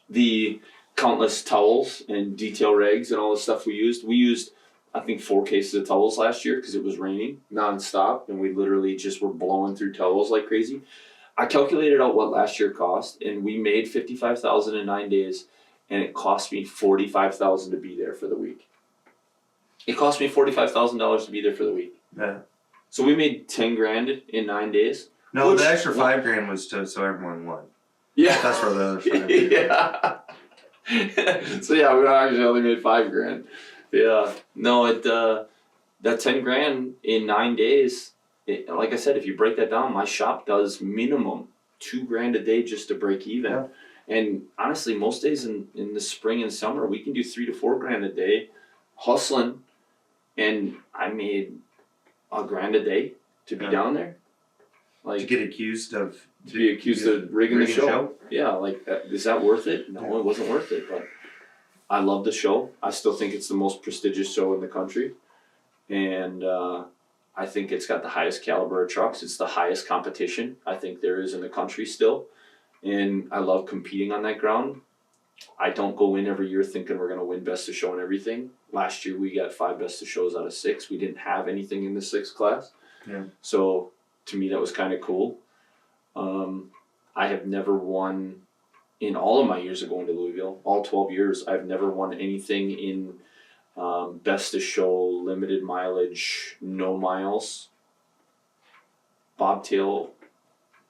C: The countless towels and detail rags and all the stuff we used. We used, I think, 4 cases of towels last year because it was raining nonstop, and we literally just were blowing through towels like crazy. I calculated out what last year cost, and we made $55,000 in 9 days, and it cost me $45,000 to be there for the week. It cost me $45,000 to be there for the week.
B: Yeah.
C: So we made 10 grand in 9 days.
B: No, the extra 5 grand was so everyone won.
C: Yeah.
B: That's where the other 5 grand.
C: Yeah. So yeah, we actually only made 5 grand. Yeah. No, that 10 grand in 9 days, like I said, if you break that down, my shop does minimum 2 grand a day just to break even. Yeah. And honestly, most days in the spring and summer, we can do 3 to 4 grand a day hustling. And I made $1 grand a day to be down there. Like,
B: to get accused of
C: rigging the show. Yeah, like, is that worth it? No, it wasn't worth it, but I love the show. I still think it's the most prestigious show in the country, and I think it's got the highest caliber of trucks. It's the highest competition I think there is in the country still, and I love competing on that ground. I don't go in every year thinking we're going to win best of show and everything. Last year we got 5 best of shows out of 6. We didn't have anything in the 6 class.
B: Yeah.
C: So to me that was kind of cool. I have never won in all of my years of going to Louisville, all 12 years. I've never won anything in best of show, limited mileage, no miles, bobtail.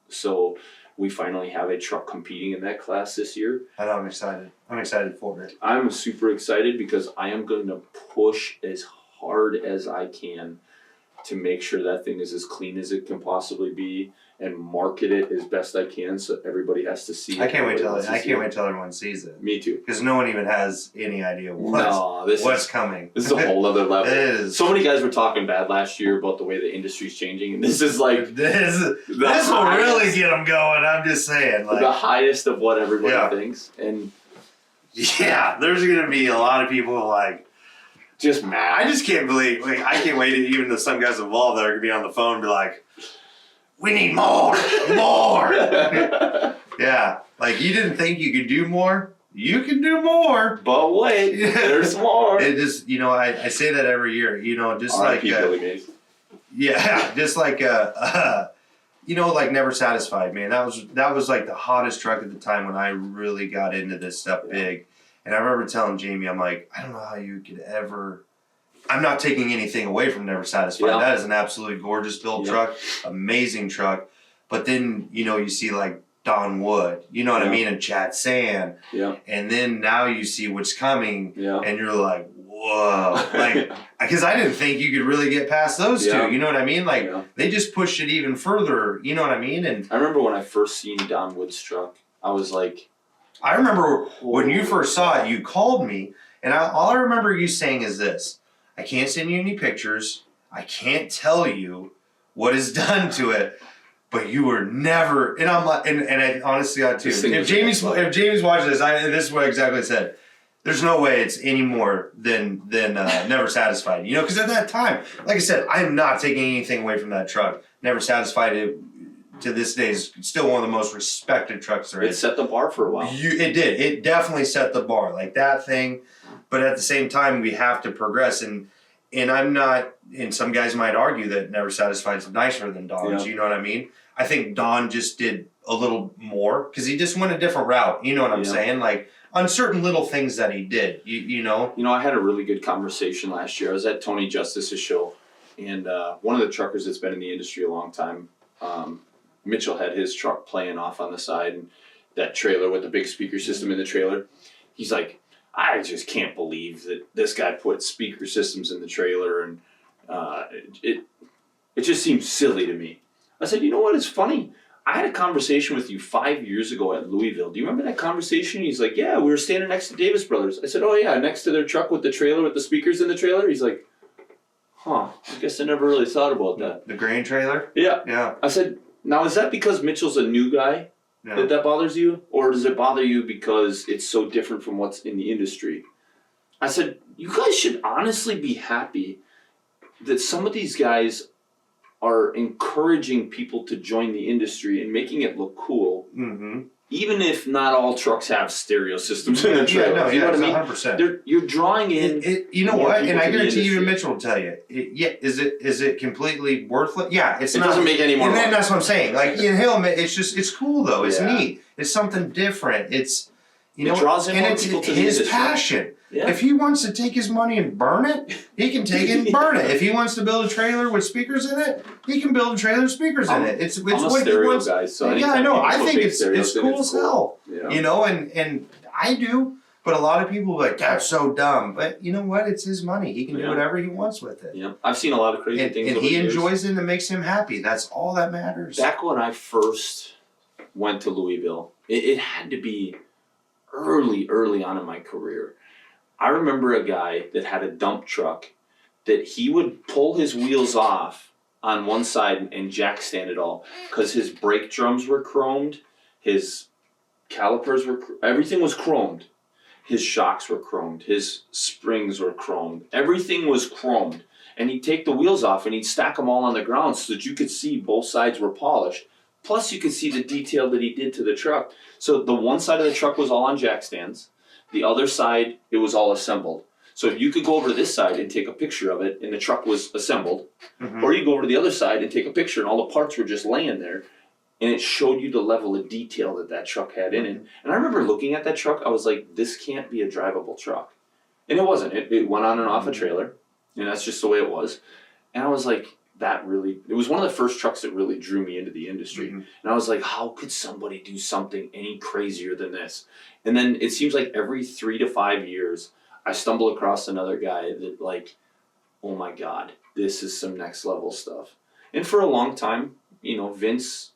C: So we finally have a truck competing in that class this year.
B: And I'm excited. I'm excited for it.
C: I'm super excited because I am going to push as hard as I can to make sure that thing is as clean as it can possibly be and market it as best I can so everybody has to see it.
B: I can't wait till
C: Everybody wants to see
B: everyone sees it.
C: it. Me too.
B: Because no one even has any idea what's
C: This
B: coming.
C: is a whole other level.
B: It is.
C: So many guys were talking bad last year about the way the industry's changing, and this is like
B: This will really get them going. I'm just saying, like
C: the highest of what everybody
B: Yeah.
C: thinks, and
B: yeah, there's gonna be a lot of people like.
C: just mad.
B: I just can't believe. Like, I can't wait. Even the some guys involved that are gonna be on the phone, and be like, "We need more, more." Yeah, like you didn't think you could do more. You can do more.
C: But wait, there's more.
B: It just, I say that every year. Just like
C: Billy Mays.
B: yeah, just like like Never Satisfied, man. That was like the hottest truck at the time when I really got into this stuff big. And I remember telling Jamie, I'm like, I don't know how you could ever. I'm not taking anything away from Never Satisfied.
C: Yeah.
B: That is an absolutely gorgeous built
C: Yeah.
B: truck, amazing truck. But then you see like Don Wood, you know what I
C: Yeah.
B: mean, and Chad Sand,
C: Yeah,
B: and then now you see what's coming,
C: yeah.
B: and you're like, whoa, like because I didn't think you could really get past those
C: Yeah.
B: two. You know what I mean? Like
C: Yeah.
B: they just pushed it even further. You know what I mean? And
C: I remember when I first seen Don Wood's truck, I was like,
B: I remember when you first saw it, you called me, and all I remember you saying is this: I can't send you any pictures. I can't tell you what is done to it. But you were never, and I'm like, and I honestly got to.
C: This thing
B: If
C: was
B: Jamie's
C: like-
B: watching this, this is what exactly I said. There's no way it's any more than Never Satisfied. Because at that time, like I said, I'm not taking anything away from that truck. Never Satisfied, to this day, is still one of the most respected trucks there
C: it
B: is.
C: set the bar for a while.
B: It did. It definitely set the bar, like that thing. But at the same time, we have to progress. And I'm not. And some guys might argue that Never Satisfied is nicer than Don's.
C: Yeah.
B: You know what I mean? I think Don just did a little more because he just went a different route. You know what I'm
C: Yeah.
B: saying? Like on certain little things that he did. You know.
C: I had a really good conversation last year. I was at Tony Justice's show, and one of the truckers that's been in the industry a long time, Mitchell, had his truck playing off on the side, and that trailer with the big speaker system in the trailer. He's like, I just can't believe that this guy put speaker systems in the trailer, and it just seems silly to me. I said, you know what? It's funny. I had a conversation with you 5 years ago at Louisville. Do you remember that conversation? He's like, yeah, we were standing next to Davis Brothers. I said, oh yeah, next to their truck with the trailer with the speakers in the trailer. He's like, huh, I guess I never really thought about that.
B: The grain trailer.
C: Yeah.
B: Yeah.
C: I said, now is that because Mitchell's a new guy
B: Yeah.
C: that bothers you? Or does it bother you because it's so different from what's in the industry? I said, you guys should honestly be happy that some of these guys are encouraging people to join the industry and making it look cool,
B: Mm-hmm.
C: even if not all trucks have stereo systems in their trailers.
B: Yeah, no,
C: you know what I mean?
B: 100%.
C: You're drawing in.
B: You know
C: more
B: what?
C: people
B: And I
C: to the
B: guarantee even
C: industry.
B: Mitchell will tell you. Is it completely worthless? Yeah, it's
C: It
B: not.
C: doesn't make any more
B: And then
C: money.
B: that's what I'm saying. Like in Hill, it's cool though. It's
C: Yeah.
B: neat. It's something different. It's
C: It draws in
B: and
C: more
B: it's
C: people to the
B: his
C: industry.
B: passion.
C: Yeah.
B: If he wants to take his money and burn it, he can take it and burn it. If he wants to build a trailer with speakers in it, he can build a trailer with speakers in it. It's
C: I'm a
B: what he
C: stereo
B: wants.
C: guy, so
B: Yeah,
C: anytime
B: I know.
C: people
B: I
C: put
B: think
C: big
B: it's
C: stereos in,
B: cool as hell.
C: Yeah.
B: And I do. But a lot of people are like, that's so dumb. But you know what? It's his money. He can do
C: Yeah.
B: whatever he wants with it.
C: Yeah, I've seen a lot of crazy
B: And,
C: things.
B: and
C: over
B: he
C: the years.
B: enjoys it and it makes him happy. That's all that matters.
C: Back when I first went to Louisville, it had to be early on in my career. I remember a guy that had a dump truck that he would pull his wheels off on one side and jack stand it all because his brake drums were chromed, his calipers were, everything was chromed. His shocks were chromed, his springs were chromed, everything was chromed. And he'd take the wheels off and he'd stack them all on the ground so that you could see both sides were polished. Plus you could see the detail that he did to the truck. So the one side of the truck was all on jack stands. The other side, it was all assembled. So if you could go over to this side and take a picture of it and the truck was assembled,
B: Mhm.
C: or you go over to the other side and take a picture and all the parts were just laying there, and it showed you the level of detail that that truck had in it. And I remember looking at that truck, I was like, this can't be a drivable truck. And it wasn't. It went on and off a trailer, and that's just the way it was. And I was like, it was one of the first trucks that really drew me into the industry.
B: Mhm.
C: And I was like, how could somebody do something any crazier than this? And then it seems like every 3 to 5 years, I stumble across another guy that like, oh my God, this is some next level stuff. And for a long time, Vince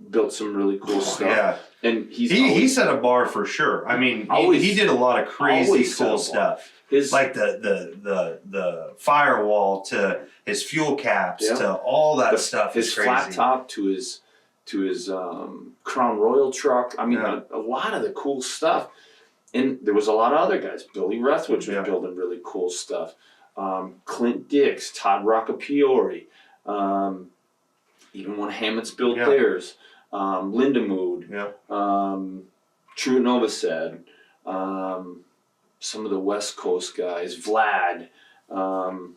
C: built some really cool stuff.
B: Yeah.
C: And
B: he set a bar for sure. I mean, he did a lot of crazy cool stuff. Like the firewall to his fuel caps to all that stuff.
C: His flat top to his Crown Royal truck. I mean, a lot of the cool stuff. And there was a lot of other guys. Billy Rethwich was building really cool stuff. Clint Dix, Todd Roccapiori, even when Hammett's built theirs. Linda Mood, True Novosad, some of the West Coast guys, Vlad, and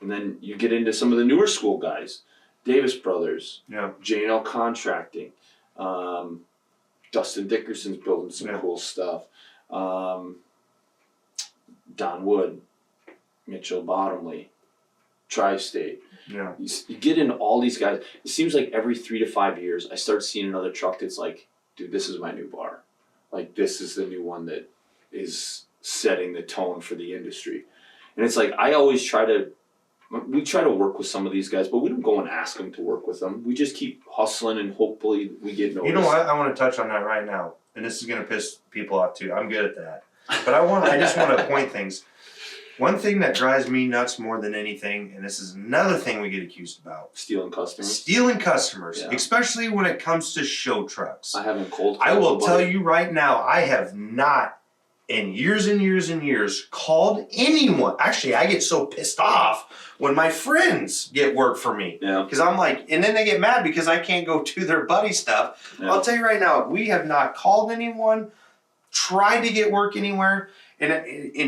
C: then you get into some of the newer school guys, Davis Brothers, J&L Contracting, Dustin Dickerson's building some cool stuff, Don Wood, Mitchell Bottomley, Tri-State.
B: Yeah.
C: You get into all these guys. It seems like every 3 to 5 years, I start seeing another truck that's like, dude, this is my new bar. Like, this is the new one that is setting the tone for the industry. And it's like, we try to work with some of these guys, but we don't go and ask them to work with them. We just keep hustling and hopefully we get noticed.
B: You know what? I want to touch on that right now. And this is going to piss people off too. I'm good at that. But I just want to point things. One thing that drives me nuts more than anything, and this is another thing we get accused about.
C: Stealing customers,
B: especially when it comes to show trucks.
C: I haven't cold.
B: I will tell you right now, I have not, in years and years and years, called anyone. Actually, I get so pissed off when my friends get work for me.
C: Yeah.
B: Because I'm like, and then they get mad because I can't go do their buddy stuff. Yeah. I'll tell you right now, we have not called anyone, tried to get work anywhere. And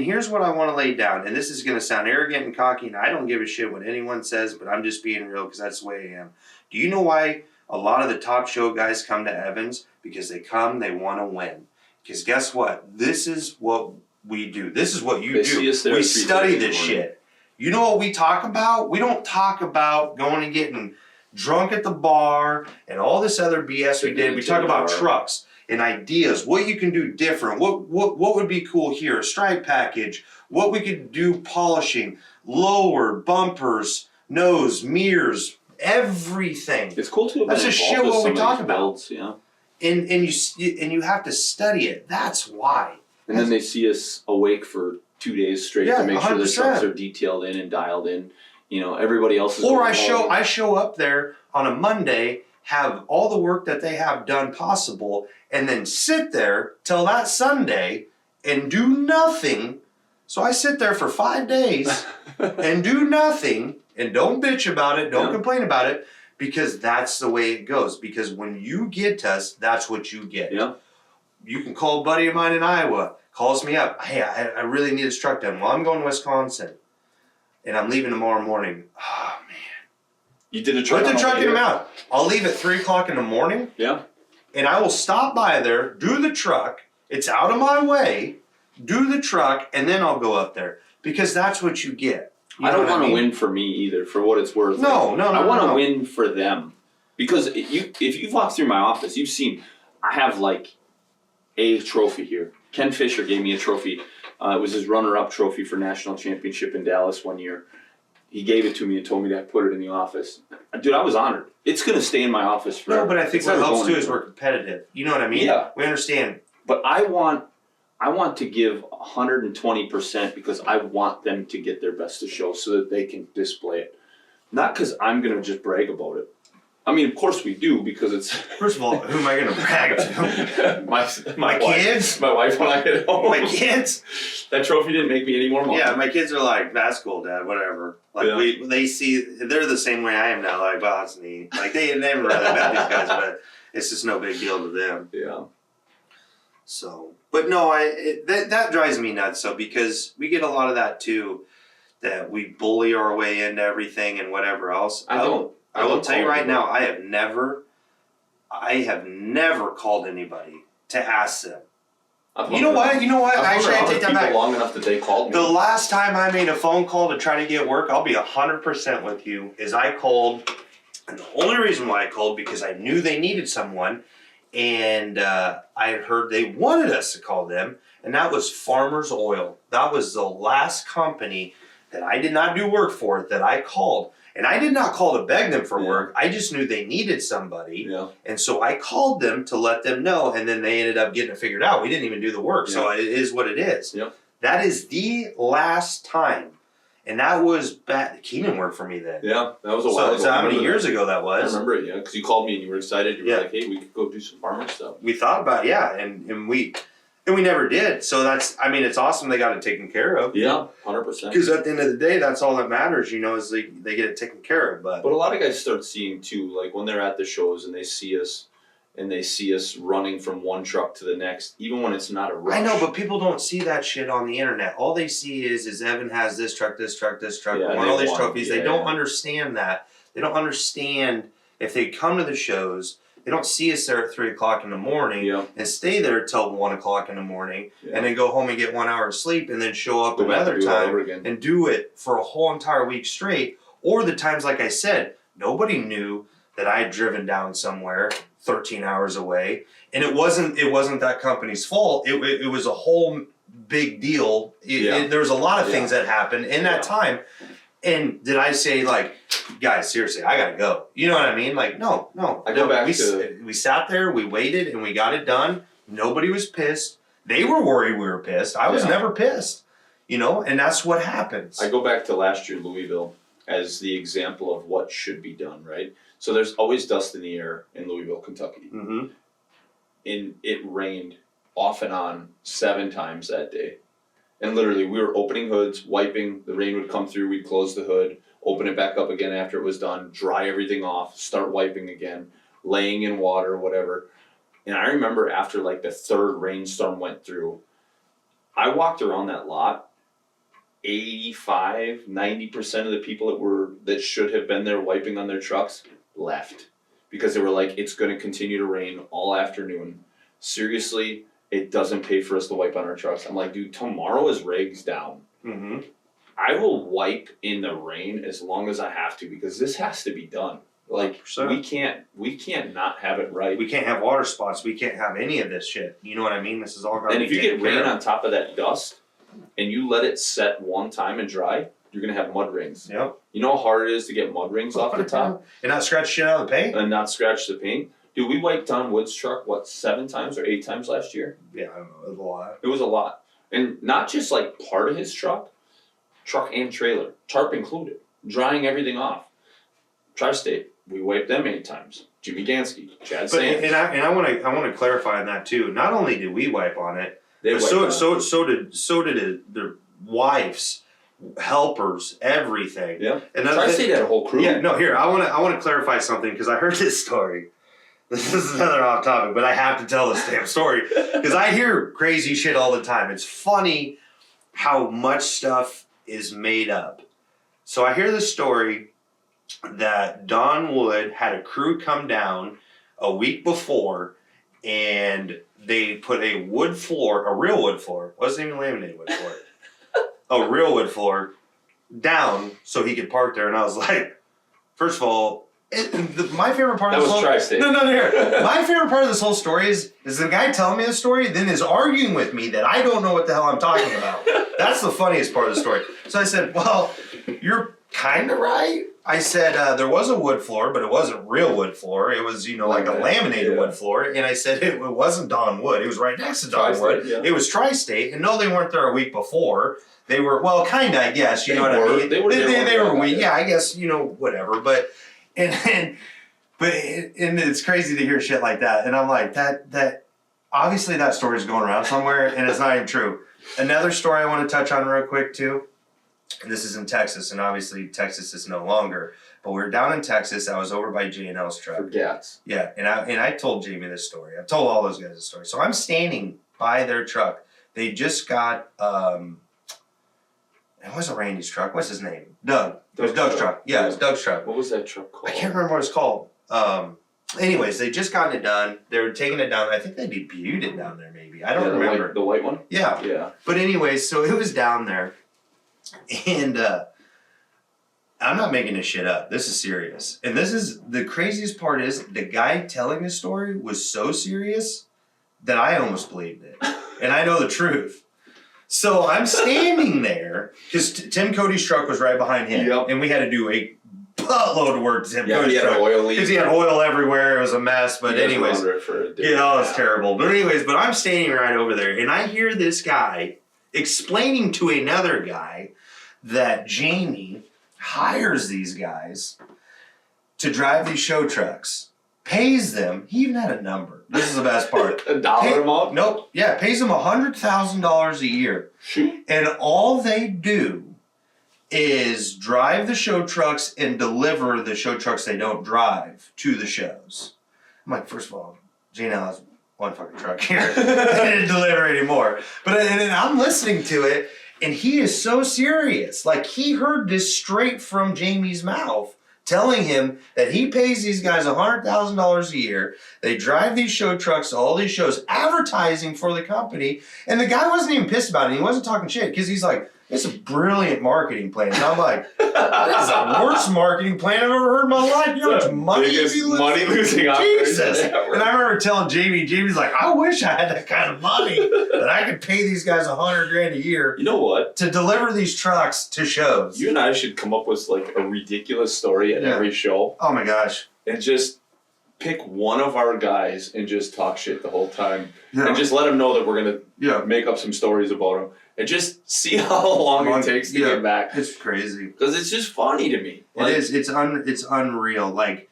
B: here's what I want to lay down, and this is going to sound arrogant and cocky, and I don't give a shit what anyone says, but I'm just being real because that's the way I am. Do you know why a lot of the top show guys come to Evans? Because they want to win. Because guess what? This is what we do. This is what you do. We study this shit. You know what we talk about? We don't talk about going and getting drunk at the bar and all this other BS we did. We talk about trucks and ideas, what you can do different, what would be cool here, a stripe package, what we could do polishing, lower, bumpers, nose, mirrors, everything.
C: It's cool to.
B: That's just shit what we talk about.
C: Builds, yeah.
B: And you have to study it. That's why.
C: And then they see us awake for 2 days straight to make sure the trucks are detailed in and dialed in. Everybody else is.
B: Or I show up there on a Monday, have all the work that they have done possible, and then sit there till that Sunday and do nothing. So I sit there for 5 days and do nothing and don't bitch about it, don't complain about it, because that's the way it goes. Because when you get us, that's what you get.
C: Yeah.
B: You can call a buddy of mine in Iowa, calls me up, hey, I really need this truck done. Well, I'm going to Wisconsin and I'm leaving tomorrow morning. Oh, man.
C: You did a truck.
B: Put the truck in them out. I'll leave at 3 o'clock in the morning.
C: Yeah.
B: And I will stop by there, do the truck. It's out of my way. Do the truck, and then I'll go up there because that's what you get.
C: I don't want to win for me either, for what it's worth.
B: No.
C: I want to win for them because if you've walked through my office, you've seen I have like a trophy here. Ken Fisher gave me a trophy. It was his runner-up trophy for national championship in Dallas one year. He gave it to me and told me to put it in the office. Dude, I was honored. It's going to stay in my office forever.
B: No, but I think what helps too is we're competitive. You know what I mean?
C: Yeah.
B: We understand.
C: But I want to give 120% because I want them to get their best to show so that they can display it. Not because I'm going to just brag about it. I mean, of course we do because it's...
B: First of all, who am I going to brag to?
C: my
B: wife, kids?
C: My wife when I get home.
B: My kids?
C: That trophy didn't make me any more money.
B: Yeah, my kids are like, that's cool, Dad, whatever. Like, they see... They're the same way I am now. Like, wow, that's neat. Like, they never really met these guys, but it's just no big deal to them.
C: Yeah.
B: So... But no, that drives me nuts, so because we get a lot of that too, that we bully our way into everything and whatever else. I will tell you right now, I have never called anybody to ask them. You know what? Actually, I take that back.
C: Long enough that they called me.
B: The last time I made a phone call to try to get work, I'll be 100% with you, is I called, and the only reason why I called because I knew they needed someone. And I had heard they wanted us to call them, and that was Farmers Oil. That was the last company that I did not do work for, that I called. And I did not call to beg them for work. I just knew they needed somebody.
C: Yeah.
B: And so I called them to let them know, and then they ended up getting it figured out. We didn't even do the work, so it is what it is.
C: Yep.
B: That is the last time. And that was back. Keenan worked for me then.
C: Yeah, that was a while ago.
B: So how many years ago that
C: I
B: was?
C: remember it, yeah, because you called me and you were excited. You were
B: Yeah.
C: like, "Hey, we could go do some farmer stuff."
B: We thought about it, yeah, and we never did. So that's, I mean, it's awesome they got it taken care of.
C: Yeah, 100%.
B: Because at the end of the day, that's all that matters, you know, is they get it taken care of. But
C: But a lot of guys start seeing too, like when they're at the shows and they see us running from one truck to the next, even when it's not a rush.
B: I know, but people don't see that shit on the internet. All they see is Evan has this truck,
C: Yeah,
B: won all these
C: won.
B: trophies.
C: Yeah,
B: They don't
C: yeah.
B: understand that. They don't understand if they come to the shows, they don't see us there at 3 o'clock in the morning
C: Yeah.
B: and stay there till 1 o'clock in the morning
C: Yeah.
B: and then go home and get 1 hour of sleep and then show up
C: Go back
B: another
C: and do it all
B: time
C: over again.
B: and do it for a whole entire week straight. Or the times, like I said, nobody knew that I had driven down somewhere 13 hours away, and it wasn't that company's fault. It was a whole big deal. There was a lot of things that happened in that time. And did I say, like, guys, seriously, I gotta go? You know what I mean? Like, no.
C: I go back
B: we sat there, we waited, and we got it done. Nobody was pissed. They were worried we were pissed. I was never pissed. You know, and that's what happens.
C: I go back to last year, Louisville, as the example of what should be done, right? So there's always dust in the air in Louisville, Kentucky.
B: Mm-hmm.
C: And it rained off and on 7 times that day. And literally, we were opening hoods, wiping, the rain would come through, we'd close the hood, open it back up again after it was done, dry everything off, start wiping again, laying in water, whatever. And I remember after like the 3rd rainstorm went through, I walked around that lot, 85-90% of the people that should have been there wiping on their trucks left because they were like, it's going to continue to rain all afternoon. Seriously, it doesn't pay for us to wipe on our trucks. I'm like, dude, tomorrow is rigs down.
B: Mm-hmm.
C: I will wipe in the rain as long as I have to because this has to be done. Like
B: 100%.
C: we can't not have it right.
B: We can't have water spots. We can't have any of this shit. You know what I mean? This is all going to
C: And
B: be
C: if you
B: taken
C: get rain
B: care of.
C: on top of that dust and you let it set one time and dry, you're gonna have mud rings.
B: Yep.
C: You know how hard it is to get mud rings off the top
B: And not scratch shit out of the paint?
C: and not scratch the paint? Dude, we wiped Don Wood's truck 7 times or 8 times last year?
B: Yeah, I don't know. It was a lot.
C: It was a lot. And not just like part of his truck and trailer, tarp included, drying everything off. Tri-State, we wiped them 8 times. Jimmy Gansky, Chad
B: But
C: Sands.
B: and I want to clarify on that too. Not only did we wipe on it,
C: They
B: but
C: wiped on it.
B: so did their wives, helpers, everything.
C: Yeah.
B: And
C: Tri-State had a whole crew.
B: Yeah, no. Here, I want to clarify something because I heard this story. This is another off topic, but I have to tell this damn story because I hear crazy shit all the time. It's funny how much stuff is made up. So I hear the story that Don Wood had a crew come down a week before and they put a wood floor, a real wood floor, wasn't even laminated wood floor, a real wood floor down so he could park there. And I was like, first of all, my favorite part
C: That
B: of this
C: was Tri-State.
B: No, here. My favorite part of this whole story is the guy telling me the story, then is arguing with me that I don't know what the hell I'm talking about. That's the funniest part of the story. So I said, well, you're kind of right. I said, there was a wood floor, but it wasn't real wood floor. It was, like a laminated wood floor. And I said, it wasn't Don Wood. It was right next to Don Wood.
C: Yeah.
B: It was Tri-State. And no, they weren't there a week before. They were, well, kind of, I guess. You know what I mean?
C: They were
B: a week. Yeah, I guess, whatever. But it's crazy to hear shit like that. And I'm like, that obviously that story's going around somewhere and it's not even true. Another story I want to touch on real quick too. And this is in Texas, and obviously Texas is no longer. But we were down in Texas. I was over by J&L's truck.
C: For Gats.
B: Yeah, and I told Jamie this story. I told all those guys this story. So I'm standing by their truck. They just got it wasn't Randy's truck. What's his name? Doug. It was Doug's truck. Yeah, it was Doug's truck.
C: What was that truck called?
B: I can't remember what it's called. Anyways, they just gotten it done. They were taking it down. I think they debuted it down there maybe. I don't remember.
C: The white one?
B: Yeah.
C: Yeah.
B: But anyways, so it was down there. And I'm not making this shit up. This is serious. And this is the craziest part is the guy telling the story was so serious that I almost believed it. And I know the truth. So I'm standing there because Tim Cody's truck was right behind him,
A: Yep.
B: and we had to do a buttload of work to Tim
A: Yeah, he
B: Cody's
A: had an
B: truck
A: oil leak.
B: because he had oil everywhere. It was a mess. But anyways,
A: it
B: was terrible. But anyways, but I'm standing right over there, and I hear this guy explaining to another guy that Jamie hires these guys to drive these show trucks, pays them. He even had a number. This is the best part.
A: A dollar amount?
B: Nope. Yeah, pays them $100,000 a year.
A: Shoot.
B: And all they do is drive the show trucks and deliver the show trucks they don't drive to the shows. I'm like, first of all, J&L has one fucking truck here. They didn't deliver anymore. But and then I'm listening to it, and he is so serious. Like, he heard this straight from Jamie's mouth, telling him that he pays these guys $100,000 a year. They drive these show trucks to all these shows, advertising for the company. And the guy wasn't even pissed about it. He wasn't talking shit because he's like, it's a brilliant marketing plan. And I'm like, that is the worst marketing plan I've ever heard in my life. You know how much money you'd be losing?
A: Money losing
B: Jesus. And I remember telling Jamie's like, I wish I had that kind of money that I could pay these guys $100,000 a year.
C: You know what?
B: To deliver these trucks to shows.
C: You and I should come up with like a ridiculous story at every show
B: Oh my gosh.
C: and just pick one of our guys and just talk shit the whole time.
B: Yeah.
C: And just let them know that we're going
B: Yeah.
C: to make up some stories about them. And just see how long it takes to get back.
B: It's crazy.
C: Because it's just funny to me. Like,
B: It is. It's unreal. Like,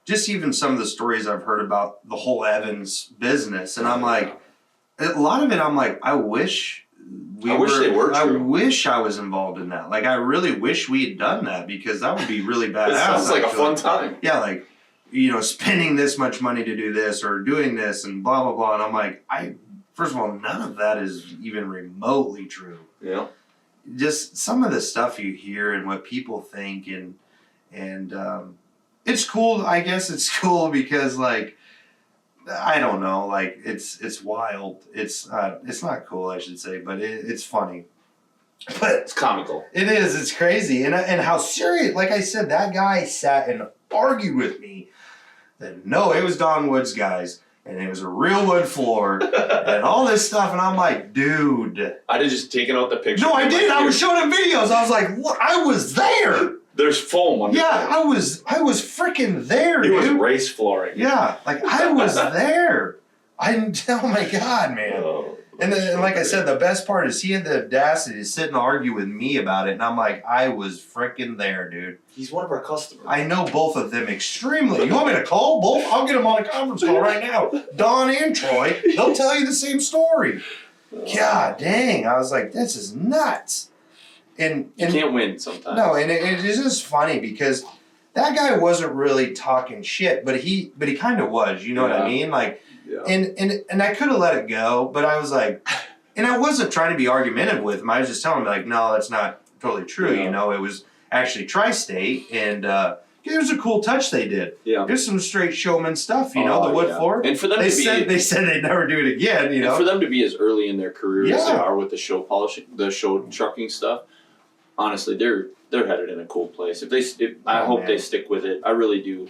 B: just even some of the stories I've heard about the whole Evans business, and I'm like, a lot of it. I'm like, I wish they were
C: true.
B: I wish I was involved in that. Like, I really wish we had done that because that would be really badass.
C: It sounds like a
B: actually.
C: fun time.
B: Yeah, like, spending this much money to do this or doing this and blah blah blah. And I'm like, first of all, none of that is even remotely true.
C: Yeah.
B: Just some of the stuff you hear and what people think and it's cool. I guess it's cool because, like, I don't know, like, it's wild. It's not cool, I should say, but it's funny. But
C: It's comical.
B: it is. It's crazy, and how serious. Like I said, that guy sat and argued with me that no, it was Don Wood's guys. And it was a real wood floor and all this stuff. And I'm like, dude.
C: I'd have just taken out the picture.
B: No, I did. I was showing him videos. I was like, what? I was there.
C: There's foam under
B: Yeah, I was freaking there,
C: it
B: dude.
C: was race flooring.
B: Yeah, like, I was there. Oh my God, man.
C: Oh,
B: And then, like I said, the best part is he had the audacity to sit and argue with me about it. And I'm like, I was freaking there, dude.
C: he's one of our customers.
B: I know both of them extremely. You want me to call both? I'll get them on a conference call right now. Don and Troy. They'll tell you the same story. God dang. I was like, this is nuts. And
C: You can't win sometimes.
B: no, and it is just funny because that guy wasn't really talking shit, but he kind of was. You know what I
C: Yeah.
B: mean? Like,
C: Yeah.
B: and I could have let it go, but I was like, and I wasn't trying to be argumentative with him. I was just telling him, like, no, that's not totally true.
C: Yeah.
B: You know, it was actually Tri-State, and it was a cool touch they did.
C: Yeah.
B: There's some straight showman stuff, you know, the wood
C: yeah.
B: floor.
C: And for them
B: They
C: to be
B: they said they'd never do it again, you
C: and
B: know.
C: for them to be as early in their career as they
B: Yeah.
C: are with the show polishing, the show trucking stuff, honestly, they're headed in a cool place. I
B: Oh,
C: hope
B: man.
C: they stick with it. I really do.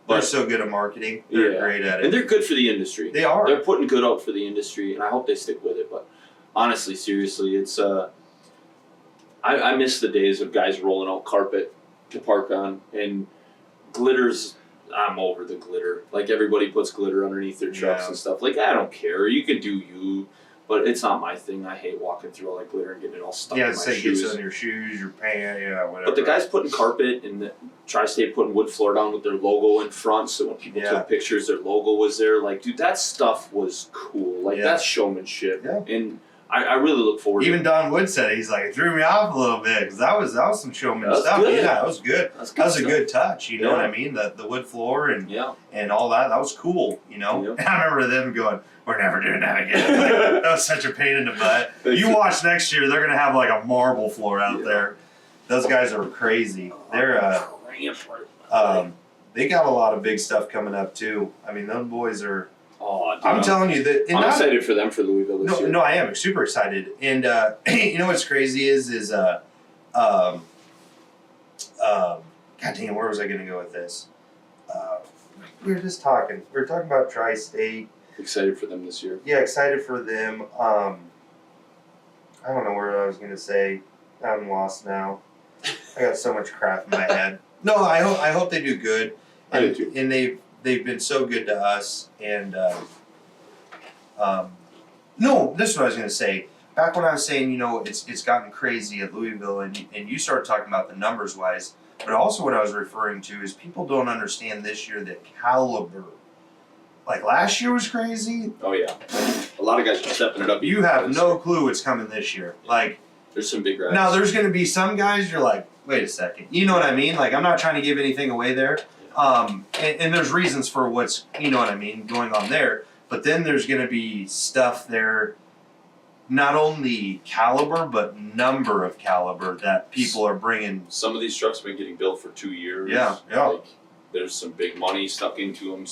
B: They're
C: But
B: so good at marketing. They're
C: Yeah.
B: great at it.
C: and they're good for the industry.
B: They are.
C: They're putting good out for the industry, and I hope they stick with it. But honestly, seriously, it's I miss the days of guys rolling out carpet to park on and glitters. I'm over the glitter. Like, everybody puts glitter underneath their trucks
B: Yeah.
C: and stuff. Like, I don't care. You can do you, but it's not my thing. I hate walking through all that glitter and getting it all stuck
B: Yeah,
C: in my
B: say
C: shoes.
B: gets on your shoes, your pants, yeah, whatever.
C: But the guys putting carpet and the Tri-State putting wood floor down with their logo in front, so when people
B: Yeah.
C: took pictures, their logo was there. Like, dude, that stuff was cool. Like,
B: Yeah.
C: that's showmanship.
B: Yeah.
C: And I really look forward
B: Even
C: to
B: Don Wood said it. He's like, it threw me off a little bit because that was some showman
C: That was
B: stuff.
C: good.
B: Yeah, that was good.
C: That's
B: That was a
C: stuff.
B: good touch. You know
C: Yeah.
B: what I mean? The wood floor and
C: Yeah.
B: all that. That was cool. You know.
C: Yep.
B: And I remember them going, "We're never doing that again." Like, that was such a pain in the butt. You watch next year; they're gonna have like a marble floor out
C: Yeah.
B: there. Those guys are crazy. They're they got a lot of big stuff coming up too. I mean, those boys are.
C: Oh, dude,
B: I'm telling you that. and
C: I'm
B: not-
C: excited for them for Louisville this year.
B: No, I am super excited. And you know what's crazy is God dang it, where was I going to go with this? We were just talking. We were talking about Tri-State.
C: Excited for them this year.
B: Yeah, excited for them. I don't know what I was gonna say. I'm lost now. I got so much crap in my head. No, I hope they do good.
C: I do too.
B: And they've been so good to us. And no, this is what I was gonna say. Back when I was saying, it's gotten crazy at Louisville, and you started talking about the numbers wise, but also what I was referring to is people don't understand this year the caliber. Like last year was crazy.
C: Oh yeah, a lot of guys are stepping it up.
B: You have no clue what's coming this year. Like
C: there's some big guys.
B: now, there's going to be some guys you're like, wait a second. You know what I mean? Like I'm not trying to give anything away there. And there's reasons for what's going on there. But then there's going to be stuff there. Not only caliber, but number of caliber that people are bringing.
C: Some of these trucks have been getting built for 2 years.
B: Yeah.
C: Like, there's some big money stuck into them.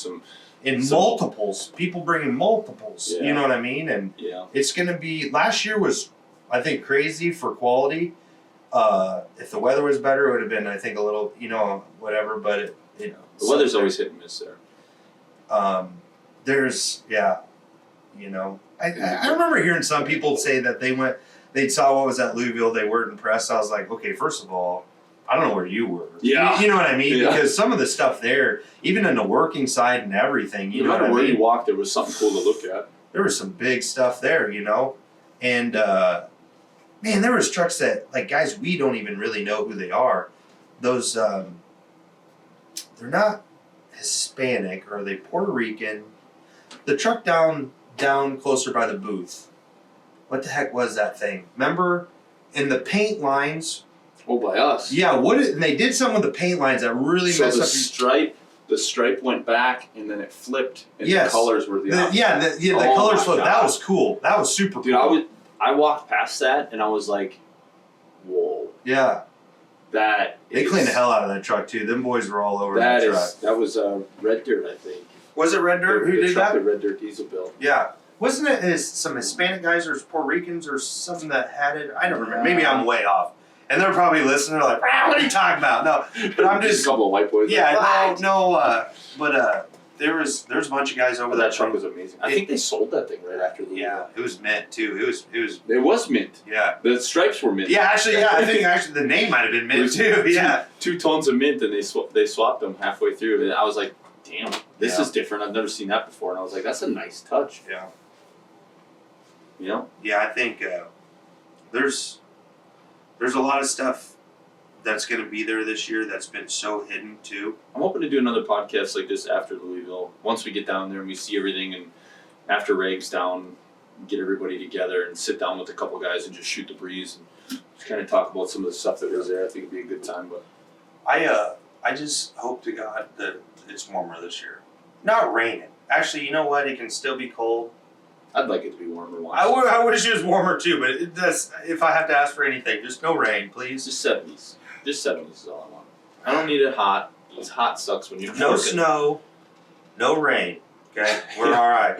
B: Multiples. People bringing multiples.
C: Yeah.
B: You know what I mean? And
C: Yeah.
B: it's going to be. Last year was, I think, crazy for quality. If the weather was better, it would have been, I think, a little, whatever. But
C: The weather's always hit and miss there.
B: I remember hearing some people say that they saw what was at Louisville, they weren't impressed. I was like, okay, first of all, I don't know where you were.
C: Yeah.
B: You know what I mean?
C: Yeah.
B: Because some of the stuff there, even in the working side and everything,
C: No matter where you walked, there was something cool to look at.
B: There was some big stuff there, And, man, there was trucks that, like, guys, we don't even really know who they are. Those, they're not Hispanic, or are they Puerto Rican? The truck down closer by the booth. What the heck was that thing? Remember? In the paint lines.
C: Oh, by us.
B: Yeah, and they did something with the paint lines that really messed up.
C: The stripe went back and then it flipped and
B: Yes.
C: the colors were the opposite.
B: The
C: Oh
B: colors
C: my
B: flipped.
C: God.
B: That was cool. That was super
C: Dude,
B: cool.
C: I walked past that and I was like, whoa.
B: Yeah.
C: They
B: They cleaned the hell out of that truck too. Them boys were all over that truck.
C: That was Red Dirt, I think.
B: Was it Red Dirt? Who
C: The
B: did
C: truck
B: that?
C: The Red Dirt diesel built.
B: Yeah. Wasn't it some Hispanic guys or Puerto Ricans or something that had it? I don't remember. Maybe I'm way off. And they're probably listening. They're like, what are you talking about? No, but I'm
C: Just
B: just.
C: a couple of white boys.
B: Yeah, but there's a bunch of guys over
C: But
B: that
C: that truck was amazing. I think they sold that thing right after the
B: Yeah, it was mint too.
C: It was mint.
B: Yeah.
C: The stripes were mint.
B: Yeah, actually, I think actually the name might have been mint too. Yeah.
C: Two tones of mint, and they swapped them halfway through, and I was like, damn, this is different. I've never seen that before, and I was like, that's a nice touch.
B: Yeah.
C: Yeah,
B: I think there's a lot of stuff that's going to be there this year that's been so hidden too.
C: I'm hoping to do another podcast like this after Louisville. Once we get down there and we see everything, and after Reg's down, get everybody together and sit down with a couple guys and just shoot the breeze and just kind of talk about some of the stuff that was there. I think it'd be a good time. But
B: I just hope to God that it's warmer this year. Not raining. Actually, you know what? It can still be cold.
C: I'd like it to be warmer once.
B: I wish it was warmer too, but if I have to ask for anything, just no rain, please.
C: Just 70s. Just 70s is all I want. I don't need it hot. It's hot sucks when you're
B: No
C: working.
B: snow, no rain. Okay, we're all right.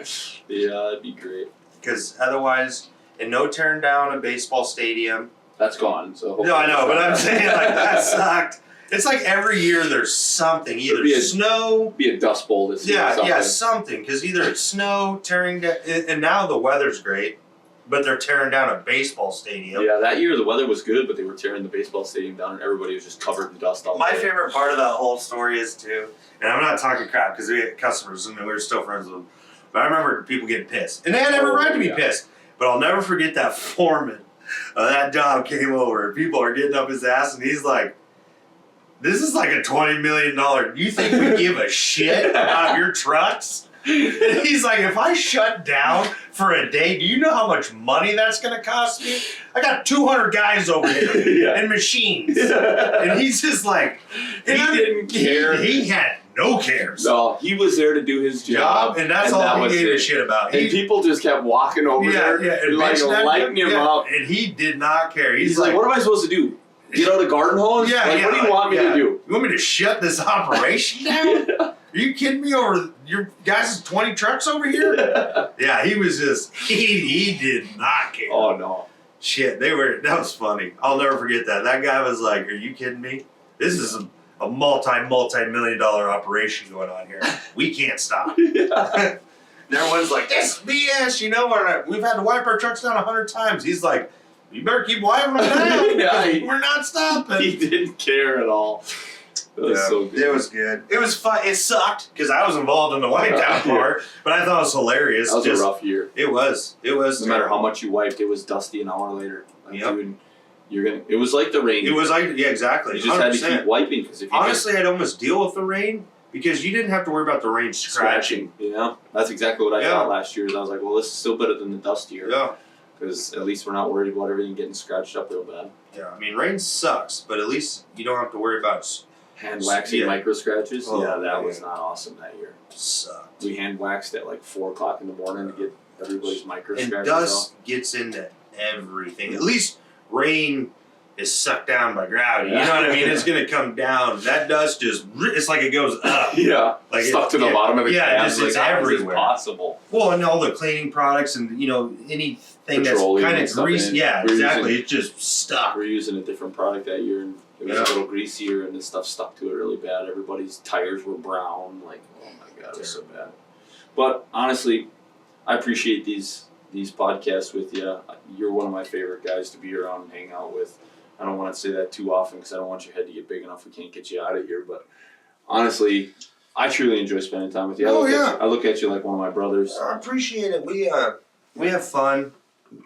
C: Yeah, that'd be great.
B: Because otherwise, and no tearing down a baseball stadium.
C: That's gone. So
B: No, I know, but I'm saying like that sucked. It's like every year there's something, either snow.
C: Be a dust bowl this year.
B: Yeah, something. Because either it's snow, tearing down, and now the weather's great, but they're tearing down a baseball stadium.
C: Yeah, that year the weather was good, but they were tearing the baseball stadium down, and everybody was just covered in dust all
B: My
C: day.
B: favorite part of that whole story is too, and I'm not talking crap because we had customers and we were still friends with them, but I remember people getting pissed, and they had every right to be pissed. But I'll never forget that foreman of that job came over, and people are getting up his ass, and he's like, "This is like a $20 million. You think we give a shit about your trucks?" And he's like, "If I shut down for a day, do you know how much money that's going to cost me? I got 200 guys over here and machines." And he's just like,
C: He didn't care.
B: He had no cares.
C: No, he was there to do his job,
B: And that's all he gave a shit about.
C: And people just kept walking over there,
B: and
C: like lighting him up.
B: And he did not care.
C: He's like, "What am I supposed to do? Get out a garden hose?
B: Yeah,
C: What do you want me to do?
B: You want me to shut this operation down? Are you kidding me? Over your guys' 20 trucks over here?" Yeah, he was just he did not care.
C: Oh no.
B: Shit, that was funny. I'll never forget that. That guy was like, "Are you kidding me? This is a multi-million-dollar operation going on here. We can't stop."
C: Yeah.
B: And everyone's like, "This is BS, we've had to wipe our trucks down 100 times." He's like, you better keep wiping them down.
C: Yeah,
B: We're not stopping.
C: He didn't care at all. It was so good.
B: It was good. It was fun. It sucked because I was involved in the wipe down part, but I thought it was hilarious.
C: That was a rough year.
B: It was.
C: No matter how much you wiped, it was dusty an hour later. Like, dude, it was like the rain.
B: It was like, yeah, exactly.
C: You just 100%. Had to keep wiping because if you
B: honestly, I'd almost deal with the rain because you didn't have to worry about the rain scratching.
C: Yeah, that's exactly what I thought last year. I was like, well, this is still better than the dust year.
B: Yeah.
C: Because at least we're not worried about everything getting scratched up real bad.
B: Yeah, I mean, rain sucks, but at least you don't have to worry about
C: hand waxing micro scratches.
B: Oh,
C: yeah, that was not awesome that year.
B: Sucked.
C: We hand waxed at like 4 o'clock in the morning to get everybody's micro scratches.
B: And dust gets into everything. At least rain is sucked down by gravity. You know what I mean? It's gonna come down. That dust it's like it goes up.
C: Yeah,
B: like
C: stuck to the bottom of the can.
B: It's everywhere.
C: Possible.
B: Well, and all the cleaning products and anything
C: Petroleum
B: that's kind of greasy. Yeah, exactly. It's just stuck.
C: We're using a different product that year, and it was a little greasier, and the stuff stuck to it really bad. Everybody's tires were brown. Like, oh my god, it was so bad. But honestly, I appreciate these podcasts with you. You're one of my favorite guys to be around and hang out with. I don't want to say that too often because I don't want your head to get big enough we can't get you out of here. But honestly, I truly enjoy spending time with you. I look at you like one of my brothers.
B: I appreciate it. We have fun.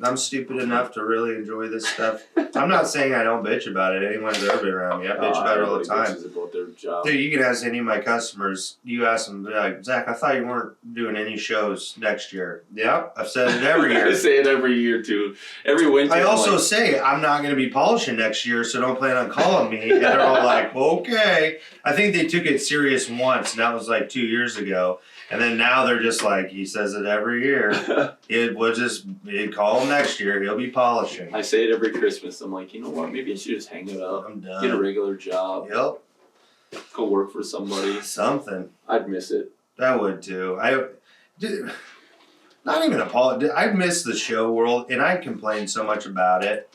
B: I'm stupid enough to really enjoy this stuff. I'm not saying I don't bitch about it. Anyone's ever been around me, I bitch about it all the time.
C: About their job.
B: Dude, you can ask any of my customers. You ask them, they're like, Zach, I thought you weren't doing any shows next year. Yeah, I've said it every year.
C: I say it every year too. Every winter.
B: I also say I'm not going to be polishing next year, so don't plan on calling me. And they're all like, okay. I think they took it serious once, and that was like 2 years ago. And then now they're just like, he says it every year. He'd call him next year. He'll be polishing.
C: I say it every Christmas. I'm like, you know what? Maybe I should just hang it up.
B: I'm done.
C: Get a regular job.
B: Yep.
C: Go work for somebody.
B: Something.
C: I'd miss it.
B: I would too. Not even apologize. I'd miss the show world, and I complain so much about it,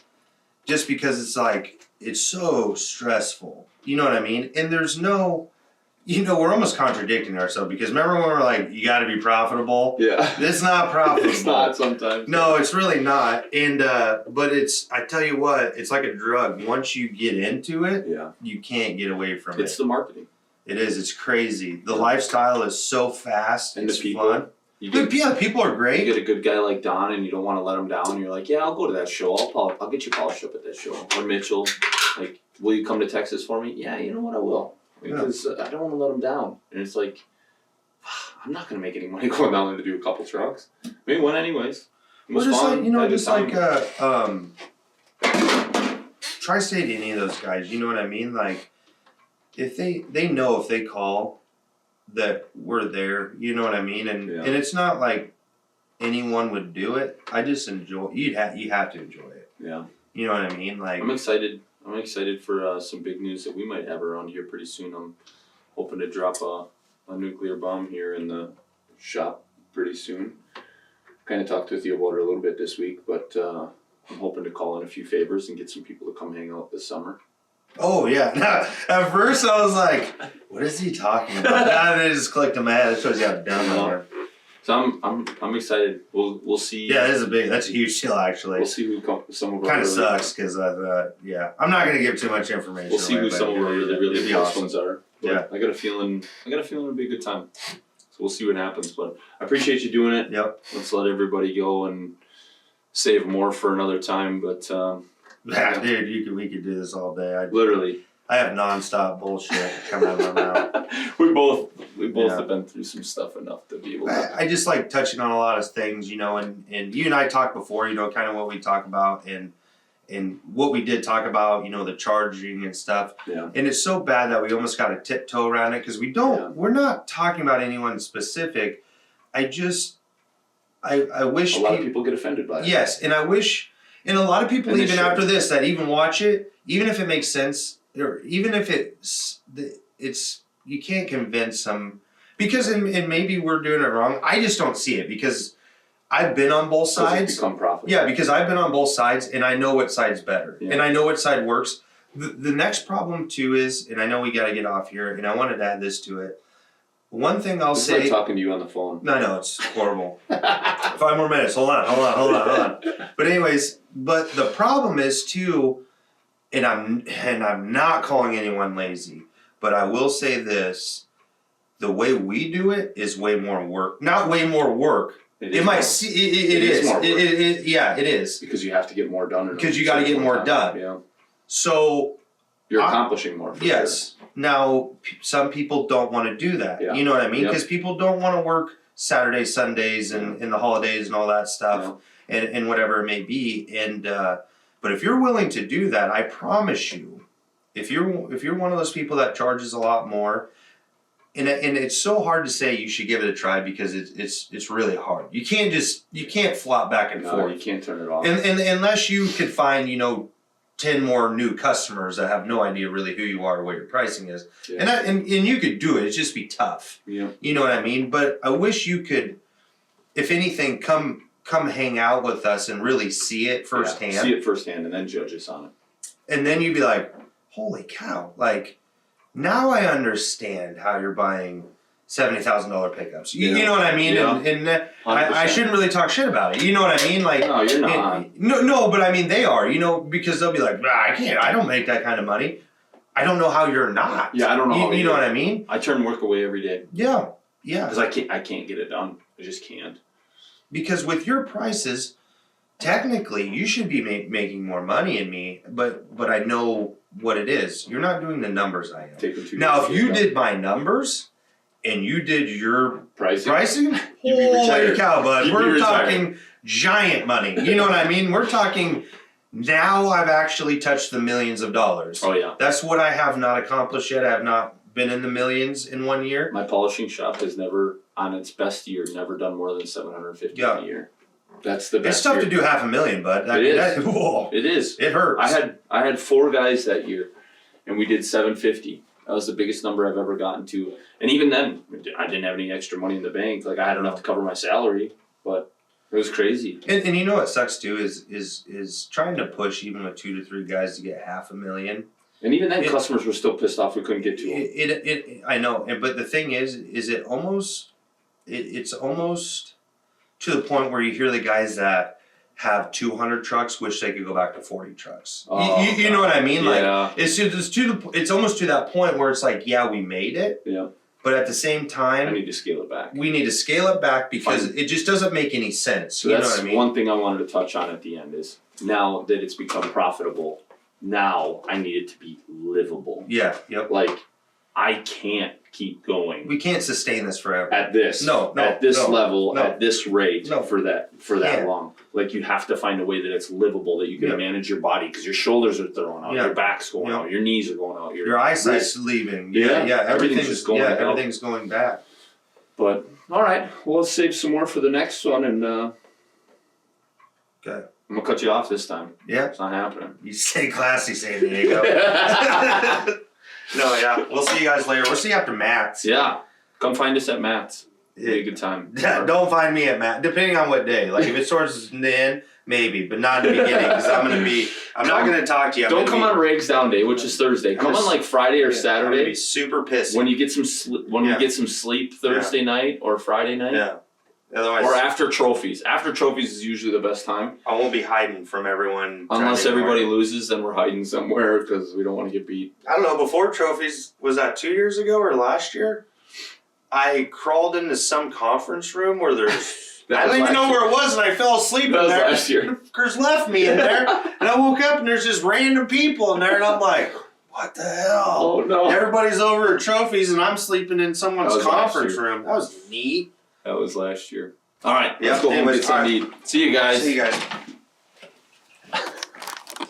B: just because it's like it's so stressful. You know what I mean? And there's no. We're almost contradicting ourselves because remember when we're like, you got to be profitable?
C: Yeah.
B: It's not profitable.
C: It's not sometimes.
B: No, it's really not. And, but I tell you what, it's like a drug. Once you get into it, you can't get away from it.
C: It's the marketing.
B: It is. It's crazy. The lifestyle is so fast.
C: And
B: it's
C: the people.
B: Fun. People are great.
C: You get a good guy like Don and you don't want to let him down. You're like, yeah, I'll go to that show. I'll get you polished up at that show. Or Mitchell, like, will you come to Texas for me? Yeah, you know what, I will. Because I don't want to let them down. And it's like, I'm not going to make any money going down there to do a couple trucks. Maybe one anyways. It was fun.
B: Tri-State, any of those guys, you know what I mean? Like, if they know if they call that we're there, you know what I mean? And it's not like anyone would do it. I just enjoy, you have to enjoy it.
C: Yeah.
B: You know what I mean? Like,
C: I'm excited for some big news that we might have around here pretty soon. I'm hoping to drop a nuclear bomb here in the shop pretty soon. Kind of talked with you about it a little bit this week, but I'm hoping to call in a few favors and get some people to come hang out this summer.
B: Oh, yeah. At first I was like, what is he talking about? And then it just clicked in my head. It shows you how dumb I am.
C: So I'm excited. We'll see.
B: Yeah, that's a huge deal actually.
C: We'll see who some of our
B: kind of sucks because I thought, I'm not going to give too much information.
C: We'll see who some of our really close ones are. But
B: yeah,
C: I got a feeling it'll be a good time. So we'll see what happens. But I appreciate you doing it.
B: Yep.
C: Let's let everybody go and save more for another time. But
B: dude, we could do this all day.
C: Literally.
B: I have nonstop bullshit coming out of my mouth.
C: we both have been through some stuff enough to be able to.
B: I just like touching on a lot of things, and you and I talked before, kind of what we talk about and what we did talk about, the charging and stuff.
C: Yeah.
B: And it's so bad that we almost got to tiptoe around it because we're not talking about anyone specific. I wish
C: a lot of people get offended by it.
B: Yes, and I wish, and a lot of people even after this that even watch it, even if it makes sense, or even if it's you can't convince them because and maybe we're doing it wrong. I just don't see it because I've been on both sides.
C: Become profitable.
B: Yeah, because I've been on both sides and I know what side's better and I know what side works. The next problem too is, and I know we got to get off here, and I wanted to add this to it. One thing I'll say.
C: It's like talking to you on the phone.
B: No, it's horrible. 5 more minutes. Hold on. But anyways, But the problem is too, and I'm not calling anyone lazy, but I will say this: the way we do it is way more work. Not way more work. It might see it is.
C: more work.
B: Yeah, it is.
C: Because you have to get more done.
B: Because you got to get more done.
C: Yeah.
B: So
C: You're accomplishing more. For
B: yes.
C: Sure.
B: Now some people don't want to do that.
C: Yeah.
B: You know what I mean?
C: Yep.
B: Because people don't want to work Saturdays, Sundays, and in the holidays and all that stuff, and whatever it may be. And but if you're willing to do that, I promise you, if you're one of those people that charges a lot more. And it's so hard to say you should give it a try because it's really hard. You can't flop back and forth.
C: You can't turn it off.
B: And unless you could find 10 more new customers that have no idea really who you are or what your pricing is, and you could do it. It'd just be tough.
C: Yeah.
B: You know what I mean? But I wish you could, if anything, come hang out with us and really see it firsthand.
C: See it firsthand and then judge us on it.
B: And then you'd be like, holy cow! Like. Now I understand how you're buying $70,000 pickups. You know what I mean?
C: Yeah.
B: And I shouldn't really talk shit about it. You know what I mean? Like,
C: no, you're not.
B: No, but I mean they are. Because they'll be like, I can't. I don't make that kind of money. I don't know how you're not.
C: Yeah, I don't know.
B: You know what I mean?
C: I turn work away every day.
B: Yeah.
C: Because I can't get it done. I just can't.
B: Because with your prices, technically you should be making more money than me. But I know what it is. You're not doing the numbers I am. Now, if you did my numbers and you did your pricing, holy cow, bud. We're talking giant money. You know what I mean? We're talking now I've actually touched the millions of dollars.
C: Oh, yeah.
B: That's what I have not accomplished yet. I have not been in the millions in 1 year.
C: My polishing shop has never, on its best year, never done more than $750 a year. That's the best.
B: It's tough
C: year.
B: to do $500,000, bud.
C: It is.
B: It hurts.
C: I had 4 guys that year, and we did $750. That was the biggest number I've ever gotten to. And even then, I didn't have any extra money in the bank. Like I had enough to cover my salary, but it was crazy.
B: And you know what sucks too is trying to push even with 2 to 3 guys to get $500,000.
C: And even then, customers were still pissed off we couldn't get to them.
B: I know, but the thing is it's almost to the point where you hear the guys that have 200 trucks wish they could go back to 40 trucks. You know what I mean?
C: Yeah.
B: Like it's almost to that point where it's like, yeah, we made it.
C: Yeah.
B: But at the same time,
C: I need to scale it back.
B: We need to scale it back because it just doesn't make any sense.
C: So
B: you
C: that's
B: know what I mean?
C: one thing I wanted to touch on at the end is now that it's become profitable, now I need it to be livable.
B: Yeah. Yep.
C: Like I can't keep going.
B: We can't sustain this forever.
C: At this. At this level, at this rate for that long. Like you have to find a way that it's livable, that you can manage your body because your shoulders are throwing out, your back's going out, your knees are going out,
B: your eyesight's leaving. Everything's just going out. Everything's going back.
C: But all right, well, let's save some more for the next one, and
B: okay.
C: I'm gonna cut you off this time.
B: Yeah,
C: it's not happening.
B: You stay classy, San Diego. No, yeah. We'll see you guys later. We'll see you after Matt's.
C: Yeah. Come find us at Matt's. It'll be a good time.
B: Don't find me at Matt. Depending on what day. Like if it's towards the end, maybe, but not in the beginning because I'm not gonna talk to you.
C: Don't come on Rags Down Day, which is Thursday. Come on like Friday or Saturday.
B: I'm gonna be super pissed.
C: When you get some we get some sleep Thursday night or Friday night.
B: Yeah. Otherwise,
C: or after trophies. After trophies is usually the best time.
B: I won't be hiding from everyone.
C: Unless everybody loses, then we're hiding somewhere because we don't want to get beat.
B: I don't know. Before trophies, was that 2 years ago or last year? I crawled into some conference room where there's. I don't even know where it was, and I fell asleep in there.
C: That was last year.
B: Fuckers left me in there, and I woke up and there's just random people in there, and I'm like, what the hell?
C: Oh no!
B: Everybody's over at trophies, and I'm sleeping in someone's conference room. That was neat.
C: That was last year. All right,
B: let's
C: go home and get some to eat. See you guys.
B: See you guys.